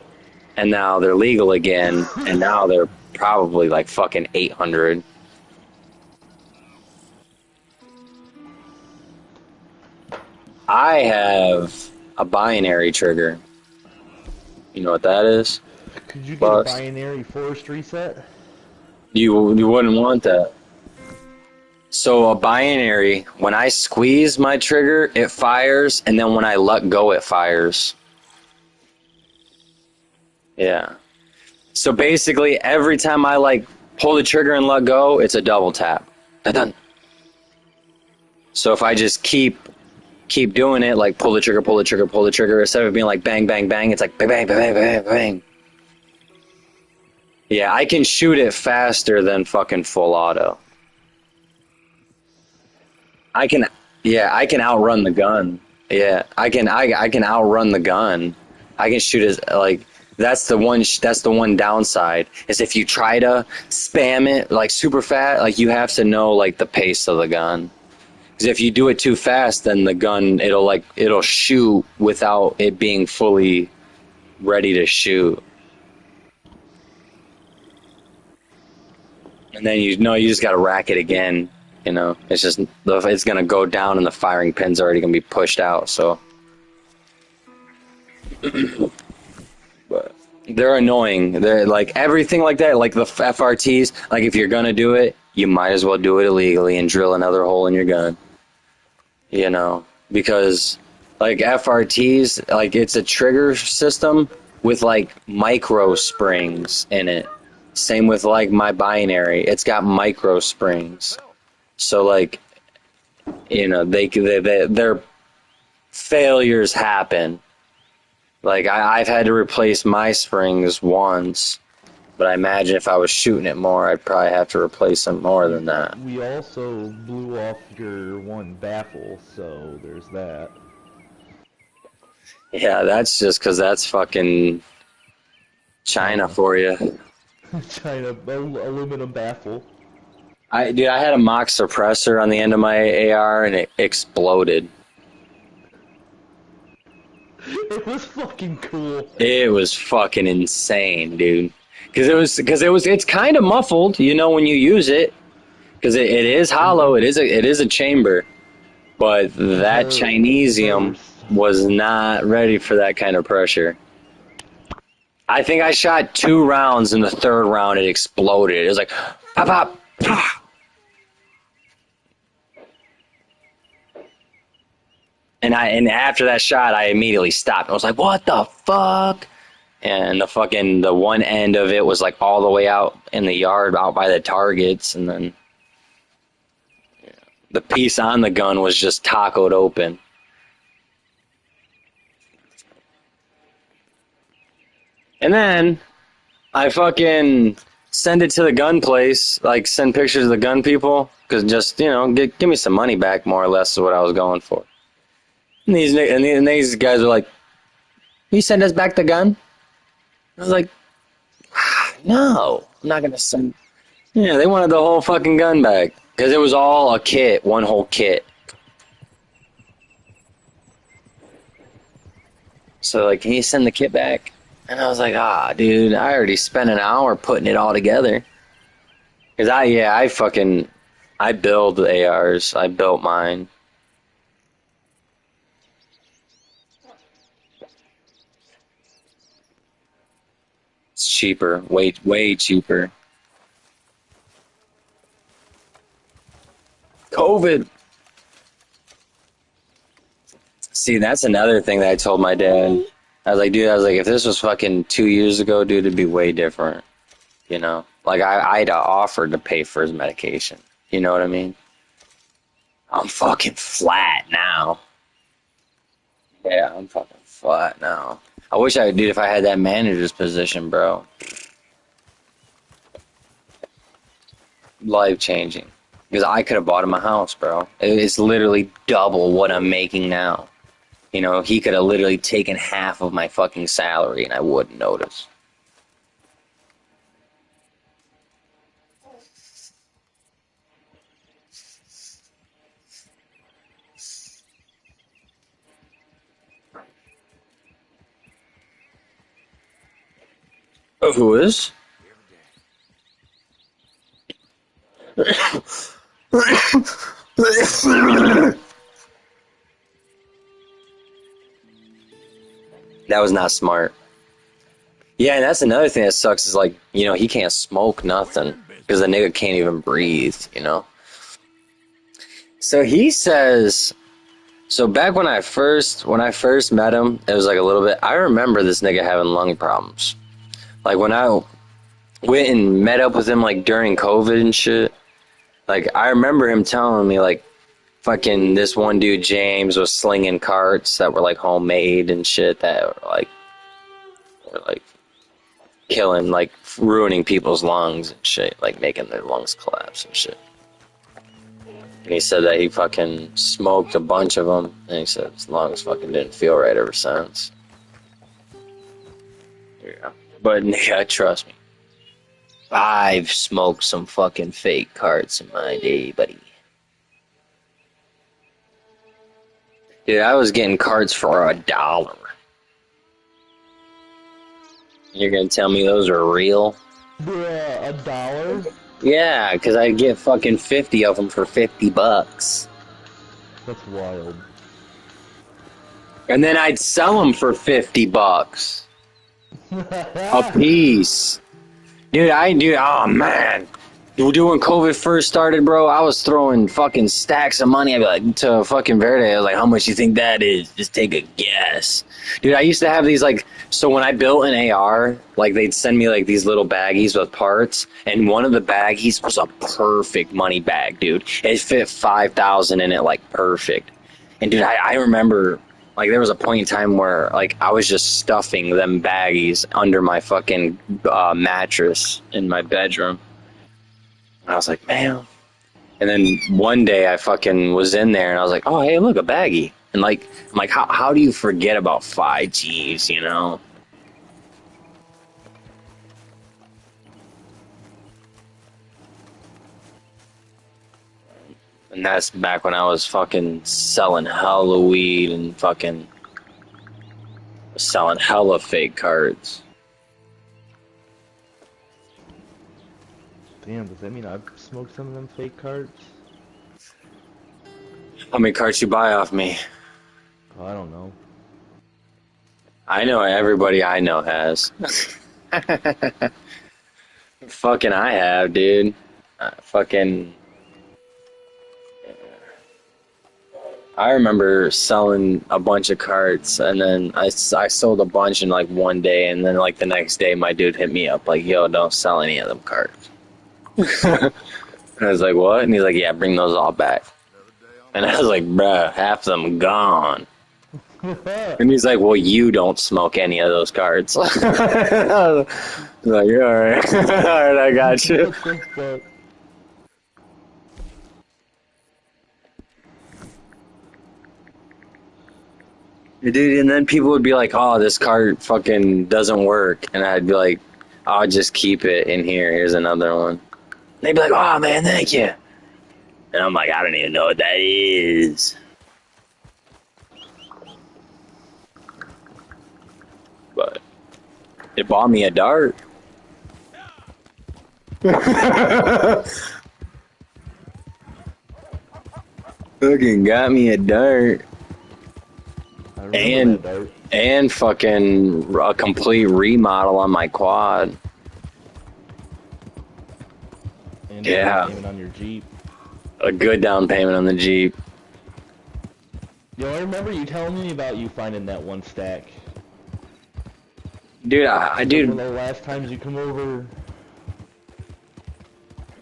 L: and now they're legal again, and now they're probably like fucking 800. I have a binary trigger. You know what that is?
R: Could you get a
L: But
R: binary forestry set?
L: you wouldn't want that. So a binary, when I squeeze my trigger, it fires, and then when I let go, it fires. Yeah. So basically, every time I like pull the trigger and let go, it's a double tap. Dun-dun. So if I just keep doing it, like pull the trigger, pull the trigger, pull the trigger, instead of being like bang, bang, bang, it's like bang, bang, bang, bang, bang. Yeah, I can shoot it faster than fucking full auto. I can, yeah, I can outrun the gun. Yeah, I can outrun the gun. I can shoot as like that's the one downside is if you try to spam it like super fast, like you have to know like the pace of the gun. Because if you do it too fast, then the gun it'll shoot without it being fully ready to shoot. And then you just got to rack it again. You know, it's gonna go down and the firing pin's already gonna be pushed out. So, but they're annoying. They're like everything like that. Like the FRTs. Like if you're gonna do it, you might as well do it illegally and drill another hole in your gun. You know, because like FRTs, like it's a trigger system with like micro springs in it. Same with like my binary. It's got micro springs. So like, you know, their failures happen. Like I've had to replace my springs once, but I imagine if I was shooting it more, I'd probably have to replace them more than that.
R: We also blew off your one baffle, so there's that.
L: Yeah, that's just because that's fucking China for you.
R: China aluminum baffle.
L: I had a mock suppressor on the end of my AR and it exploded.
R: It was fucking cool.
L: It was fucking insane, dude. It's kind of muffled, you know, when you use it, because it is hollow. It is a chamber, but that Chinesium was not ready for that kind of pressure. I think I shot 2 rounds. In the 3rd round, it exploded. It was like pop, pop, pop. And after that shot, I immediately stopped. I was like, what the fuck? And the one end of it was like all the way out in the yard, out by the targets, and then the piece on the gun was just tacoed open. And then I fucking send it to the gun place, like send pictures of the gun people, because just, you know, give me some money back, more or less, is what I was going for. And these guys were like, "You send us back the gun?" I was like, "No, I'm not gonna send." Yeah, they wanted the whole fucking gun back because it was all a kit, one whole kit. So like, can you send the kit back? And I was like, dude, I already spent an hour putting it all together. Cause I build the ARs. I built mine. It's cheaper, way cheaper. COVID. See, that's another thing that I told my dad. I was like, dude, if this was fucking 2 years ago, dude, it'd be way different. You know? Like, I'd offered to pay for his medication. You know what I mean? I'm fucking flat now. Yeah, I'm fucking flat now. I wish I, dude, if I had that manager's position, bro. Life changing. Because I could have bought him a house, bro. It's literally double what I'm making now. You know, he could have literally taken half of my fucking salary and I wouldn't notice. Who is? That was not smart. Yeah, and that's another thing that sucks is like, you know, he can't smoke nothing because the nigga can't even breathe, you know? So he says, so back when I first met him, it was like a little bit, I remember this nigga having lung problems. Like when I went and met up with him like during COVID and shit, like I remember him telling me like fucking this one dude, James, was slinging carts that were like homemade and shit that were like killing, like ruining people's lungs and shit, like making their lungs collapse and shit. And he said that he fucking smoked a bunch of them, and he said his lungs fucking didn't feel right ever since. Yeah. But nigga, trust me, I've smoked some fucking fake carts in my day, buddy. Dude, I was getting carts for $1. You're gonna tell me those are real?
R: Bruh, $1?
L: Yeah, because I'd get fucking 50 of them for $50.
R: That's wild.
L: And then I'd sell them for $50 a piece. Dude, oh man. Dude, when COVID first started, bro, I was throwing fucking stacks of money. I'd be like, to fucking Verde, I was like, how much you think that is? Just take a guess. Dude, I used to have these, like, so when I built an AR, like, they'd send me, like, these little baggies with parts, and one of the baggies was a perfect money bag, dude. It fit 5,000 in it, like, perfect. And, dude, I remember, like, there was a point in time where, like, I was just stuffing them baggies under my fucking mattress in my bedroom. And I was like, man. And then one day I fucking was in there and I was like, oh, hey, look, a baggie. And like, I'm like, how do you forget about 5Gs, you know? And that's back when I was fucking selling hella weed and fucking selling hella fake cards.
R: Damn, does that mean I've smoked some of them fake carts?
L: How many carts you buy off me?
R: Oh, I don't know.
L: I know everybody I know has. Fucking I have, dude. I remember selling a bunch of carts, and then I sold a bunch in like one day, and then like the next day my dude hit me up like, yo, don't sell any of them carts. And I was like, what? And he's like, yeah, bring those all back. And I was like, bruh, half of them gone. And he's like, well, you don't smoke any of those cards. I was like, you're alright. Alright, I got you. Dude, and then people would be like, oh, this card fucking doesn't work. And I'd be like, I'll just keep it in here. Here's another one. They'd be like, oh, man, thank you. And I'm like, I don't even know what that is. But it bought me a dart. Fucking got me a dart. And fucking a complete remodel on my quad.
R: And
L: yeah.
R: down payment on your Jeep.
L: A good down payment on the Jeep.
R: Yo, I remember you telling me about you finding that one stack.
L: Dude, I
R: One of the last times you come over.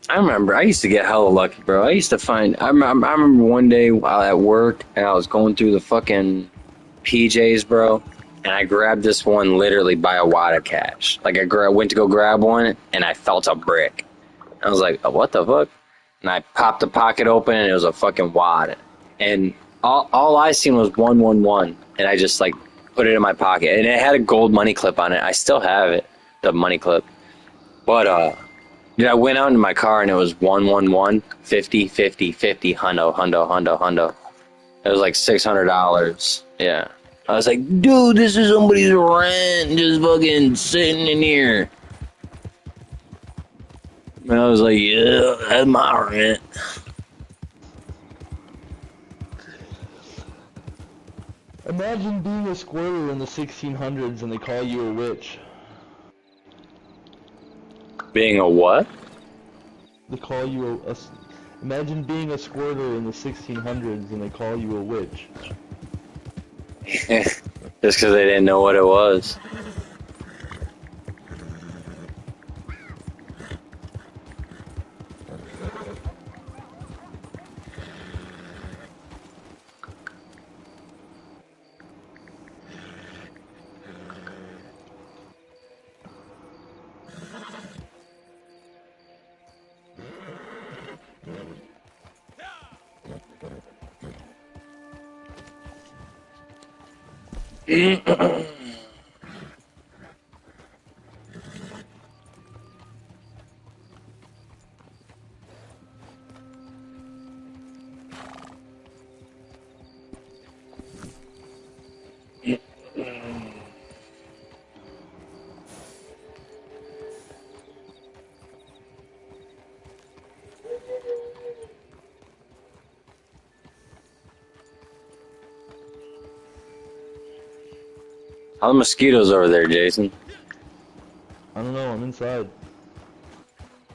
L: I remember. I used to get hella lucky, bro. I used to find. I remember one day while at work, and I was going through the fucking PJs, bro, and I grabbed this one literally by a wad of cash. Like I went to go grab one, and I felt a brick. I was like, oh, what the fuck? And I popped the pocket open, and it was a fucking wad. And all I seen was 111, and I just like put it in my pocket, and it had a gold money clip on it. I still have it, the money clip. But dude, I went out in my car, and it was 111, 50, 50, 50, hundo. It was like $600. Yeah. I was like, dude, this is somebody's rent just fucking sitting in here. And I was like, yeah, that's my rent.
R: Imagine being a squirter in the 1600s and they call you a witch.
L: Being a what?
R: They call you imagine being a squirter in the 1600s and they call you a witch.
L: Just because they didn't know what it was. How the mosquitoes over there, Jason?
R: I don't know, I'm inside.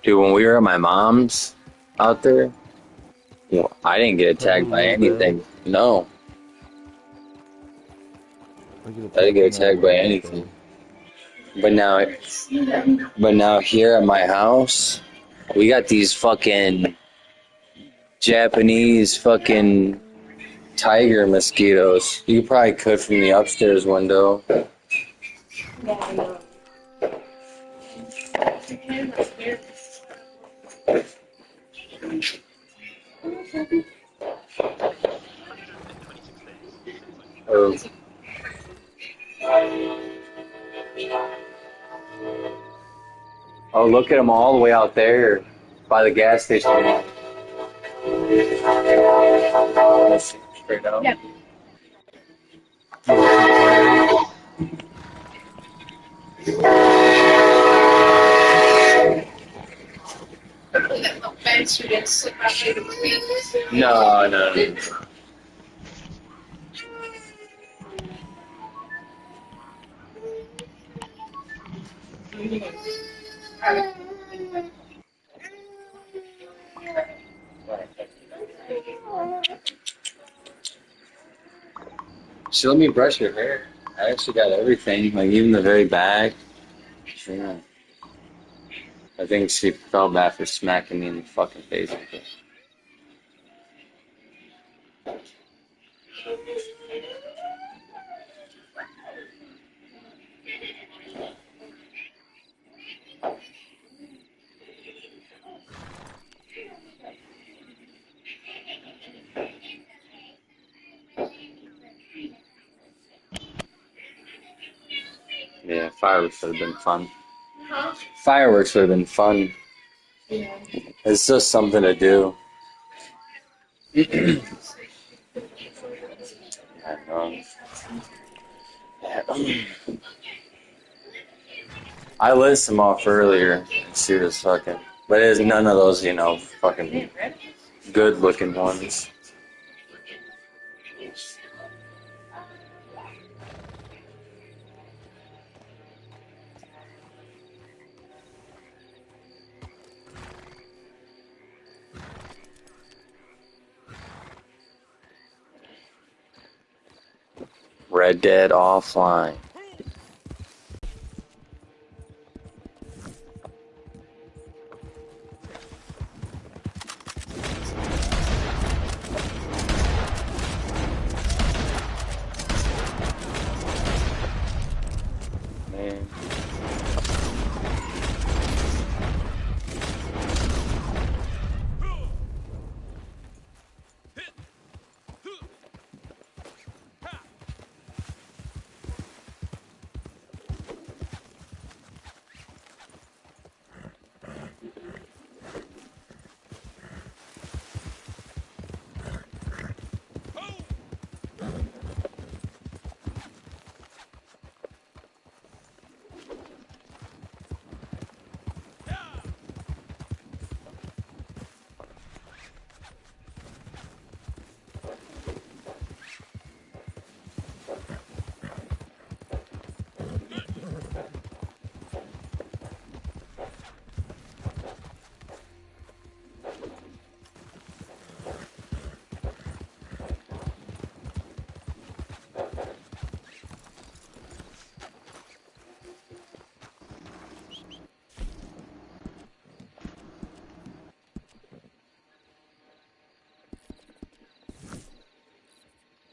L: Dude, when we were at my mom's out there, well, I didn't get
R: Hurt you
L: attacked
R: a
L: by
R: little bit.
L: anything. No,
R: I get
L: I didn't
R: attacked
L: get
R: no matter
L: attacked
R: where
L: by
R: I
L: anything.
R: go.
L: But now here at my house, we got these fucking Japanese fucking tiger mosquitoes. You probably could from the upstairs window.
O: Yeah, I know.
L: Or, oh, look at them all the way out there by the gas station. Straight out.
O: Yeah.
S: That little bastard didn't slip out through the feet.
L: No. She let me brush her hair. I actually got everything, like even the very back. Yeah. I think she felt bad for smacking me in the fucking face with it. Yeah, fireworks would have been fun.
S: Huh?
L: Fireworks would have been fun.
S: Yeah.
L: It's just something to do. I know. I lit some off earlier, and she was fucking. But it's none of those, fucking good looking ones. Red Dead Offline. Man.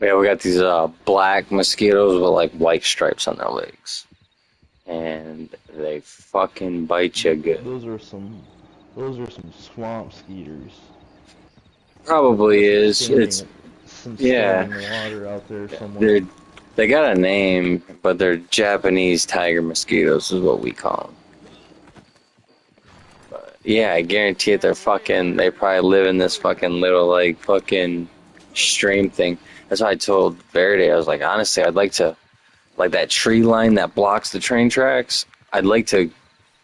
L: Yeah, we got these black mosquitoes with like white stripes on their legs, and they fucking bite you good.
R: Those are some swamp skeeters.
L: Probably
R: There's
L: is. It's
R: some
L: yeah.
R: standing water out there
L: They're
R: somewhere.
L: they got a name, but they're Japanese tiger mosquitoes is what we call them. But yeah, I guarantee it. They probably live in this fucking little like fucking stream thing. That's why I told Verity. I was like, honestly, I'd like to like that tree line that blocks the train tracks. I'd like to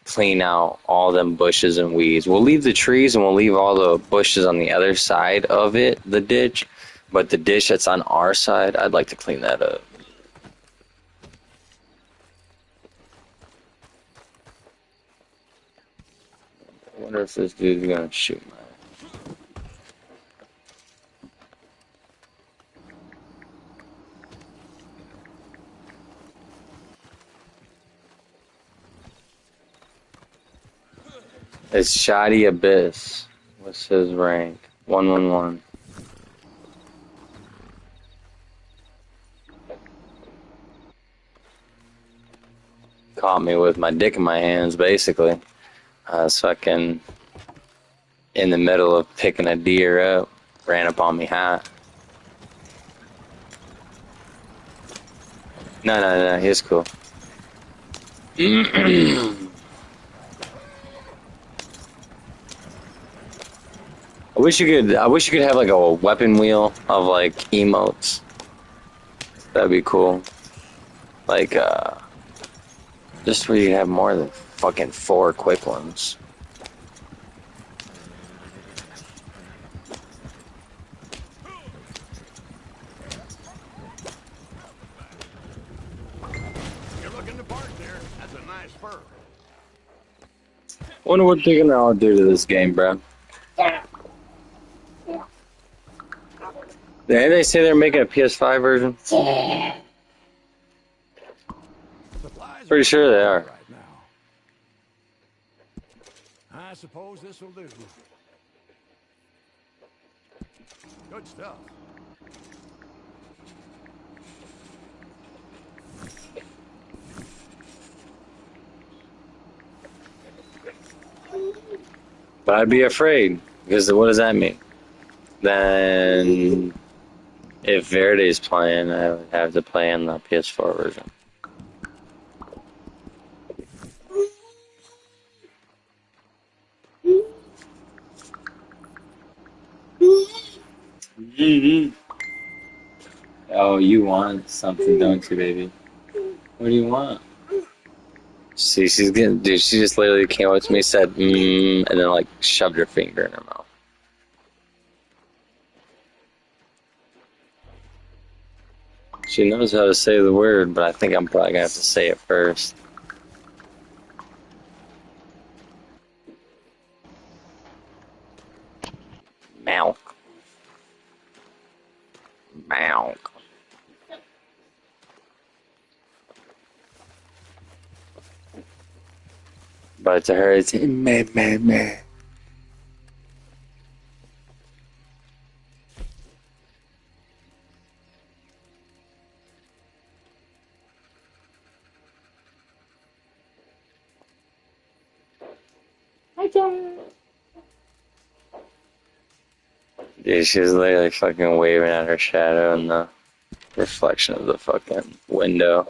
L: clean out all them bushes and weeds. We'll leave the trees and we'll leave all the bushes on the other side of it, the ditch. But the ditch that's on our side, I'd like to clean that up. I wonder if this dude's gonna shoot my. It's Shoddy Abyss. What's his rank? 111. Caught me with my dick in my hands, basically. I was fucking in the middle of picking a deer up. Ran up on me hot. No, he's cool. I wish you could have like a weapon wheel of like emotes. That'd be cool. Like just where you have more than fucking 4 quick ones.
N: You're looking the part there. That's a nice fur.
L: Wonder what they're gonna all do to this game, bro. They say they're making a PS5 version. Pretty sure they are.
N: Right now. I suppose this will do. Good stuff.
L: But I'd be afraid because what does that mean? Then if Verity's playing, I would have to play in the PS4 version. Oh, you want something, don't you, baby? What do you want? See, she's getting, dude, she just literally came up to me, said, and then, like, shoved her finger in her mouth. She knows how to say the word, but I think I'm probably gonna have to say it first. Milk. Milk. But to her, it's meh. Dude, she's literally fucking waving at her shadow in the reflection of the fucking window.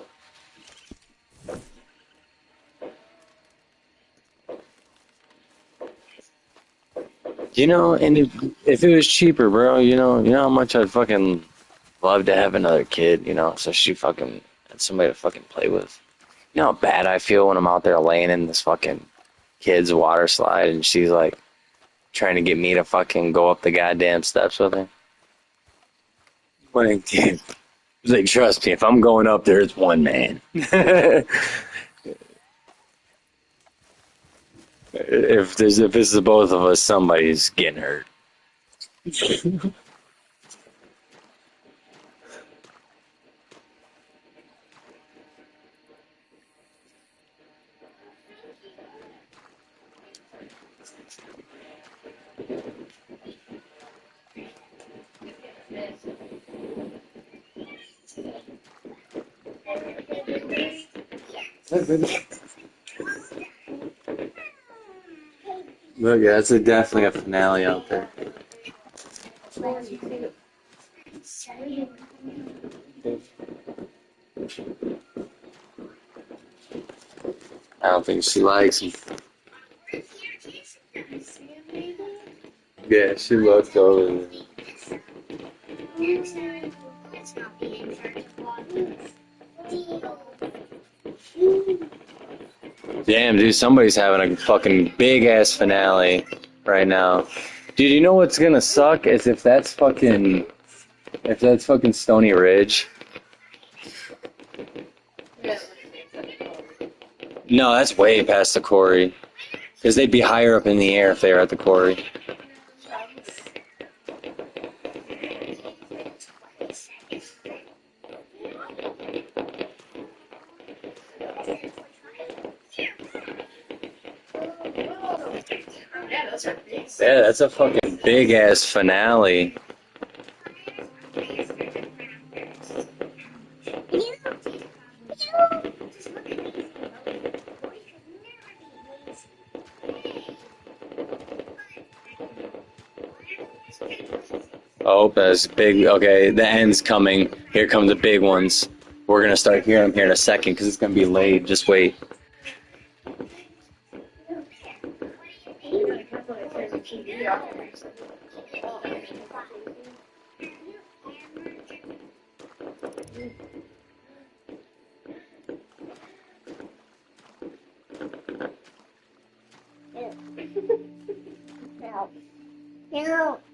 L: You know, and if it was cheaper, bro, you know how much I'd fucking love to have another kid, you know, so she fucking had somebody to fucking play with. You know how bad I feel when I'm out there laying in this fucking kid's water slide and she's like trying to get me to fucking go up the goddamn steps with her. Like, dude, like, trust me, if I'm going up there, it's one man. If this is both of us, somebody's getting hurt. Look, yeah, that's definitely a finale out there. I don't think she likes him. Yeah, she looked over there. Damn, dude, somebody's having a fucking big ass finale right now. Dude, you know what's gonna suck is if that's fucking Stony Ridge. No, that's way past the quarry. Because they'd be higher up in the air if they were at the quarry. Yeah, that's a fucking big ass finale. Oh, that's big. Okay, the end's coming. Here come the big ones. We're gonna start hearing them here in a second because it's gonna be late. Just wait.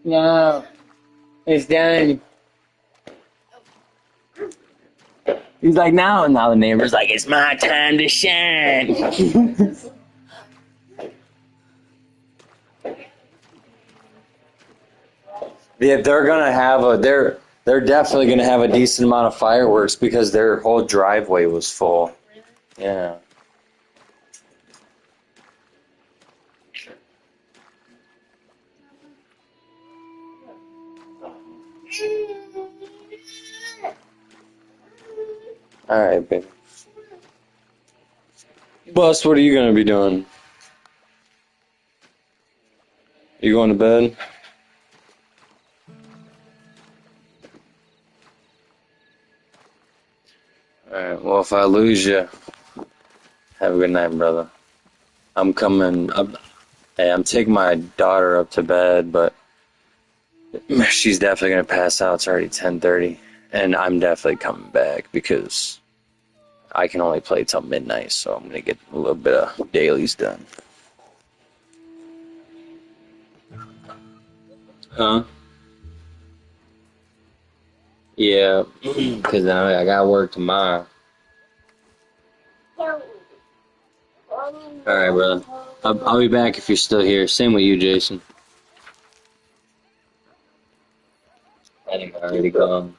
L: No, it's done. He's like, now the neighbor's like, it's my time to shine. Yeah, they're definitely gonna have a decent amount of fireworks because their whole driveway was full. Yeah. All right, baby. Bus, what are you gonna be doing? You going to bed? All right. Well, if I lose you, have a good night, brother. I'm coming. Hey, I'm taking my daughter up to bed, but she's definitely gonna pass out. It's already 10:30, and I'm definitely coming back because I can only play till midnight. So I'm gonna get a little bit of dailies done. Huh? Yeah, because I got work tomorrow. All right, brother. I'll be back if you're still here. Same with you, Jason. I think I already gone.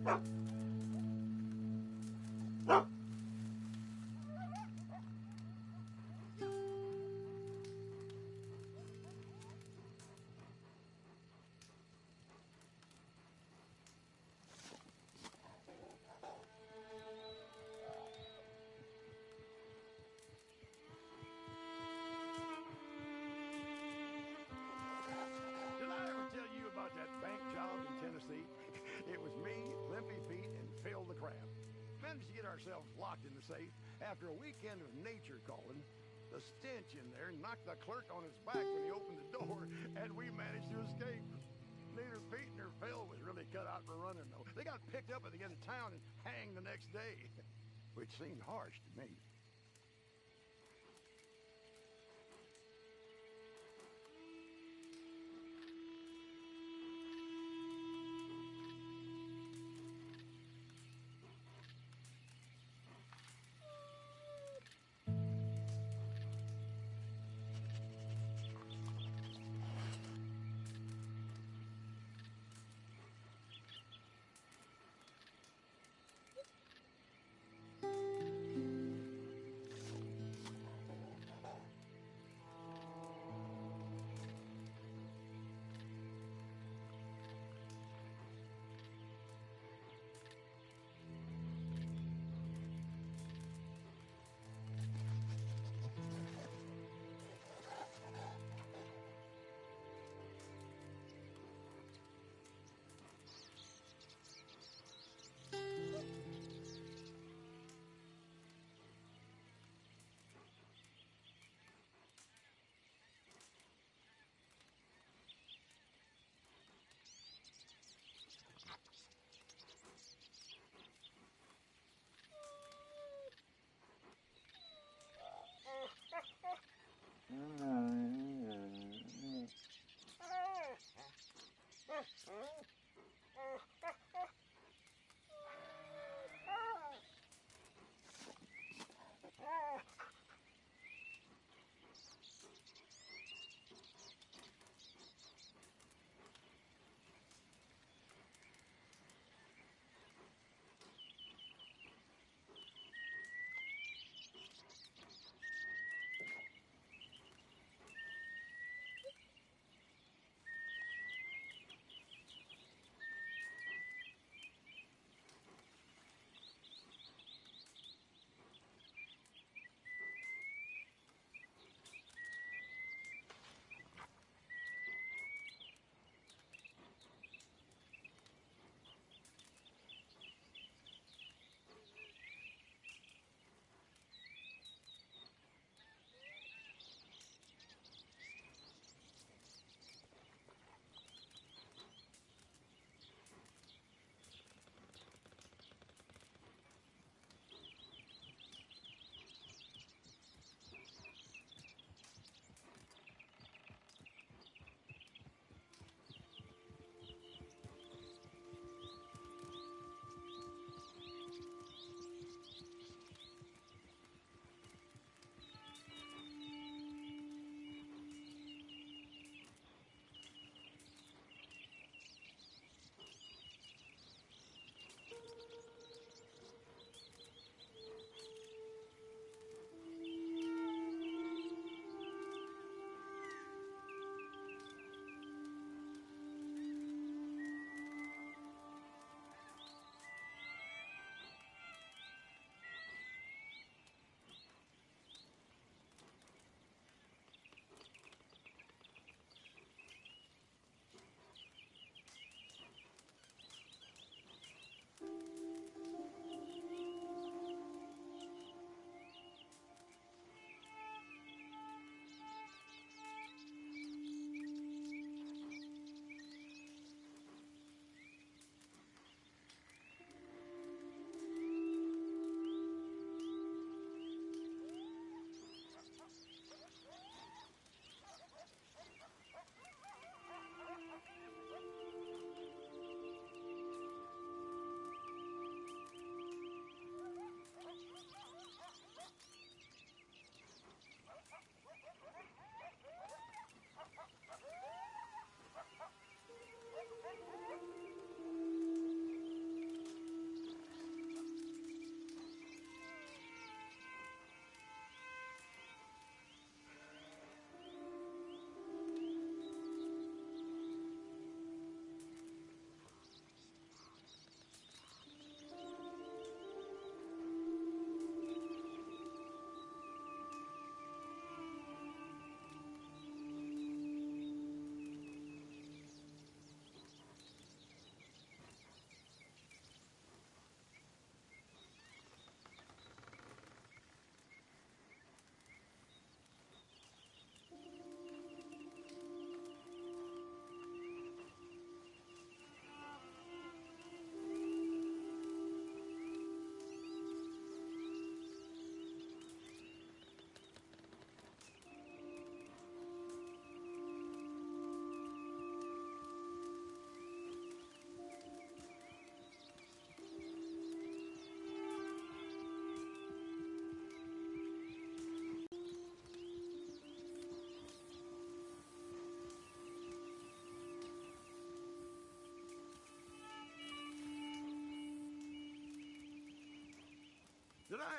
N: Did I ever tell you about that bank job in Tennessee? It was me, Limpy Pete, and Phil the Crab. Managed to get ourselves locked in the safe after a weekend of nature calling. The stench in there knocked the clerk on his back when he opened the door, and we managed to escape. Neither Pete nor Phil was really cut out for running, though. They got picked up at the end of town and hanged the next day, which seemed harsh to me.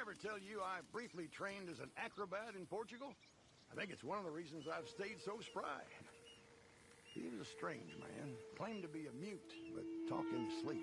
N: ever tell you I briefly trained as an acrobat in Portugal? I think it's one of the reasons I've stayed so spry. He was a strange man, claimed to be a mute, but talked in his sleep.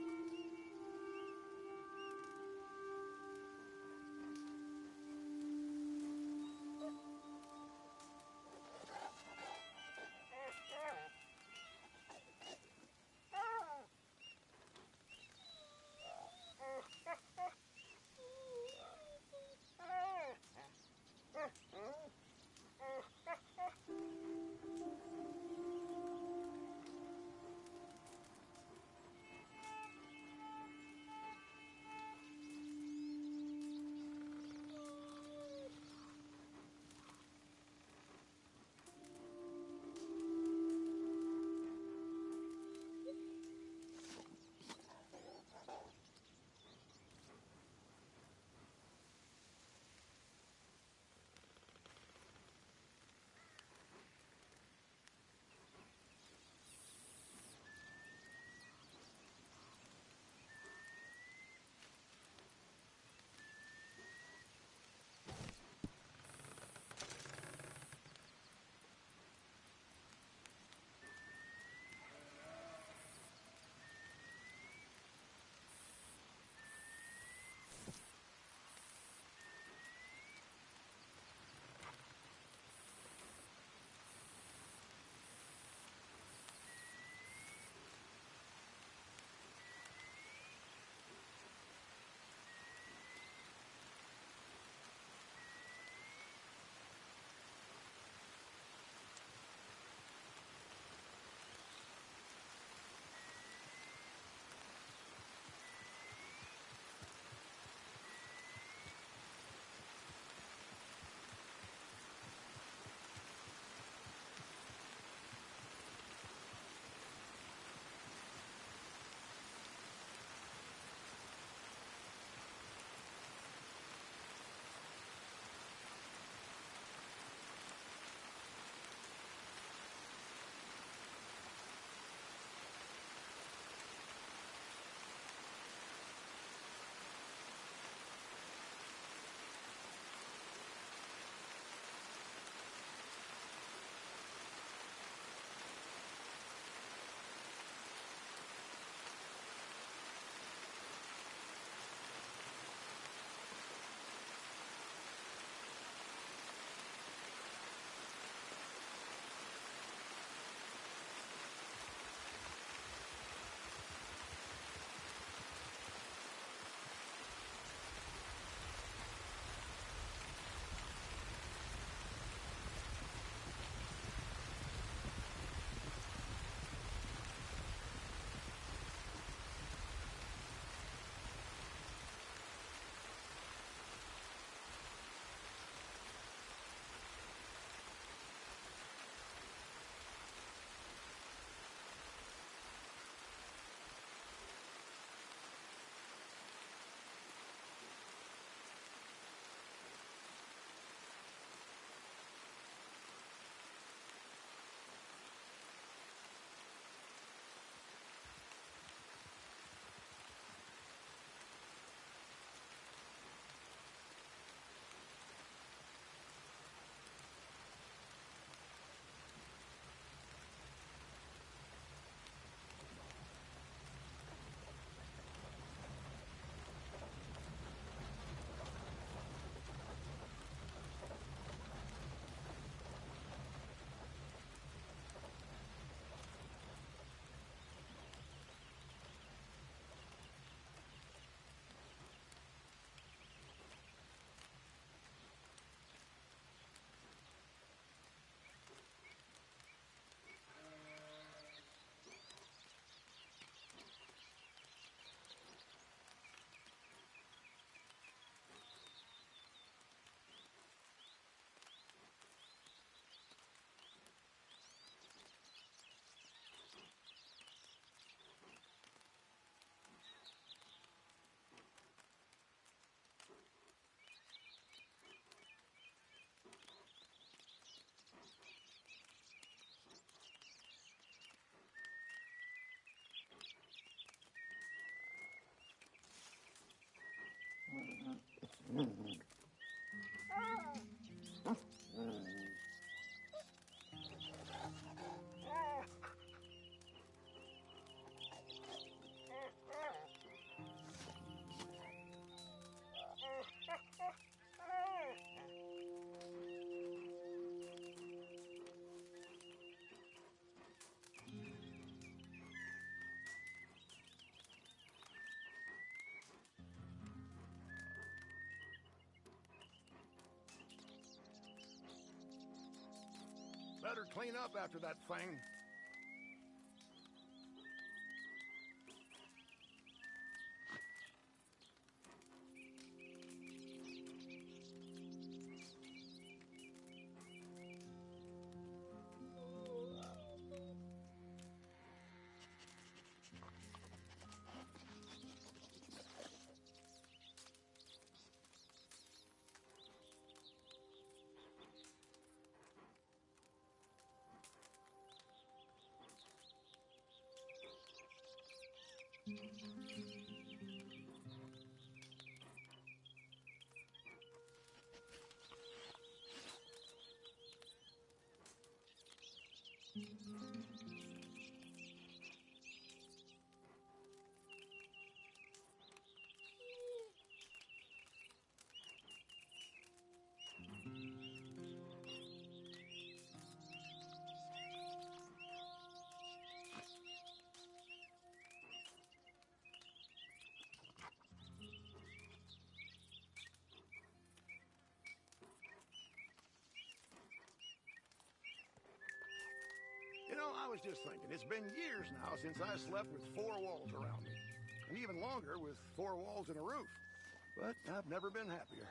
N: Better clean up after that thing. You know, I was just thinking, it's been years now since I slept with 4 walls around me. And even longer with 4 walls and a roof. But I've never been happier.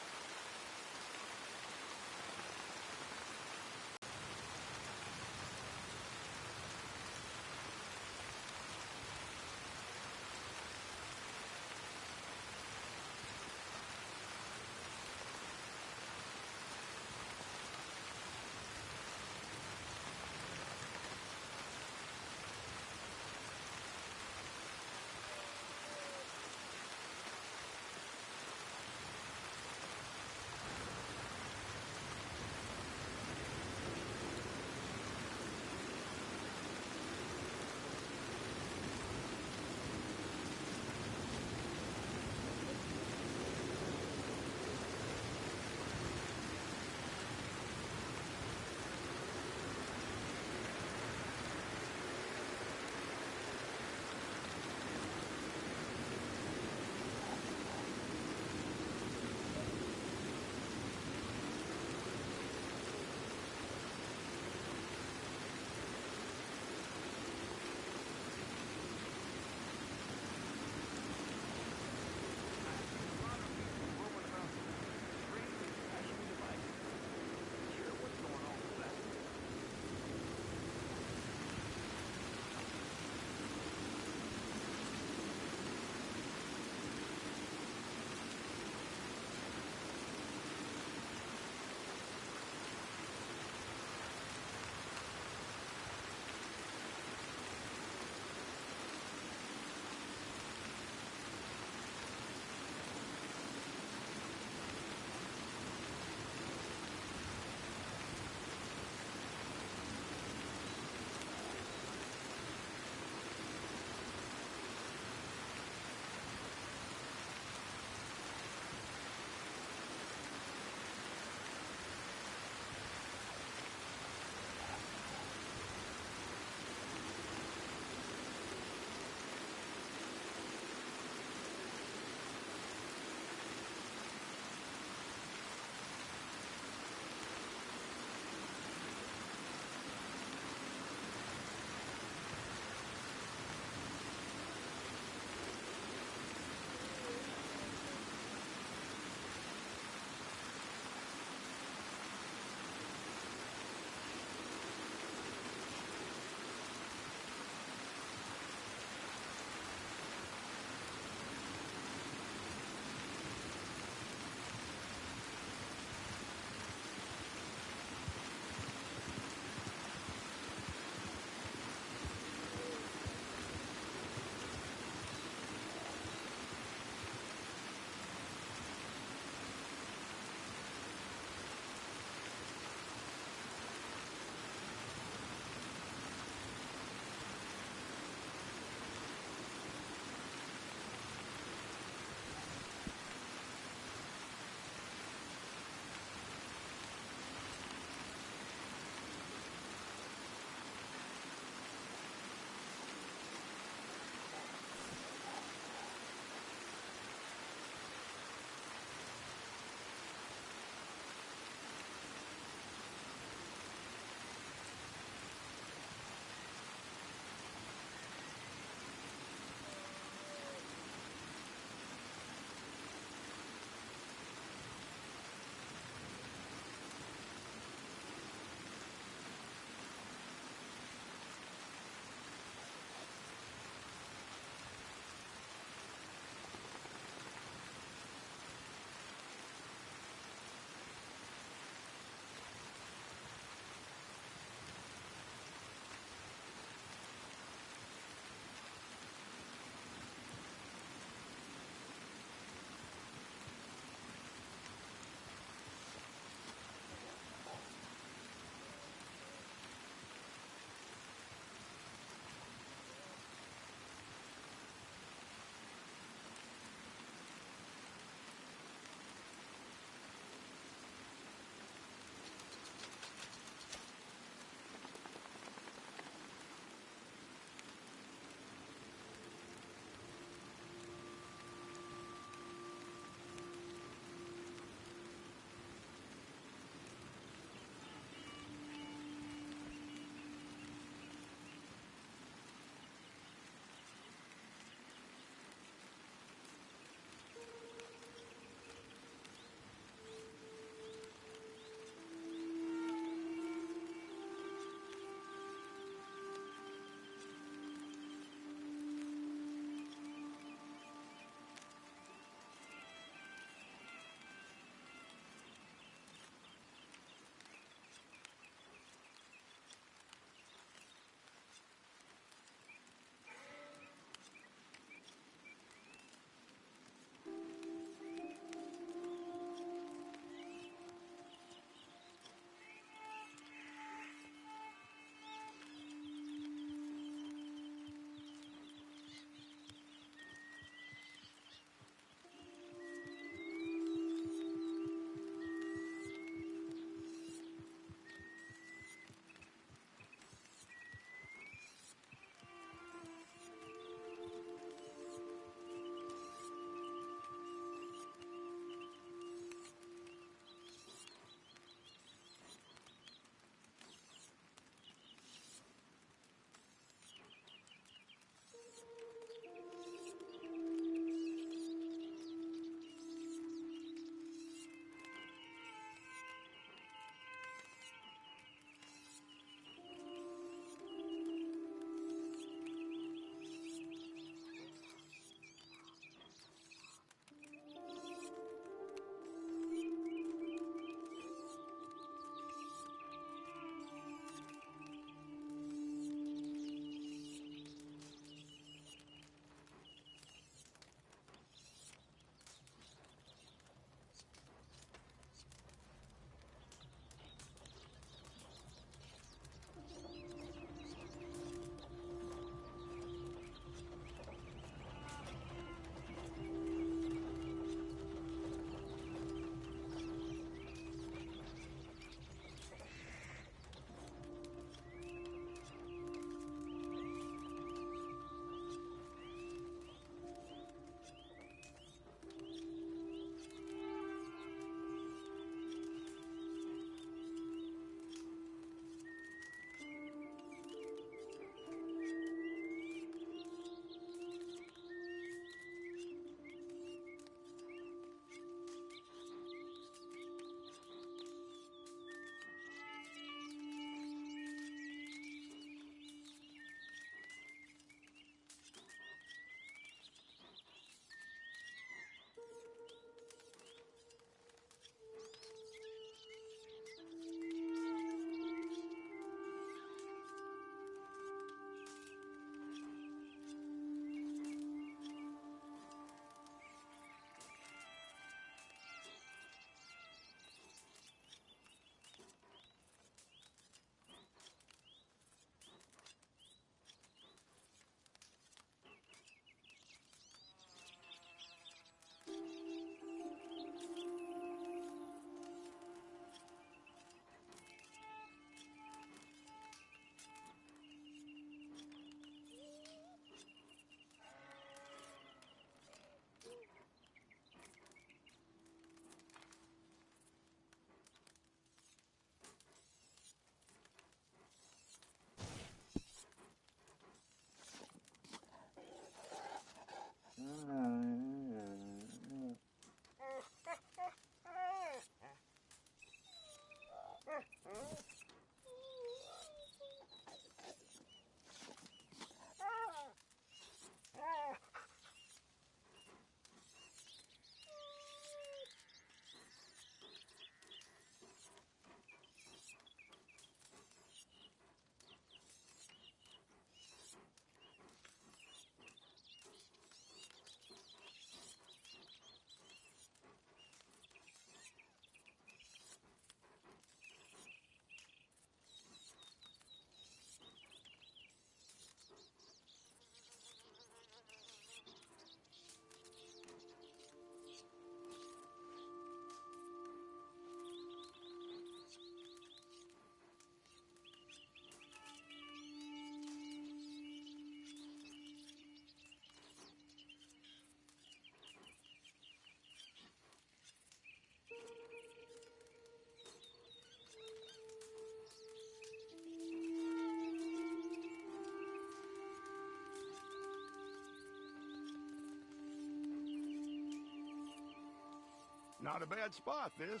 N: Not a bad spot, this.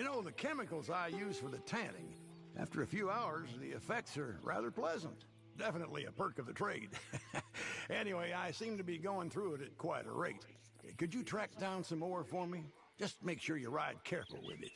N: You know, the chemicals I use for the tanning, after a few hours, the effects are rather pleasant. Definitely a perk of the trade. Anyway, I seem to be going through it at quite a rate. Could you track down some more for me? Just make sure you ride careful with it.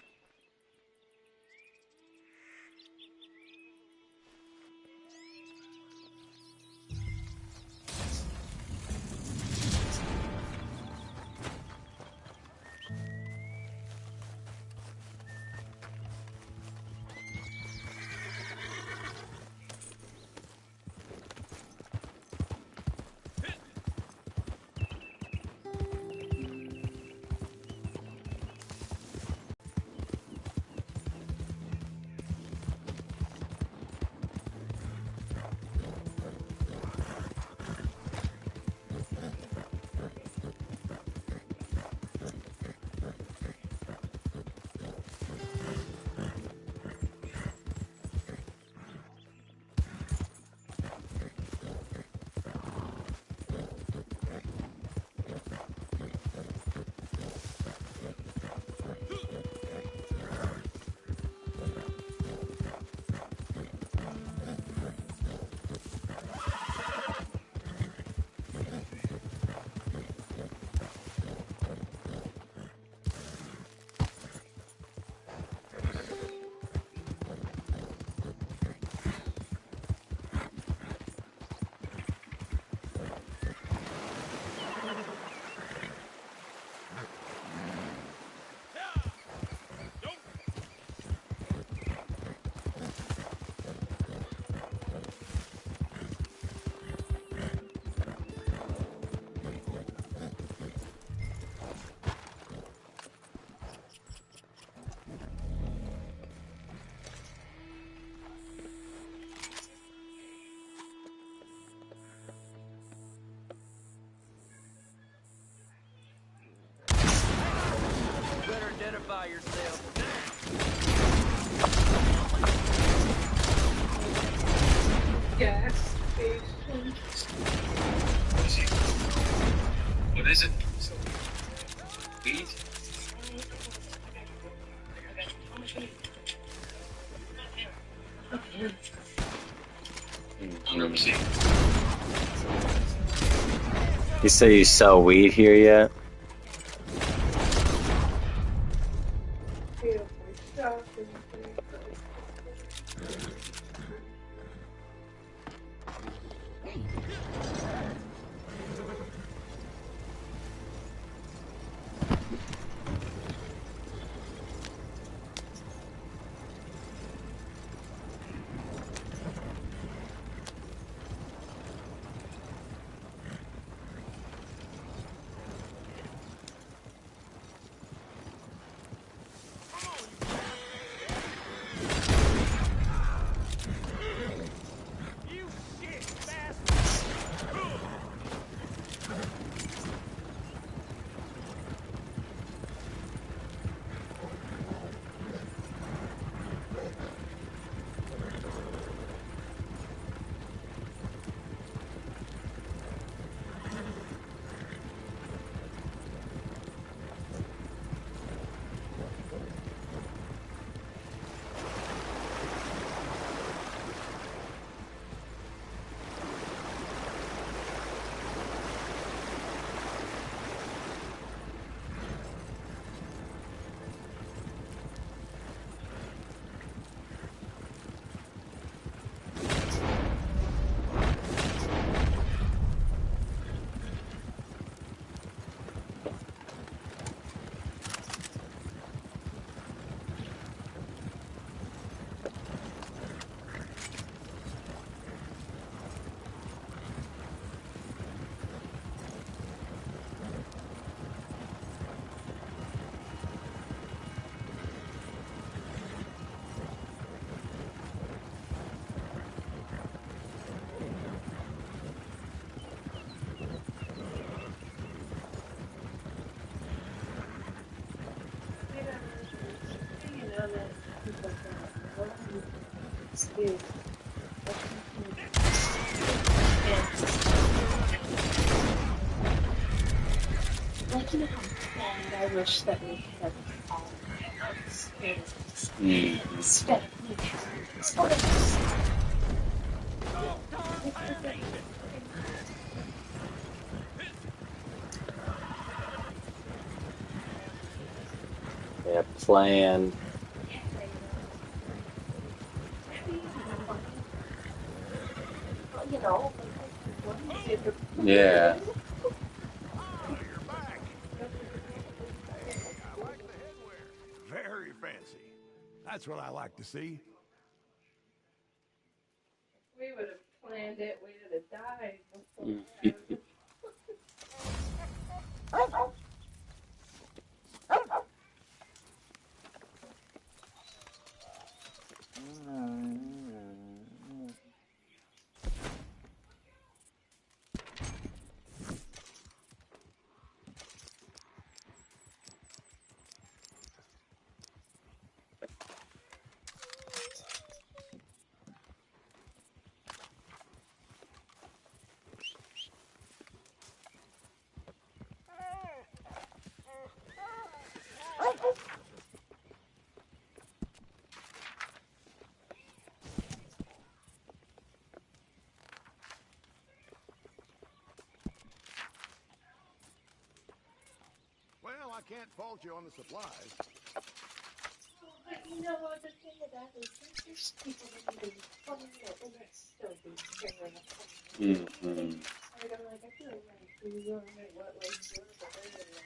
D: Better identify yourself.
S: Gas station.
H: What is it? Weed? Let me see.
L: You say you sell weed here yet?
O: Like, you know how bad I wish that we had all
L: Mm. Yeah, plan.
S: You know,
L: Yeah.
N: Ah, you're back. Hey, I like the headwear. Very fancy. That's what I like to see.
S: we would have planned it, we would have died before
L: Mm.
S: that.
N: Well, I can't fault you on the supplies.
S: But you know what, the thing of that is, there's people that even find it and that still be tearing up.
L: Mm-hmm.
S: So I'm like, I feel like you know what was yours, but they're really like,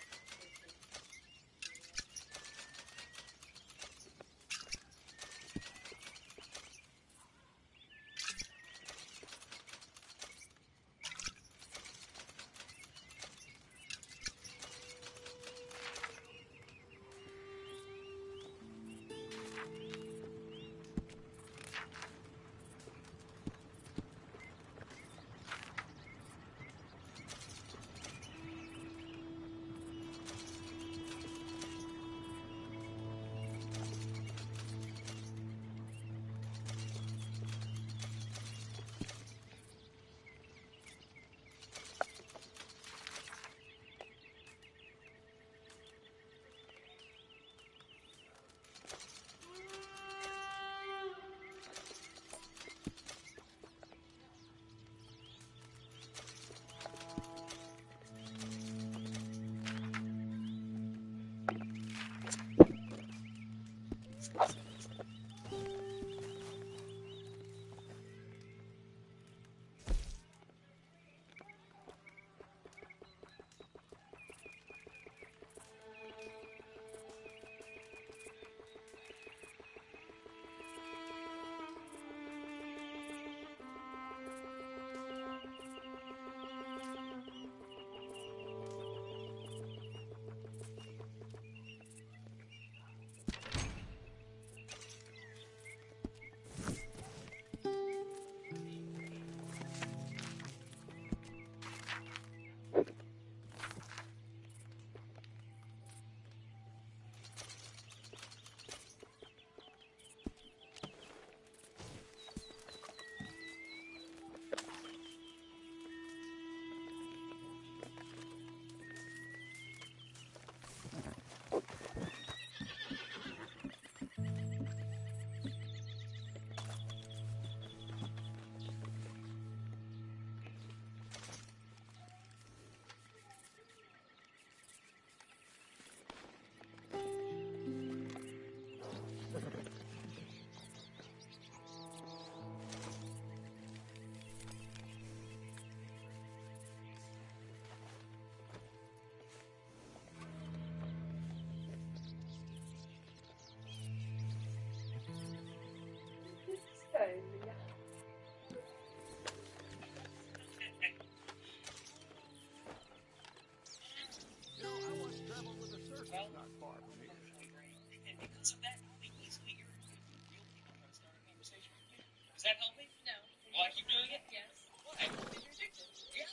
N: You know, I once traveled with a circus not far from here.
B: And because of that, I'll be easily irritated when real people try to start a conversation with me. Does that help me? No. Will I keep doing it? Yes. Why? Because you're addicted. Yeah.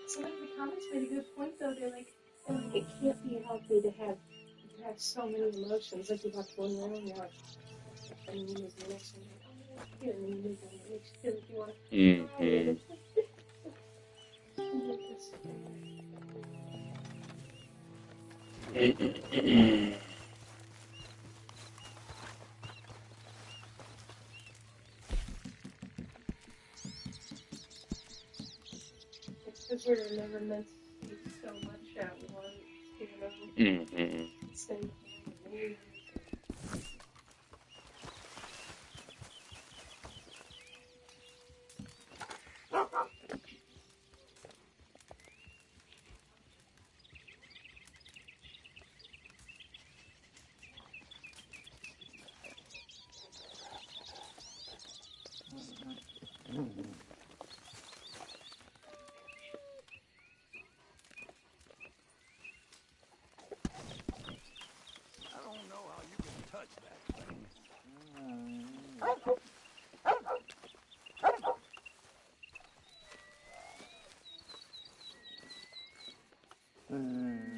S: some of the comments made a good point though. They're like, it can't be healthy to have so many emotions. Like you watch one round, you're like, and then you move to the next one, you're like, oh, that's cute, and then you move on, it makes you feel like you want to cry, and
L: Mm-hmm.
S: it's like, I'm like this. Because we were never meant to see so much at once, you know? Same thing with me.
C: I don't know how you can touch that thing.